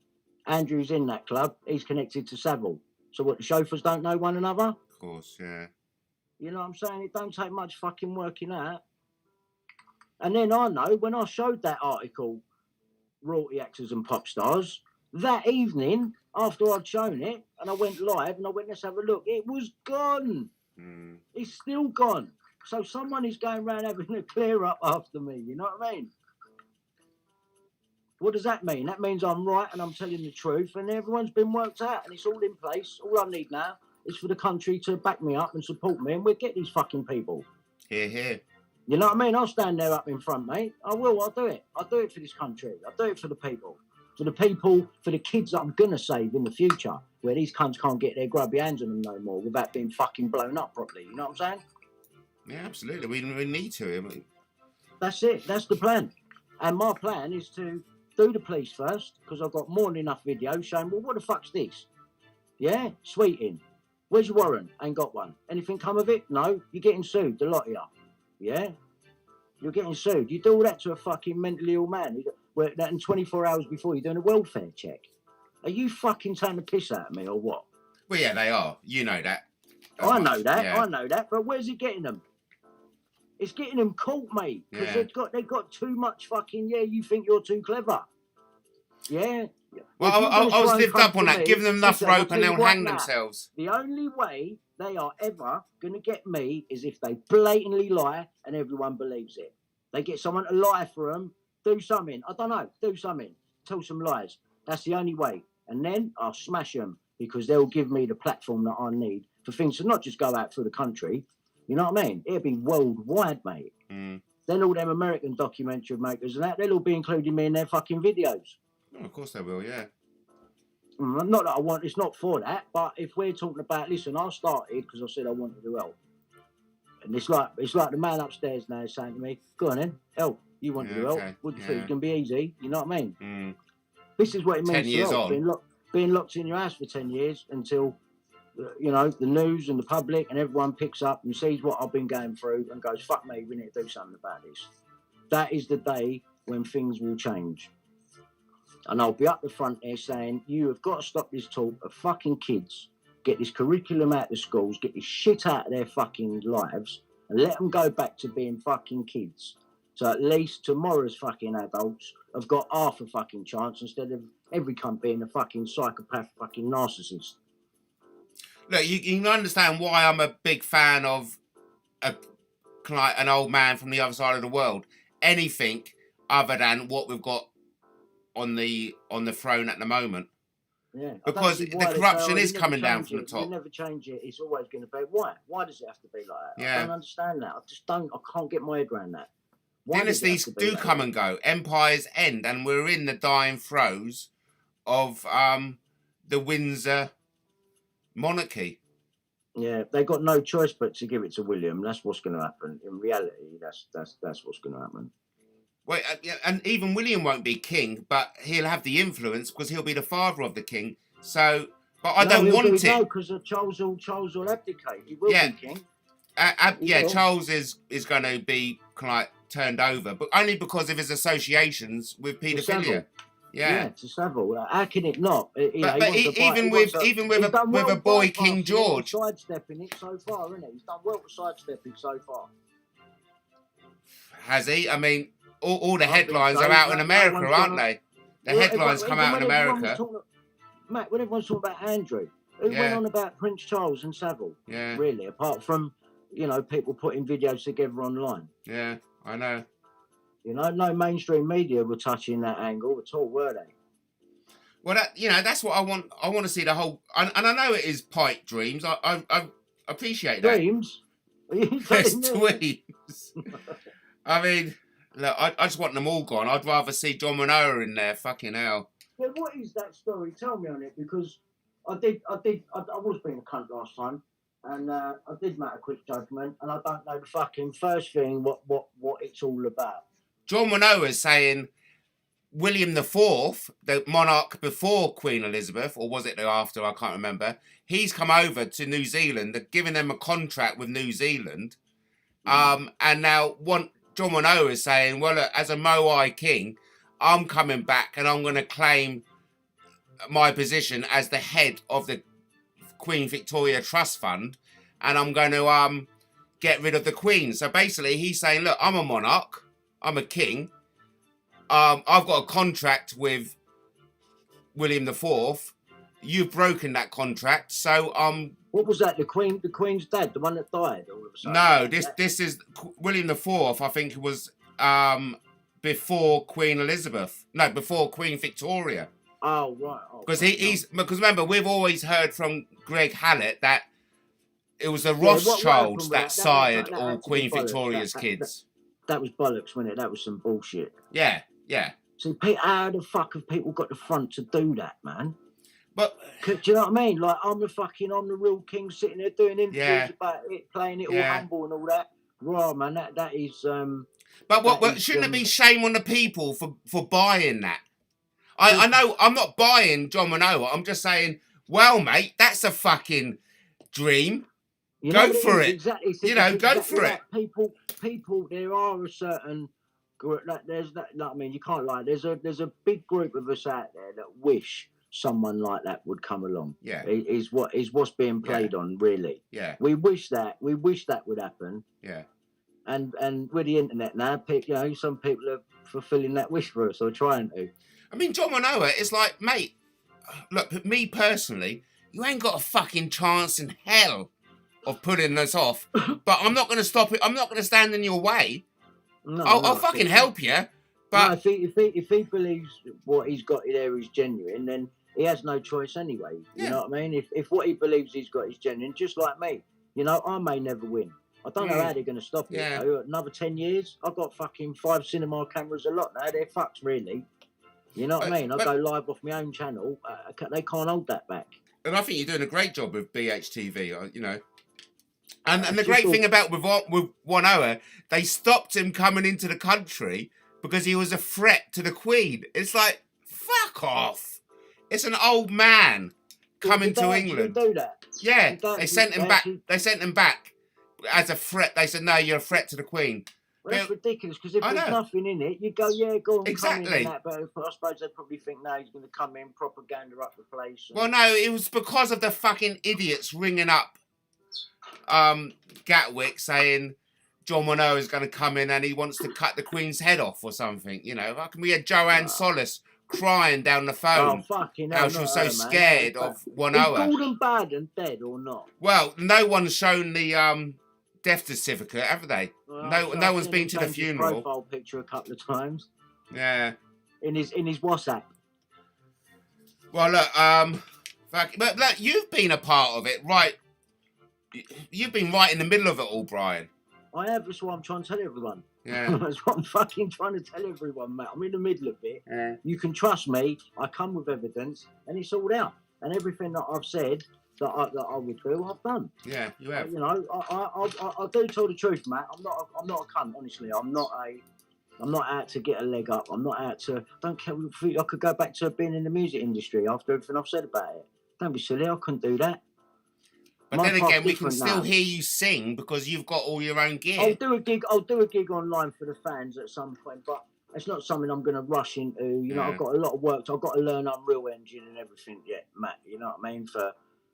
Andrew's in that club, he's connected to Savile. So what, the chauffeurs don't know one another? Of course, yeah. You know what I'm saying? It don't take much fucking working out. And then I know, when I showed that article, Royalty Actors and Pop Stars, that evening, after I'd shown it, and I went live, and I went, let's have a look, it was gone. It's still gone. So someone is going around having a clear up after me, you know what I mean? What does that mean? That means I'm right and I'm telling the truth and everyone's been worked out and it's all in place. All I need now is for the country to back me up and support me and we'll get these fucking people. Hear, hear. You know what I mean? I'll stand there up in front, mate. I will. I'll do it. I'll do it for this country. I'll do it for the people. For the people, for the kids that I'm going to save in the future where these cunts can't get their grubby hands on them no more without being fucking blown up properly. You know what I'm saying? Yeah, absolutely. We need to. That's it. That's the plan. And my plan is to do the police first, because I've got more than enough videos showing, well, what the fuck's this? Yeah? Sweeting. Where's your warrant? Ain't got one. Anything come of it? No. You're getting sued, the lot of you. Yeah? You're getting sued. You do all that to a fucking mentally ill man. And 24 hours before you're doing a welfare check. Are you fucking taking the piss out of me or what? Well, yeah, they are. You know that. I know that. Yeah. I know that. But where's it getting them? It's getting them caught, mate. Because they've got too much fucking, you think you're too clever. Yeah? Well, I was lived up on that. Give them enough rope and they'll hang themselves. The only way they are ever going to get me is if they blatantly lie and everyone believes it. They get someone to lie for them, do something. I don't know, do something. Tell some lies. That's the only way. And then I'll smash them, because they'll give me the platform that I need for things to not just go out through the country. You know what I mean? It'll be worldwide, mate. Mm. Then all them American documentary makers and that, they'll all be including me in their fucking videos. Oh, of course they will, yeah. Not that I want, it's not for that, but if we're talking about, listen, I started because I said I wanted to help. And it's like the man upstairs now is saying to me, go on then, help. You want to help. What do you think? It's going to be easy. You know what I mean? Mm. This is what it means 10 years to help. on. Being locked in your house for 10 years until, the news and the public and everyone picks up and sees what I've been going through and goes, fuck me, we need to do something about this. That is the day when things will change. And I'll be up the front there saying, you have got to stop this talk of fucking kids, get this curriculum out of schools, get this shit out of their fucking lives, and let them go back to being fucking kids. So at least tomorrow's fucking adults have got half a fucking chance instead of every cunt being a fucking psychopath fucking narcissist. Look, you can understand why I'm a big fan of an old man from the other side of the world. Anything other than what we've got on the throne at the moment. Yeah, because the corruption is coming down from the top. You never change it. It's always going to be why. Why does it have to be like that? Yeah. I don't understand that. I can't get my head around that. Dynasties do come and go. Empires end, and we're in the dying throes of the Windsor monarchy. Yeah, they got no choice but to give it to William. That's what's going to happen. In reality, that's what's going to happen. Well, and even William won't be king, but he'll have the influence because he'll be the father of the king. So, but I don't want it. No, because Charles will abdicate. He will be king. Charles is going to be kind of like turned over, but only because of his associations with paedophilia. Yeah, to Savile. How can it not? Even with a boy, King George. He's sidestepping it so far, isn't he? He's done well with sidestepping so far. Has he? I mean, all the headlines are out in America, aren't they? The headlines come out in America. Matt, when everyone's talking about Andrew, who went on about Prince Charles and Savile? Yeah. Really, apart from, people putting videos together online. Yeah, I know. No mainstream media were touching that angle at all, were they? Well, that's what I want. I want to see the whole, and I know it is pipe dreams. I appreciate that. Dreams? It's dreams. I mean, look, I just want them all gone. I'd rather see John Manoa in there. Fucking hell. Yeah, what is that story? Tell me on it, because I was being a cunt last time, and I did make a quick judgment, and I don't know the fucking first thing what it's all about. John Manoa is saying William IV, the monarch before Queen Elizabeth, or was it after? I can't remember. He's come over to New Zealand. They're giving them a contract with New Zealand, and now John Manoa is saying, well, look, as a Moai king, I'm coming back and I'm going to claim my position as the head of the Queen Victoria Trust Fund, and I'm going to get rid of the Queen. So basically, he's saying, look, I'm a monarch. I'm a king. I've got a contract with William IV. You've broken that contract, so What was that? The Queen's dad, the one that died all of a sudden? No, this is William IV. I think it was before Queen Elizabeth. No, before Queen Victoria. Oh right. Because remember, we've always heard from Greg Hallett that it was the Rothschilds that sired all Queen Victoria's kids. That was bollocks, wasn't it? That was some bullshit. Yeah. See, how the fuck have people got the front to do that, man? But do you know what I mean? Like, I'm the real king sitting there doing interviews about it, playing it all humble and all that. Right, man, that is... But That is, shouldn't it be shame on the people for buying that? I know I'm not buying John Manoa. I'm just saying, well, mate, that's a fucking dream. You Go know what for it is? it. Exactly. You know, it's go exactly for that. it. People. There are a certain group. Like there's that. Like, I mean, you can't lie. There's a big group of us out there that wish someone like that would come along. Yeah. Is what's being played on, really. Yeah. We wish that would happen. Yeah. And with the internet now, some people are fulfilling that wish for us or trying to. I mean, John Manoa is like, mate, look, me personally, you ain't got a fucking chance in hell of putting this off. But I'm not going to stop it. I'm not going to stand in your way. No, I'll fucking help you. But no, if he believes what he's got there is genuine, then he has no choice anyway. You know what I mean? If what he believes he's got is genuine, just like me, I may never win. I don't know how they're going to stop it. Yeah. Another 10 years, I've got fucking 5 cinema cameras a lot now. They're fucked, really. You know what I mean? I go live off my own channel. They can't hold that back. And I think you're doing a great job with BHTV, you know. And the great thing about with 1 hour, they stopped him coming into the country because he was a threat to the Queen. It's like, fuck off. It's an old man coming to England. Do that? Yeah, they sent him back. They sent him back as a threat. They said, no, you're a threat to the Queen. Well, that's ridiculous, because if there's nothing in it, you go, yeah, go on, exactly. Come in and that, but I suppose they probably think, no, he's going to come in, propaganda up the place. Well, no, it was because of the fucking idiots ringing up Gatwick saying John Manoa is going to come in and he wants to cut the Queen's head off or something, you know. We had Joanne Solace crying down the phone. Oh, fucking hell, she was so scared of 1 hour. Is Gordon Baden dead or not? Well, no one's shown the death certificate, have they? Well, no one's been to the funeral. His profile picture a couple of times. Yeah. In his WhatsApp. Well, look, but look, you've been a part of it, right? You've been right in the middle of it all, Brian. I have. That's what I'm trying to tell everyone. Yeah. That's what I'm fucking trying to tell everyone, mate. I'm in the middle of it. Yeah. You can trust me. I come with evidence, and it's all out. And everything that I've said that I would do, I've done. Yeah, you have. You know, I do tell the truth, Matt. I'm not a cunt, honestly. I'm not out to get a leg up. I'm not out to. Don't care. I could go back to being in the music industry after everything I've said about it. Don't be silly. I couldn't do that. But then again, we can still hear you sing because you've got all your own gear. I'll do a gig online for the fans at some point, but it's not something I'm going to rush into. You know, I've got a lot of work. I've got to learn Unreal Engine and everything yet, Matt. You know what I mean? For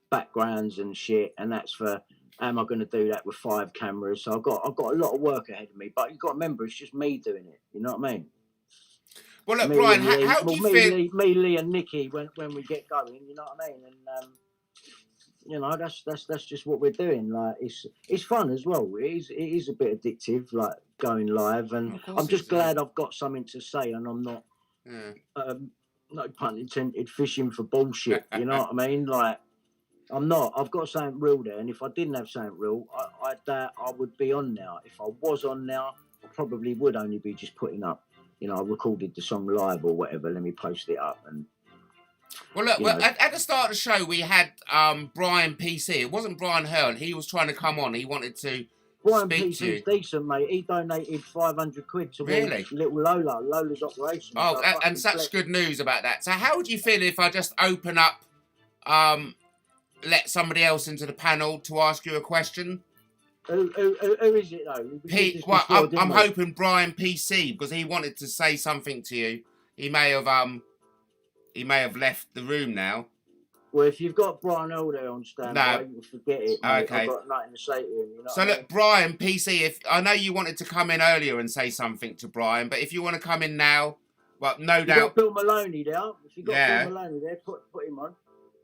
backgrounds and shit, and that's for. Am I going to do that with 5 cameras? So I've got a lot of work ahead of me. But you've got to remember, it's just me doing it. You know what I mean? Well, look, Brian, how do you feel? Me, Lee, and Nikki, when we get going, you know what I mean? And you know, that's just what we're doing. Like, it's fun as well. It is a bit addictive, like going live. And I'm just glad I've got something to say, and I'm not, no pun intended, fishing for bullshit. You know what I mean? Like, I'm not. I've got something real there, and if I didn't have something real, I doubt I would be on now. If I was on now, I probably would only be just putting up. You know, I recorded the song live or whatever. Let me post it up and. Well, look, at the start of the show, we had Brian PC. It wasn't Brian Hearn. He was trying to come on. He wanted to Brian speak to you. PC's decent, mate. He donated 500 quid to little Lola's operation. Oh, so and such good news about that. So how would you feel if I just open up, let somebody else into the panel to ask you a question? Who is it, though? Well, I'm hoping Brian PC, because he wanted to say something to you. He may have left the room now. Well, if you've got Brian Hill there on standby, you can forget it, mate. Okay. I've got nothing to say to him. You know so look, Brian PC, if I know you wanted to come in earlier and say something to Brian, but if you want to come in now, well, no doubt. Got Bill Maloney there. If you've got Bill Maloney there, put him on.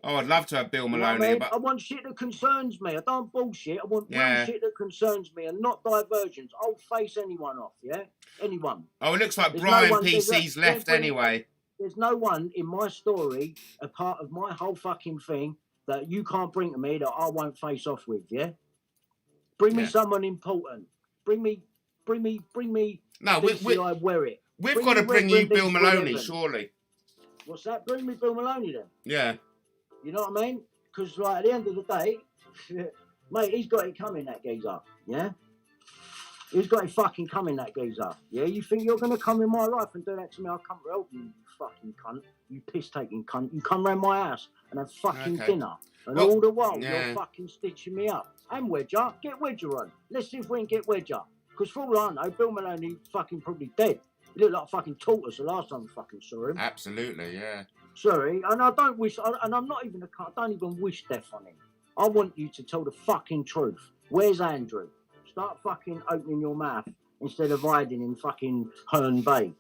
Oh, I'd love to have Bill Maloney. You know what I mean? But I want shit that concerns me. I don't bullshit. I want real shit that concerns me and not diversions. I'll face anyone off, yeah? Anyone. Oh, it looks like Brian PC's left anyway. There's no one in my story, a part of my whole fucking thing, that you can't bring to me that I won't face off with, yeah? Bring me someone important. Bring me. No, I wear it. We've got to bring you Bill Maloney, surely. What's that? Bring me Bill Maloney then. Yeah. You know what I mean? Because like at the end of the day, mate, he's got it coming. That geezer, yeah. Who's got his fucking coming, that geezer? Yeah, you think you're going to come in my life and do that to me? I'll come to help you, you fucking cunt. You piss-taking cunt. You come round my house and have fucking Okay. dinner. And Well, all the while, yeah. you're fucking stitching me up. And Wedger, get Wedger on. Let's see if we can get Wedger. Because for all I know, Bill Maloney fucking probably dead. He looked like a fucking tortoise the last time we fucking saw him. Absolutely, yeah. Sorry, and I don't wish, and I'm not even I don't even wish death on him. I want you to tell the fucking truth. Where's Andrew? Start fucking opening your mouth instead of hiding in fucking Herne Bay.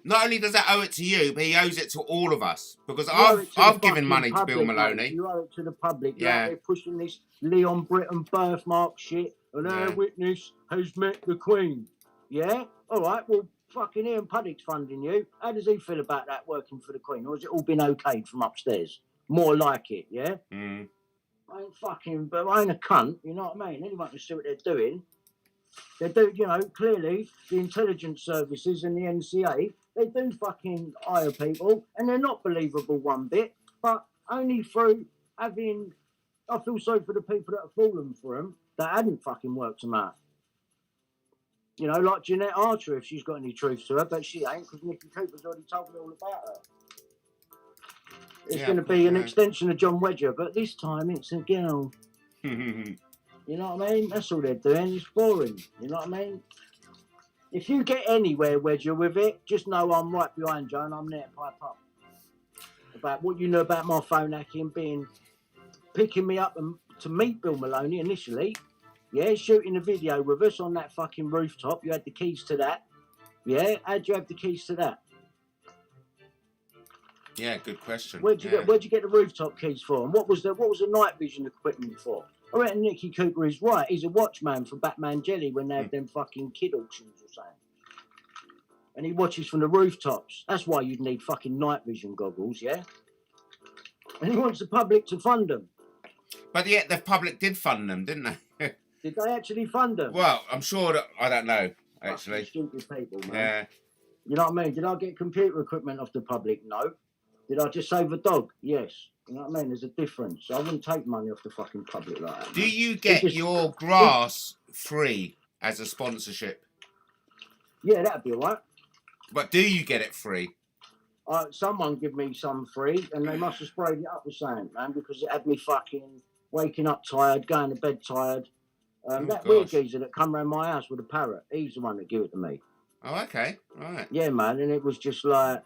Not only does that owe it to you, but he owes it to all of us. Because You owe it to I've the given fucking money to public, Bill mate. Maloney. You owe it to the public. You're Yeah. out there pushing this Leon Britton birthmark shit, and our Yeah. witness has met the Queen. Yeah? All right, well, fucking Ian Puddick's funding you. How does he feel about that working for the Queen? Or has it all been okayed from upstairs? More like it, yeah? Mm. I ain't fucking, but I ain't a cunt, you know what I mean? Anyone can see what they're doing. They do, you know, clearly the intelligence services and the NCA, they do fucking hire people, and they're not believable one bit, but only through having, I feel sorry for the people that have fallen for them that hadn't fucking worked them out. You know, like Jeanette Archer, if she's got any truth to her, but she ain't, because Nikki Cooper's already told me all about her. It's Yeah, going to be an yeah. extension of John Wedger, but this time it's a girl. You know what I mean? That's all they're doing. It's boring. You know what I mean? If you get anywhere, Wedger, with it, just know I'm right behind you and I'm there to pipe up. About what you know about my phone hacking, picking me up and to meet Bill Maloney initially. Yeah, shooting a video with us on that fucking rooftop. You had the keys to that. Yeah, how'd you have the keys to that? Yeah, good question. Where'd you get the rooftop keys for? And what was the night vision equipment for? I reckon Nikki Cooper is right. He's a watchman for Batman Jelly when they have them fucking kid auctions or something. And he watches from the rooftops. That's why you'd need fucking night vision goggles, yeah? And he wants the public to fund them. But yet the public did fund them, didn't they? Did they actually fund them? Well, I'm sure that I don't know, actually. Fucking stupid people, man. Yeah. You know what I mean? Did I get computer equipment off the public? No. Did I just save a dog? Yes. You know what I mean? There's a difference. I wouldn't take money off the fucking public like that. Do man. you get just- your grass free as a sponsorship? Yeah, that'd be all right. But do you get it free? Someone give me some free, and they must have sprayed it up with something, man, because it had me fucking waking up tired, going to bed tired. That weird geezer that come round my house with a parrot, he's the one that gave it to me. Oh, okay. Right. Yeah, man, and it was just like,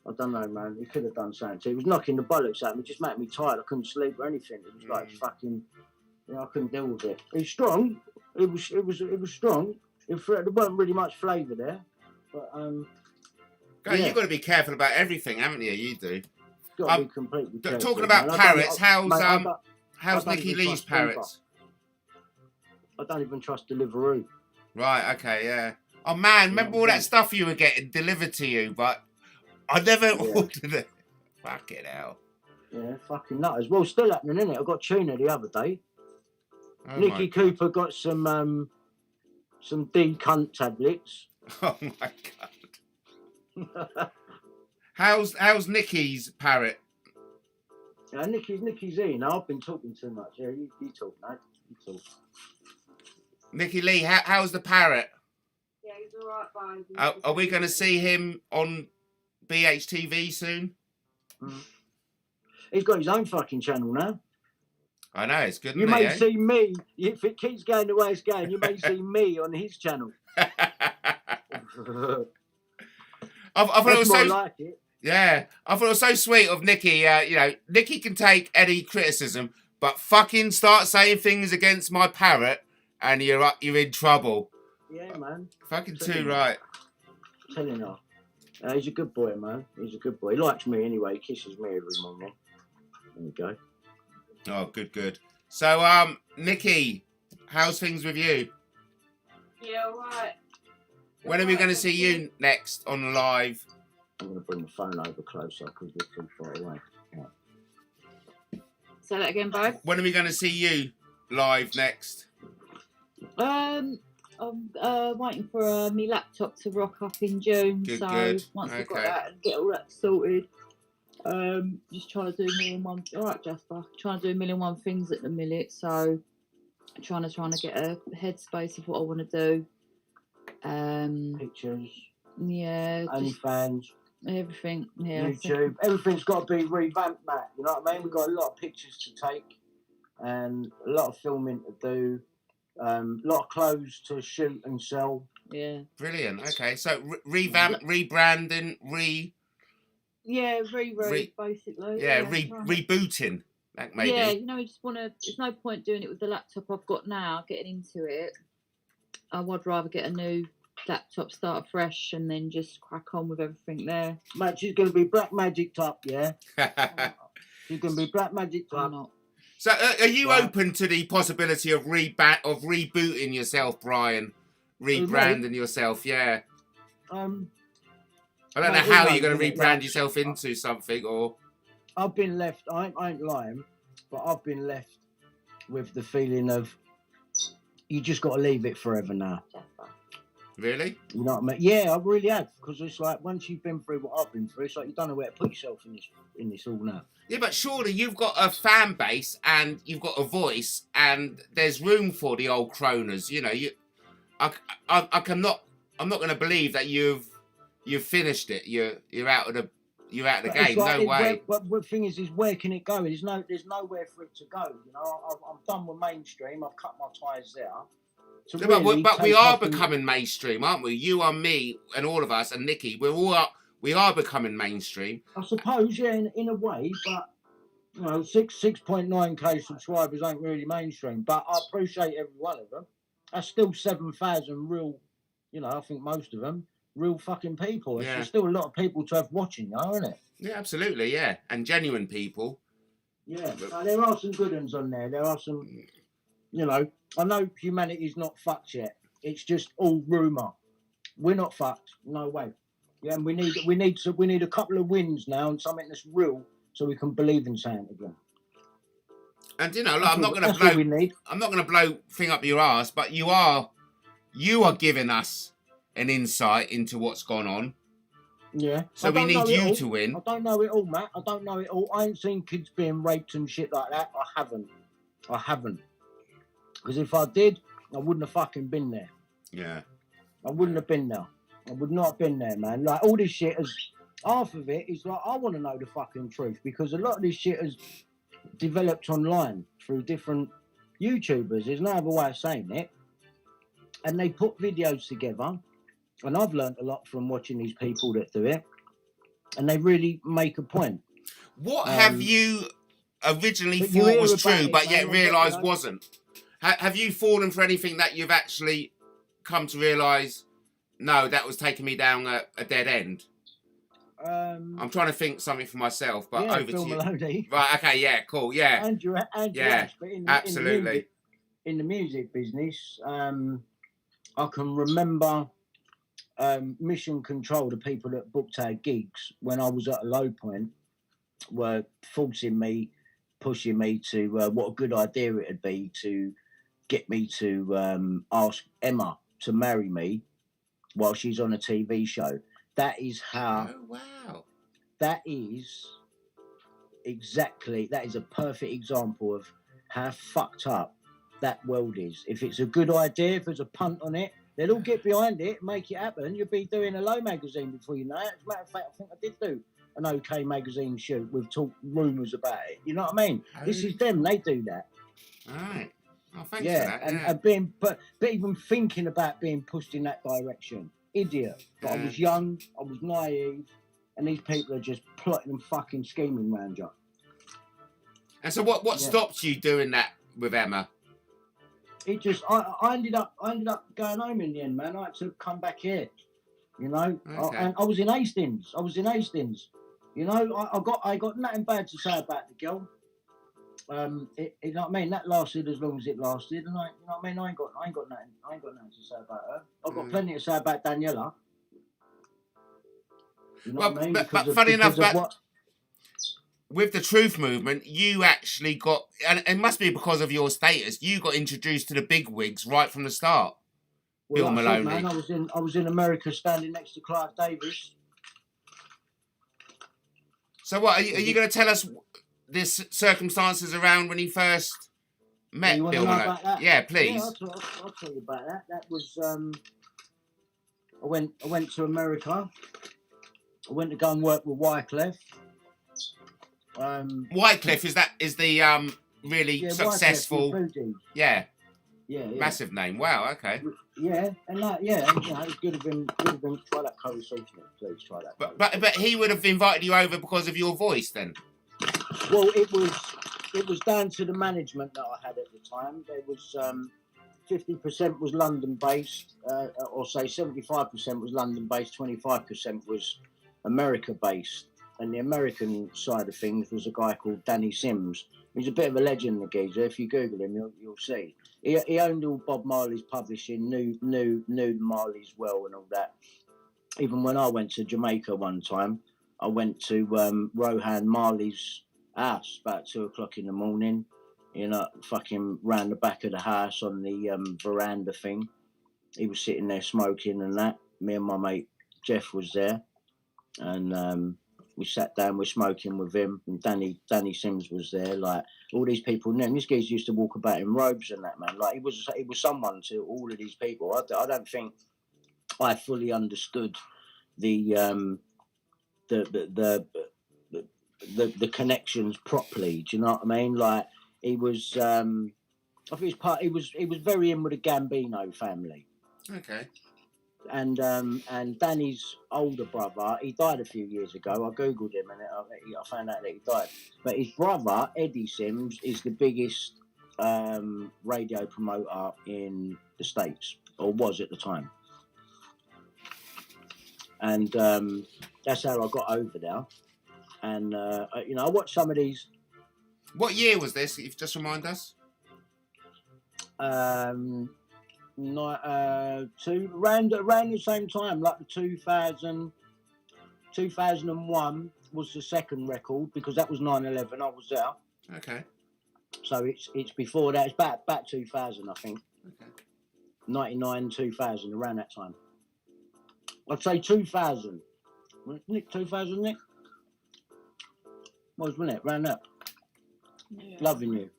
I don't know, man, he could have done something to it. It was knocking the bollocks at me, just making me tired. I couldn't sleep or anything. It was like fucking, you know, I couldn't deal with it. It was strong. It was strong. There wasn't really much flavour there, but God, yeah. you've got to be careful about everything, haven't you? You do. got to be completely careful, Talking about man. parrots, how's I don't Nikki even Lee's trust Denver. parrots? I don't even trust Deliveroo. Right, okay, yeah. Oh man, remember all that stuff you were getting delivered to you, but I never ordered it. Fucking hell. Yeah, fucking nutters. Well, still happening, isn't it? I got tuna the other day. Oh Nikki Cooper got some D-cunt tablets. Oh my god. How's Nikki's parrot? Yeah, Nikki's in. I've been talking too much. Yeah, you talk, mate. You talk. Nikki Lee, how's the parrot? Yeah, he's alright, bye. Are we going to see him on BHTV soon? He's got his own fucking channel now. I know, it's good. You may see me, if it keeps going the way it's going, you may see me on his channel. I thought it was so like it. Yeah, I thought it was so sweet of Nikki. You know, Nikki can take any criticism, but fucking start saying things against my parrot, and you're in trouble. Yeah, man. Fucking too right. Telling her. He's a good boy, man. He's a good boy. He likes me anyway. He kisses me every morning. There you go. Oh, good. So, Nikki, how's things with you? Yeah, alright. When are we going to see you next on live? I'm going to bring the phone over closer because we're too far away. Yeah. Say that again, babe. When are we going to see you live next? I'm waiting for my laptop to rock up in June. Good. Once I've got that and get all that sorted, just trying to do a million one. All right, Jasper. Trying to do a million one things at the minute. So trying to get a headspace of what I want to do. Pictures, Yeah, just OnlyFans, everything. Yeah, YouTube. Everything's got to be revamped, Matt. You know what I mean? We've got a lot of pictures to take and a lot of filming to do. A lot of clothes to shoot and sell. yeah. Brilliant. Okay, so revamp, rebranding, Yeah, basically. yeah, trying to- rebooting. Like maybe. Yeah, you just want to. There's no point doing it with the laptop I've got now. Getting into it, I would rather get a new laptop, start fresh, and then just crack on with everything there. Mate, she's going to be black magicked up, yeah? She's going to be black magicked I'm up. not. So, are you Right. open to the possibility of rebooting yourself, Brian? Rebranding yourself, yeah. I I don't Mate, know how we you're going to won't do it, rebrand like- yourself into something, or I've been left, I ain't lying, but I've been left with the feeling of you just got to leave it forever now. really? You know what I mean? Yeah, I really have, because it's like once you've been through what I've been through, it's like you don't know where to put yourself in this all now. Yeah, but surely you've got a fan base and you've got a voice, and there's room for the old croners. You know, I'm not going to believe that you've finished it. You're out of the But game. it's like, No way. But the thing is where can it go? There's nowhere for it to go. You know, I'm done with mainstream. I've cut my ties there. To Yeah, really but we take are off and- becoming mainstream, aren't we? You and me and all of us and Nikki, we are becoming mainstream. I suppose, yeah, in a way, but you know, 6.9k subscribers ain't really mainstream. But I appreciate every one of them. That's still 7,000 real, you know, I think most of them real fucking people. Yeah. There's still a lot of people to have watching, though, isn't it? Yeah, absolutely, yeah, and genuine people. Yeah, there are some good ones on there. There are some, you know, I know humanity's not fucked yet. It's just all rumour. We're not fucked. No way. Yeah, and we need a couple of wins now and something that's real so we can believe in something again. And you know, look, I'm not going That's to what blow. we need. I'm not going to blow thing up your ass, but you are giving us an insight into what's gone on. Yeah. So I we don't know need it you all. to win. I don't know it all, Matt. I don't know it all. I ain't seen kids being raped and shit like that. I haven't. Because if I did, I wouldn't have fucking been there. Yeah. I wouldn't have been there. I would not have been there, man. Like, all this shit is, half of it is like, I want to know the fucking truth, because a lot of this shit has developed online through different YouTubers. There's no other way of saying it. And they put videos together, and I've learned a lot from watching these people that do it, and they really make a point. What have you originally but you thought hear was about true, it, but man, yet and realised you know- wasn't? Have you fallen for anything that you've actually come to realise? No, that was taking me down a dead end. I'm trying to think something for myself, but yeah, over Phil to you. Maloney. Right, okay, yeah, cool, yeah. Andrew Yeah, Ash, but absolutely. in the music business, I can remember Mission Control, the people that booked our gigs when I was at a low point, were forcing me, pushing me to what a good idea it'd be to get me to ask Emma to marry me while she's on a TV show. That is how. Oh, wow. That is a perfect example of how fucked up that world is. If it's a good idea, if there's a punt on it, they'll all get behind it, make it happen. You'll be doing a Low magazine before you know it. As a matter of fact, I think I did do an OK magazine shoot with talk rumours about it. You know what I mean? This is them. They do that. All right. Oh, thanks Yeah, for that. and, Yeah. and being, but even thinking about being pushed in that direction, idiot. But I was young, I was naive, and these people are just plotting and fucking scheming around you. And so what Yeah. stopped you doing that with Emma? It just, I ended up going home in the end, man. I had to come back here, you know. Okay. And I was in Hastings. You know, I got nothing bad to say about the girl. You know what I mean? That lasted as long as it lasted, and you know what I mean? I ain't got nothing to say about her. I've got plenty to say about Daniela. You know what I mean? But funny enough, with the truth movement, you actually got, and it must be because of your status, you got introduced to the big wigs right from the start. Bill like I said, Maloney. man, I was in America standing next to Clark Davis. So what, are you going to tell us the circumstances around when he first met You wanna Bill know Maloney? about that? Yeah, Yeah, please. I'll tell you about that. That was I went to America. I went to go and work with Wyclef. Wycliffe is the really Yeah, successful. Wyclef with Fuji. Yeah, Yeah. massive name. Wow. Okay. Yeah, and that, yeah, and, you know, it could have been try that curry sauce, please try that. But he would have invited you over because of your voice then. Well, it was down to the management that I had at the time. There was 50% was London based, or say 75% was London based, 25% was America based, and the American side of things was a guy called Danny Sims. He's a bit of a legend, the geezer. If you Google him, you'll see. He owned all Bob Marley's publishing, knew Marley's well and all that. Even when I went to Jamaica one time, I went to Rohan Marley's house about 2 o'clock in the morning. You know, fucking round the back of the house on the veranda thing. He was sitting there smoking and that. Me and my mate Jeff was there, and we sat down. We're smoking with him, and Danny Sims was there. Like all these people. And these guys used to walk about in robes and that, man. Like he was someone to all of these people. I don't think I fully understood the connections properly. Do you know what I mean? Like he was, I think he was very in with the Gambino family. Okay. And Danny's older brother, he died a few years ago. I googled him and I found out that he died. But his brother, Eddie Sims, is the biggest radio promoter in the States, or was at the time. And that's how I got over there. And you know, I watched some of these. What year was this? If you just remind us. Around the same time, like the 2001 was the second record, because that was 9/11. I was there. Okay. So it's before that. It's about 2000, I think. Okay. 99, 2000, around that time. I'd say 2000. Nick, 2000, Nick? Wasn't it? Round up. Yeah. Loving you.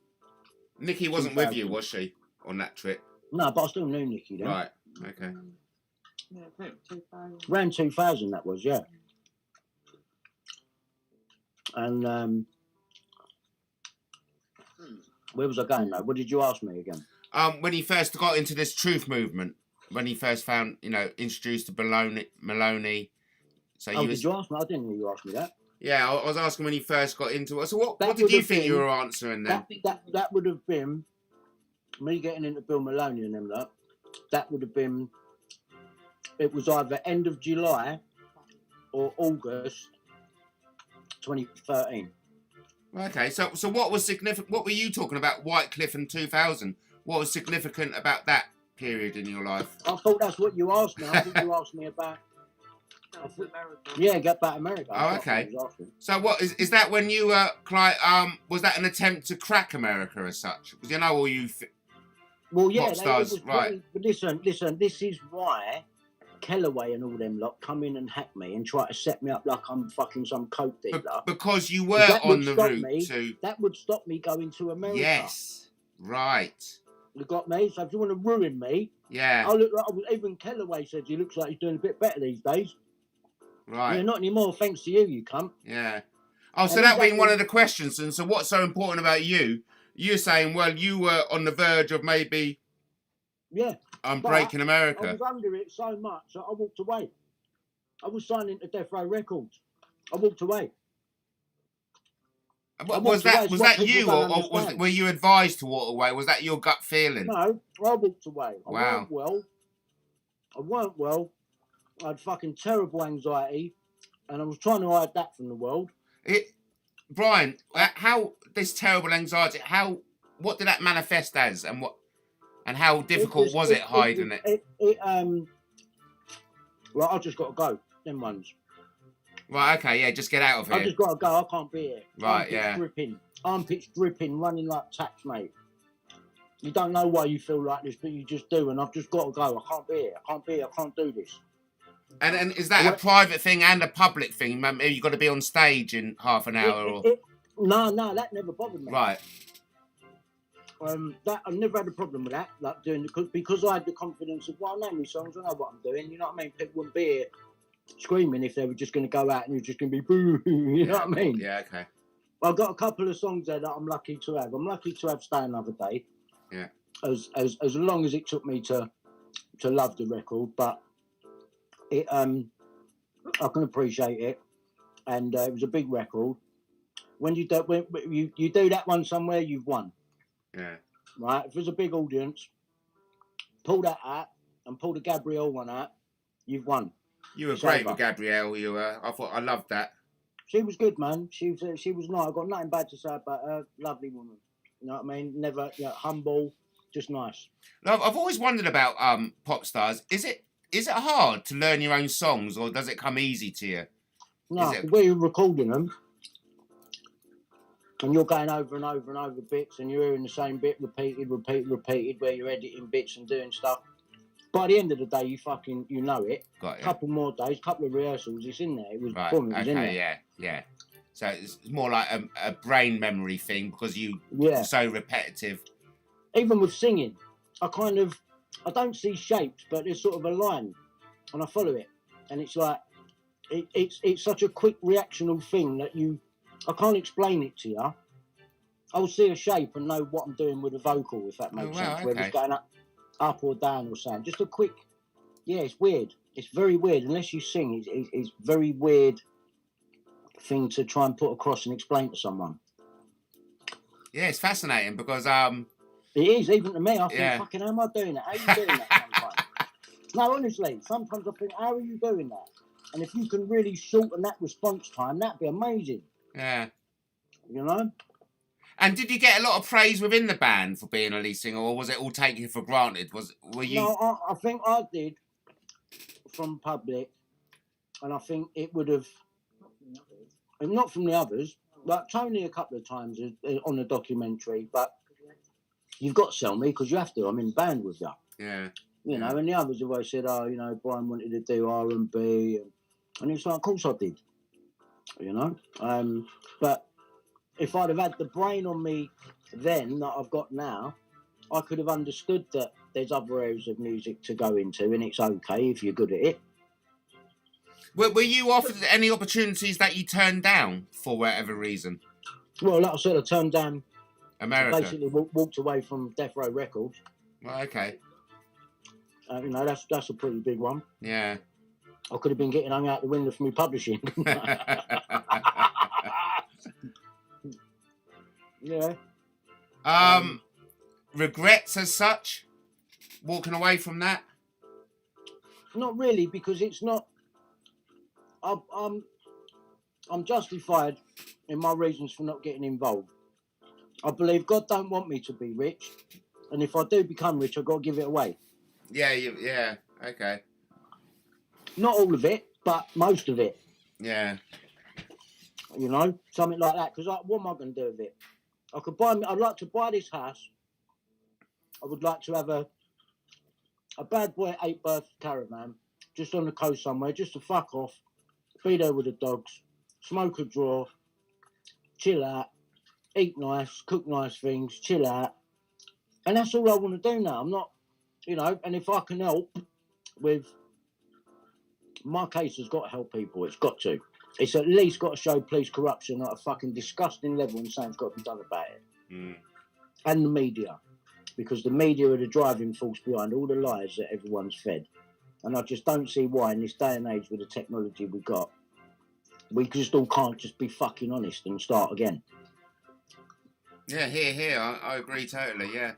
Nikki wasn't with you, was she, on that trip? No, but I still knew Nikki then. Right. Okay. Yeah, I think 2000. Around 2000, that was, yeah. And where was I going, though? What did you ask me again? When he first got into this truth movement, when he first found, introduced to Maloney. So did you ask me? I didn't know you asked me that. Yeah, I was asking when he first got into it. So what did you think you were answering then? That would have been me getting into Bill Maloney and them lot. That would have been. It was either end of July or August 2013. Okay, so what was significant? What were you talking about, Wycliffe and 2000? What was significant about that period in your life? I thought that's what you asked me. I think you asked me about. America. Yeah, get back to America. Oh, okay. So what is that when you were was that an attempt to crack America as such? Because all you well, yeah, pop stars, right? But listen. This is why Kellaway and all them lot come in and hack me and try to set me up like I'm fucking some coke dealer. Because you were on the route to. That would stop me going to America. Yes, right. You got me. So if you want to ruin me, yeah. I look like even Kellaway said he looks like he's doing a bit better these days. Right. Yeah, not anymore. Thanks to you cunt. Yeah. Oh, so that being one of the questions, and so what's so important about you? You're saying, well, you were on the verge of maybe, breaking America. I was under it so much that I walked away. I was signing to Death Row Records. I walked away. Was that you, or were you advised to walk away? Was that your gut feeling? No, I walked away. Wow. I weren't well. I had fucking terrible anxiety, and I was trying to hide that from the world. Brian, how this terrible anxiety? What did that manifest as, and how difficult was it hiding it? Well, I just got to go. Them ones. Right. Okay. Yeah. Just get out of here. I just got to go. I can't be here. Right. Armpits dripping, running like taps, mate. You don't know why you feel like this, but you just do, and I've just got to go. I can't be here. I can't do this. And is that a private thing and a public thing? You've got to be on stage in half an hour? No, that never bothered me. Right. that I've never had a problem with that, like doing because I had the confidence of, well, I know my songs, I know what I'm doing. You know what I mean? People wouldn't be here screaming if they were just going to go out and you're just going to be boo. You know what I mean? Yeah, okay. I've got a couple of songs there that I'm lucky to have. I'm lucky to have Stay Another Day. Yeah. As long as it took me to love the record, but it I can appreciate it, and it was a big record. When you do that one somewhere, you've won. Yeah. Right. If there's a big audience, pull that out and pull the Gabrielle one out, you've won. You were great with Gabrielle. You were. I loved that. She was good, man. She was nice. I've got nothing bad to say about her. Lovely woman. You know what I mean? Never, humble, just nice. I've always wondered about pop stars. Is it hard to learn your own songs, or does it come easy to you? No, where you're recording them, and you're going over and over and over bits, and you're hearing the same bit repeated, where you're editing bits and doing stuff. By the end of the day, you know it. Got it. Couple more days, couple of rehearsals, it's in there. It was right. boom, it was okay, in there. Yeah. So it's more like a brain memory thing because so repetitive. Even with singing, I don't see shapes, but there's sort of a line, and I follow it, and it's like it's such a quick reactional thing that I can't explain it to you. I'll see a shape and know what I'm doing with a vocal, if that makes sense. Okay. Whether it's going up or down or something. Just a quick, it's weird. It's very weird. Unless you sing, it's very weird thing to try and put across and explain to someone. Yeah, it's fascinating because it is, even to me. I think, fucking, how am I doing that? How are you doing that sometimes? No, honestly, sometimes I think, how are you doing that? And if you can really shorten that response time, that'd be amazing. Yeah. You know? And did you get a lot of praise within the band for being a lead singer, or was it all taken for granted? Were you? No, I think I did from public, and I think it would have, not from the others, like Tony a couple of times on the documentary, but you've got to sell me because you have to. I'm in band with you. Yeah. You know, and the others have always said, Brian wanted to do R&B, and it's like, of course I did. You know, but if I'd have had the brain on me then that I've got now, I could have understood that there's other areas of music to go into, and it's okay if you're good at it. Were you offered any opportunities that you turned down for whatever reason? Well, like I said, I turned down America. Basically, walked away from Death Row Records. Well, okay. That's a pretty big one. Yeah. I could have been getting hung out the window for me publishing. Yeah. Regrets as such? Walking away from that? Not really, because it's not. I'm justified in my reasons for not getting involved. I believe God don't want me to be rich, and if I do become rich, I've got to give it away. Yeah. Okay. Not all of it, but most of it. Yeah. You know, something like that. Because what am I going to do with it? I'd like to buy this house. I would like to have a bad boy 8-berth caravan just on the coast somewhere, just to fuck off, be there with the dogs, smoke a draw, chill out, eat nice, cook nice things, chill out. And that's all I want to do now. I'm not, and if I can help with, my case has got to help people. It's got to. It's at least got to show police corruption at a fucking disgusting level, and something's got to be done about it. Mm. And the media. Because the media are the driving force behind all the lies that everyone's fed. And I just don't see why in this day and age with the technology we've got, we just all can't just be fucking honest and start again. Yeah, here. I agree totally, yeah.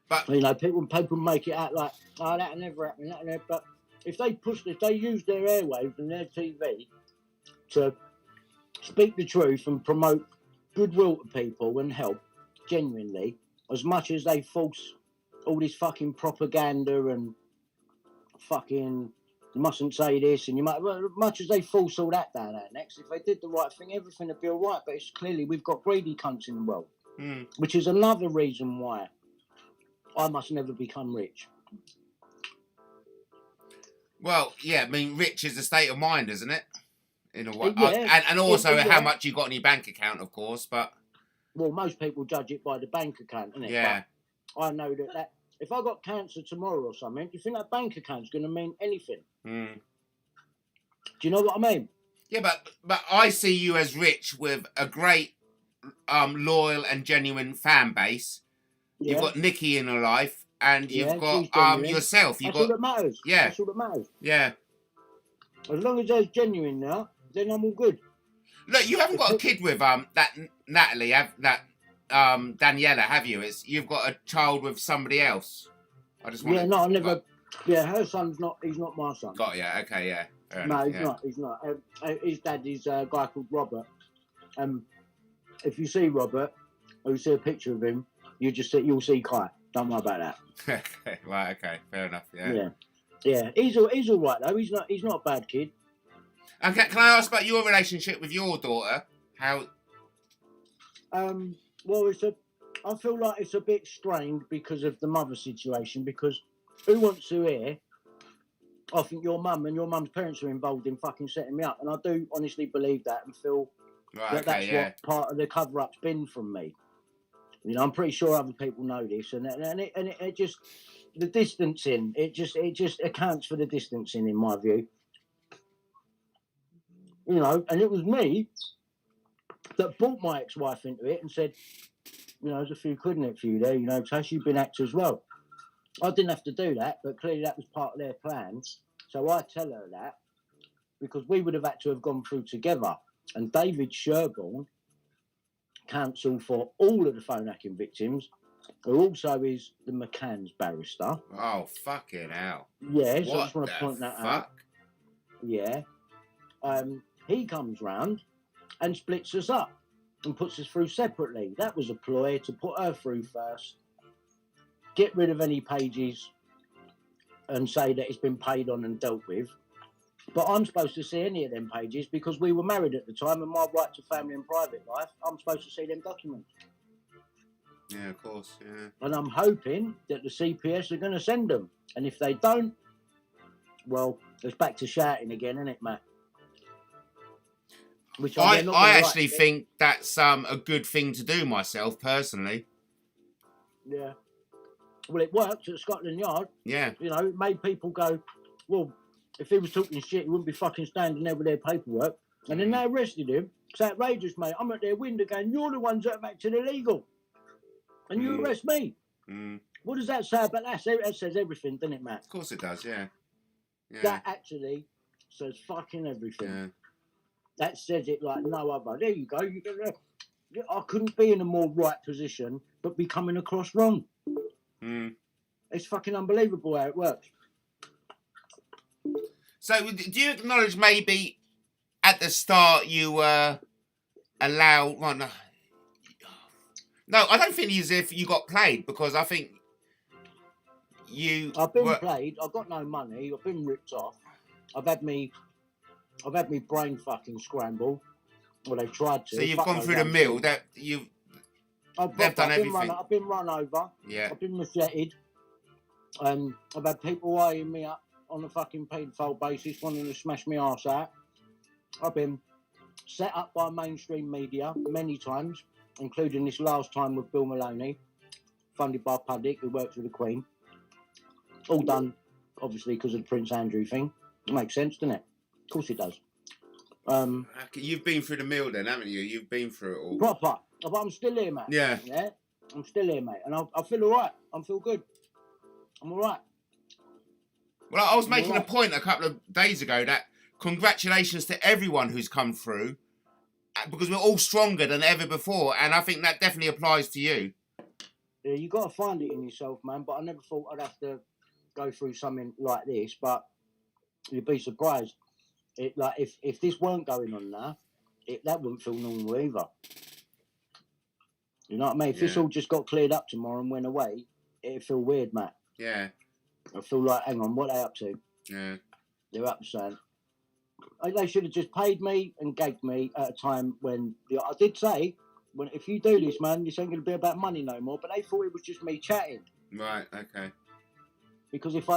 But people make it out like, oh, that'll never happen, but if they use their airwaves and their TV to speak the truth and promote goodwill to people and help, genuinely, as much as they force all this fucking propaganda and fucking, you mustn't say this, and much as they force all that down our necks, if they did the right thing, everything would be all right. But it's clearly we've got greedy cunts in the world, which is another reason why I must never become rich. Well, yeah, I mean, rich is a state of mind, isn't it? In a way, yeah, and also how much you got in your bank account, of course. But Well, most people judge it by the bank account, innit? Yeah. But I know that if I got cancer tomorrow or something, do you think that bank account's going to mean anything? Mm. Do you know what I mean? Yeah, but I see you as Rich with a great, loyal and genuine fan base. Yeah. You've got Nikki in her life, and you've she's got genuine. yourself. That's all that matters. Yeah. That's all that matters. Yeah. As long as there's genuine now, then I'm all good. Look, you haven't got a kid with that Natalie, Daniela, have you? You've got a child with somebody else. I just want. Yeah, no, I never. Yeah, her son's not. He's not my son. Got ya. Okay, yeah. Fair No, enough, he's yeah. not. He's not. His dad is a guy called Robert. If you see Robert, or you see a picture of him, you'll see Kai. Don't worry about that. Okay, right. Okay, fair enough. Yeah. Yeah, yeah. He's all right though. He's not a bad kid. And can I ask about your relationship with your daughter? How? Well, I feel like it's a bit strained because of the mother situation. Because who wants to hear? I think your mum and your mum's parents are involved in fucking setting me up, and I do honestly believe that and feel that's what part of the cover-up's been from me. You know, I'm pretty sure other people know this, and it just the distancing. It just accounts for the distancing in my view. You know, and it was me that brought my ex-wife into it and said, you know, there's a few quid in it for you there, you know, because you've been actor as well. I didn't have to do that, but clearly that was part of their plans. So I tell her that because we would have had to have gone through together. And David Sherborne, counsel for all of the phone hacking victims, who also is the McCann's barrister. Oh, fucking hell. Yeah, so I just want to point that out. Yeah. He comes round and splits us up and puts us through separately. That was a ploy to put her through first, get rid of any pages and say that it's been paid on and dealt with. But I'm supposed to see any of them pages because we were married at the time and my right to family and private life, I'm supposed to see them documents. Yeah, of course, yeah. And I'm hoping that the CPS are going to send them. And if they don't, well, it's back to shouting again, isn't it, Matt? Which I actually think that's a good thing to do myself, personally. Yeah. Well, it worked at Scotland Yard. Yeah. You know, it made people go, well, if he was talking shit, he wouldn't be fucking standing there with their paperwork. And then they arrested him. It's outrageous, mate. I'm at their window going, you're the ones that have acted illegal. And you arrest me. What does that say about that? That says everything, doesn't it, Matt? Of course it does, yeah. That actually says fucking everything. Yeah. That says it like no other. There you go. I couldn't be in a more right position, but be coming across wrong. It's fucking unbelievable how it works. So, do you acknowledge maybe at the start you were allowed? Well, no, I don't think it's as if you got played because I think I've been played. I've got no money. I've been ripped off. I've had me brain fucking scrambled. Well, they've tried to. So you've gone through the mill. That they've done everything. I've been run over. Yeah. I've been macheted. I've had people eyeing me up on a fucking paedophile basis, wanting to smash my arse out. I've been set up by mainstream media many times, including this last time with Bill Maloney, funded by Puddick, who works with the Queen. All done, obviously, because of the Prince Andrew thing. It makes sense, doesn't it? Of course it does. You've been through the mill then, haven't you? You've been through it all. Proper. But I'm still here, mate. Yeah. Yeah? I'm still here, mate. And I feel all right. I feel good. I'm all right. Well, I was making a point a couple of days ago that congratulations to everyone who's come through because we're all stronger than ever before. And I think that definitely applies to you. Yeah, you got to find it in yourself, man. But I never thought I'd have to go through something like this. But you'd be surprised. If this weren't going on now, that wouldn't feel normal either. You know what I mean? If this all just got cleared up tomorrow and went away, it'd feel weird, Matt. Yeah. I feel like, hang on, what are they up to? Yeah. They're up to something. They should have just paid me and gagged me at a time when I did say, if you do this, man, this ain't going to be about money no more. But they thought it was just me chatting. Right. Okay. Because if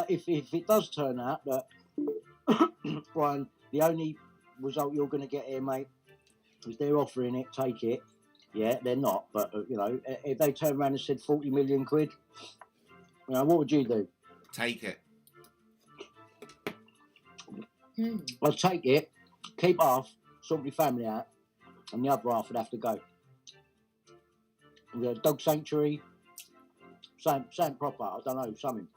it does turn out that Brian, the only result you're going to get here, mate, is they're offering it, take it, Yeah, they're not. But you know, if they turned around and said 40 million quid, you know, what would you do? Take it. I'd take it, keep half, sort my family out, and the other half would have to go. Yeah, dog sanctuary, same proper. I don't know, something.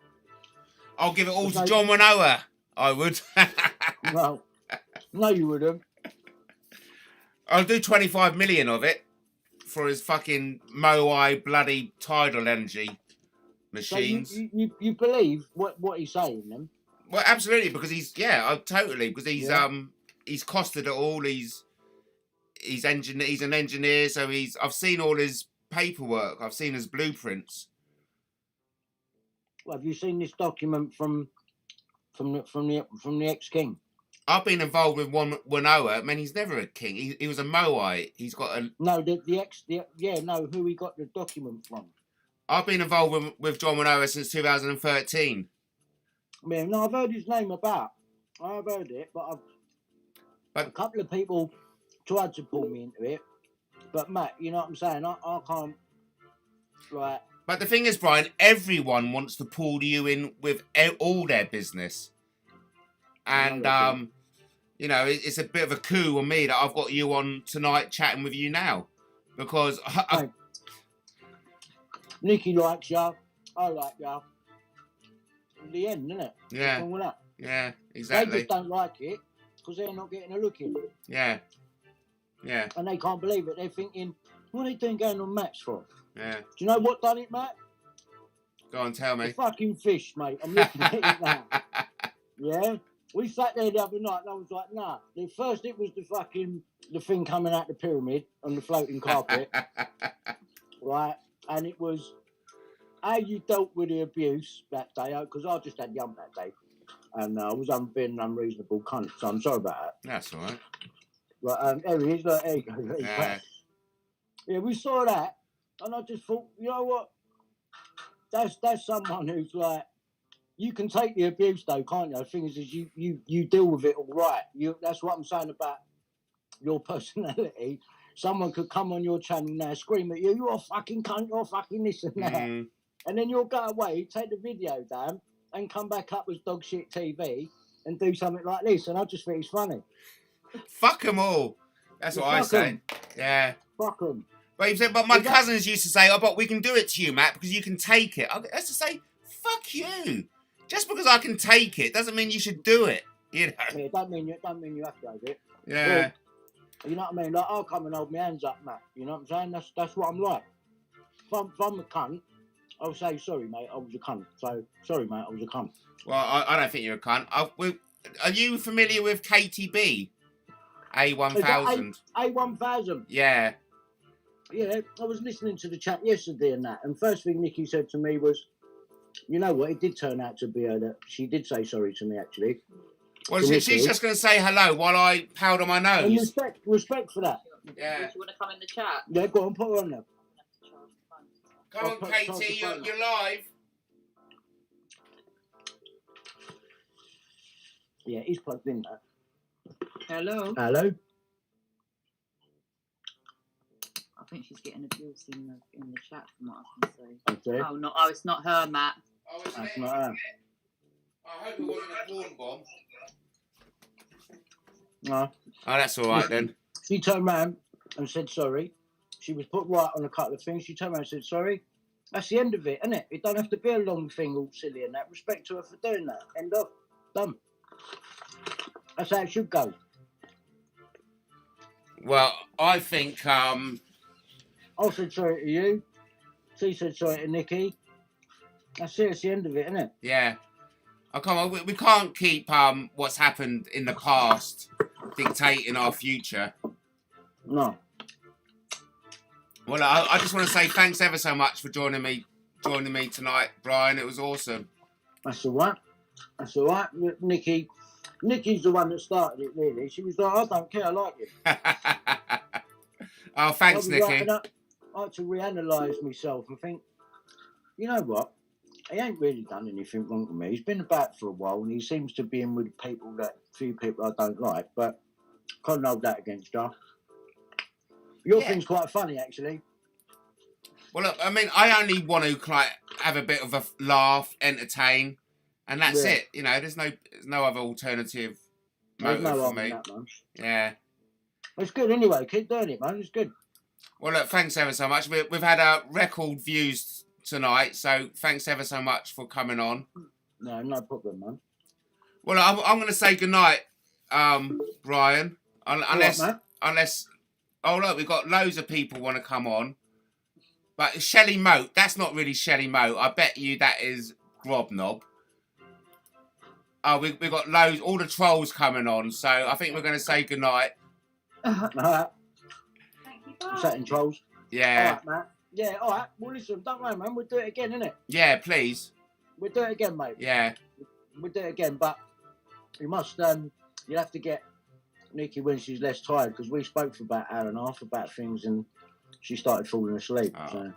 I'll give it all to John Winoa. I would. Well, no, you wouldn't. I'll do 25 million of it for his fucking Moai bloody tidal energy machines. So you believe what he's saying then? Well, absolutely, because totally, because he's costed it all. He's an engineer, so I've seen all his paperwork. I've seen his blueprints. Well, have you seen this document from the ex-king? I've been involved with Winoa. I mean, he's never a king. He was a Moai. He's got a... No, who he got the document from. I've been involved with John Winoa since 2013. I mean, no, I've heard his name about. I've heard it, but a couple of people tried to pull me into it. But, Matt, you know what I'm saying? I can't... Right. But the thing is, Brian, everyone wants to pull you in with all their business. And, you know, it's a bit of a coup on me that I've got you on tonight chatting with you now. Because... Nikki likes you. I like you. In the end, isn't it? Yeah. What's wrong with that? Yeah, exactly. They just don't like it because they're not getting a look in. Yeah. Yeah. And they can't believe it. They're thinking, what are they doing going on Matt's for? Yeah. Do you know what done it, Matt? Go on, tell me. The fucking fish, mate. I'm looking at it now. Yeah? We sat there the other night and I was like, nah. First it was the thing coming out the pyramid on the floating carpet. Right? And it was how you dealt with the abuse that day, because I just had yum that day. And I was being an unreasonable cunt, so I'm sorry about that. That's all right. But there he is, look, there you go. Yeah. Yeah, we saw that, and I just thought, you know what? That's someone who's like, you can take the abuse though, can't you? The thing is you deal with it all right. That's what I'm saying about your personality. Someone could come on your channel now, scream at you, you're a fucking cunt, you're fucking this and that. Mm. And then you'll go away, take the video down, and come back up as dog shit TV and do something like this. And I just think it's funny. Fuck them all. That's what I say. Yeah. Fuck them. But my cousins used to say, oh, but we can do it to you, Matt, because you can take it. I used to say, fuck you. Just because I can take it doesn't mean you should do it. You know? Yeah, it don't mean you have to do it. Yeah. Well, you know what I mean? Like, I'll come and hold my hands up, Matt. You know what I'm saying? That's what I'm like. If I'm a cunt, I'll say, sorry, mate, I was a cunt. So, sorry, mate, I was a cunt. Well, I don't think you're a cunt. Are you familiar with KTB? A1000? A1000? Yeah. Yeah, I was listening to the chat yesterday and that. And first thing Nikki said to me was, you know what, it did turn out to be her that she did say sorry to me, actually. Well, she's just going to say hello while I powder my nose. And respect for that. Yeah. Do you want to come in the chat? Yeah, go on, put her on there. Come on, Katie, you're live. Yeah, he's plugged in there. Hello. Hello. I think she's getting abused in the chat from what I can see. Okay. Oh, it's not her, Matt. Oh, isn't That's it? not her. I hope it wasn't a porn bomb. No. Oh, that's all right then. She turned around and said sorry. She was put right on a couple of things. She turned around and said sorry. That's the end of it, isn't it? It don't have to be a long thing all silly and that. Respect to her for doing that. End of. Done. That's how it should go. Well, I think I said sorry to you. She said sorry to Nikki. That's it. It's the end of it, isn't it? yeah. Oh, come on, we can't keep what's happened in the past dictating our future. No. Well, I just want to say thanks ever so much for joining me tonight, Brian. It was awesome. That's all right. That's all right. Nikki's the one that started it, really. She was like, I don't care, I like it. Oh, thanks, Nikki. I had to reanalyse myself and think, you know what? He ain't really done anything wrong to me. He's been about for a while and he seems to be in with few people I don't like, but can't hold that against her. Your Yeah. thing's quite funny, actually. Well, look, I mean, I only want to like have a bit of a laugh, entertain, and that's Yeah. it. You know, there's no other alternative There's motive no for harm in me. that, man. Yeah. It's good anyway. Keep doing it, man. It's good. Well, look, thanks ever so much. We've had record views tonight, so thanks ever so much for coming on. No problem, man. Well, I'm going to say goodnight, Brian. Unless, All right, oh look, we've got loads of people want to come on. But Shelley Moat, that's not really Shelley Moat. I bet you that is Grobnob. Oh, we've got loads, all the trolls coming on, so I think we're going to say goodnight. All right. Thank you, bye. Setting trolls. Yeah. All right, man. Yeah, all right. Well, listen, don't worry, man. We'll do it again, innit? Yeah, please. We'll do it again, mate. Yeah. We'll do it again, but you must, you'll have to get Nikki when she's less tired, because we spoke for about an hour and a half about things and she started falling asleep. Oh. So.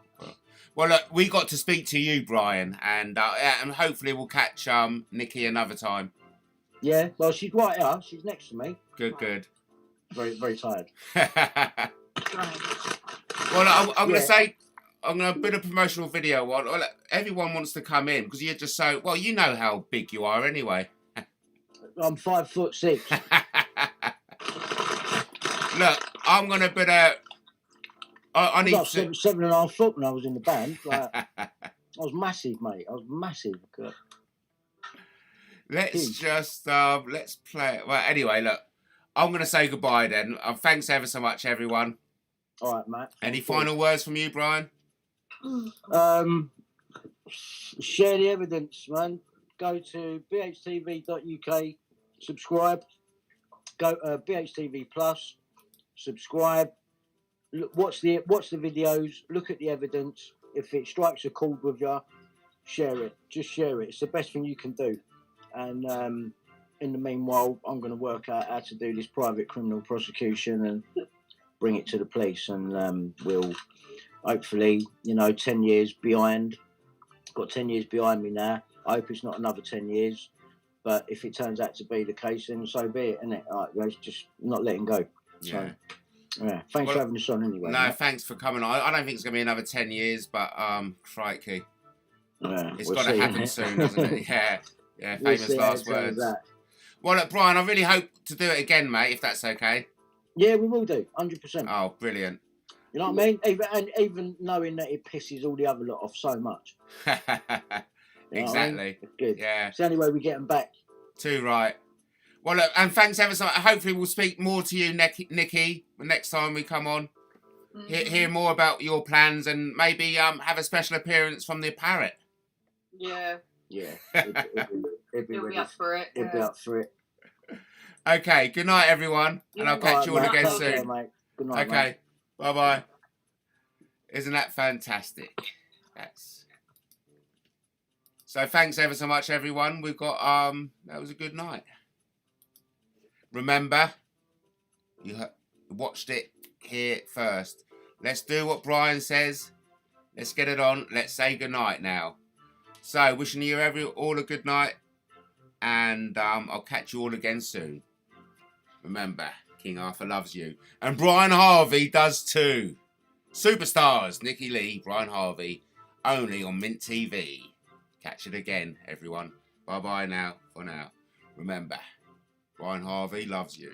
Well, look, we got to speak to you, Brian, and hopefully we'll catch Nikki another time. Yeah, well, she's right here. She's next to me. Good. Very, very tired. Well, I'm going to say, I'm going to put a promotional video on. Well, everyone wants to come in because you're just so, well, you know how big you are anyway. I'm 5'6". Look, I'm going to put a, I need I was to... 7.5 foot when I was in the band. Like, I was massive, mate. I was massive. Let's play it. Well, anyway, look, I'm going to say goodbye then. Thanks ever so much, everyone. All right, Matt. Any final words from you, Brian? Share the evidence, man. Go to bhtv.uk, subscribe. Go BHTV Plus, subscribe. Look, watch the videos. Look at the evidence. If it strikes a chord with you, share it. Just share it. It's the best thing you can do. And in the meanwhile, I'm going to work out how to do this private criminal prosecution and bring it to the police. And we'll hopefully, 10 years behind. Got 10 years behind me now. I hope it's not another 10 years. But if it turns out to be the case, then so be it, innit? All right, guys, just not letting go. Yeah. So, yeah. Thanks for having us on anyway. No, mate. thanks for coming on. I don't think it's going to be another 10 years, but crikey. Yeah, It's we'll got to see, happen innit? soon, doesn't it? Yeah. Yeah, We'll famous see how last it turns words. out. Well, look, Brian, I really hope to do it again, mate, if that's okay. Yeah, we will do, 100%. Oh, brilliant. You know what I mean? Even knowing that it pisses all the other lot off so much. You know what I mean? Exactly. It's good. Yeah. It's the only way we get them back. Too right. Well, look, and thanks ever so much. Hopefully we'll speak more to you, Nikki, the next time we come on. Hear more about your plans and maybe have a special appearance from the parrot. Yeah. Yeah. He'll be up for it. He'll be up for it. Okay, good night, everyone. And I'll catch you all mate. again Take soon. care, mate. Good night, Okay, mate. bye-bye. Isn't that fantastic? So thanks ever so much, everyone. We've got, that was a good night. Remember, you watched it here first. Let's do what Brian says. Let's get it on. Let's say good night now. So, wishing you all a good night. And I'll catch you all again soon. Remember, King Arthur loves you. And Brian Harvey does too. Superstars, Nikki Lee, Brian Harvey. Only on Mint TV. Catch it again, everyone. Bye-bye now, for now. Remember, Brian Harvey loves you.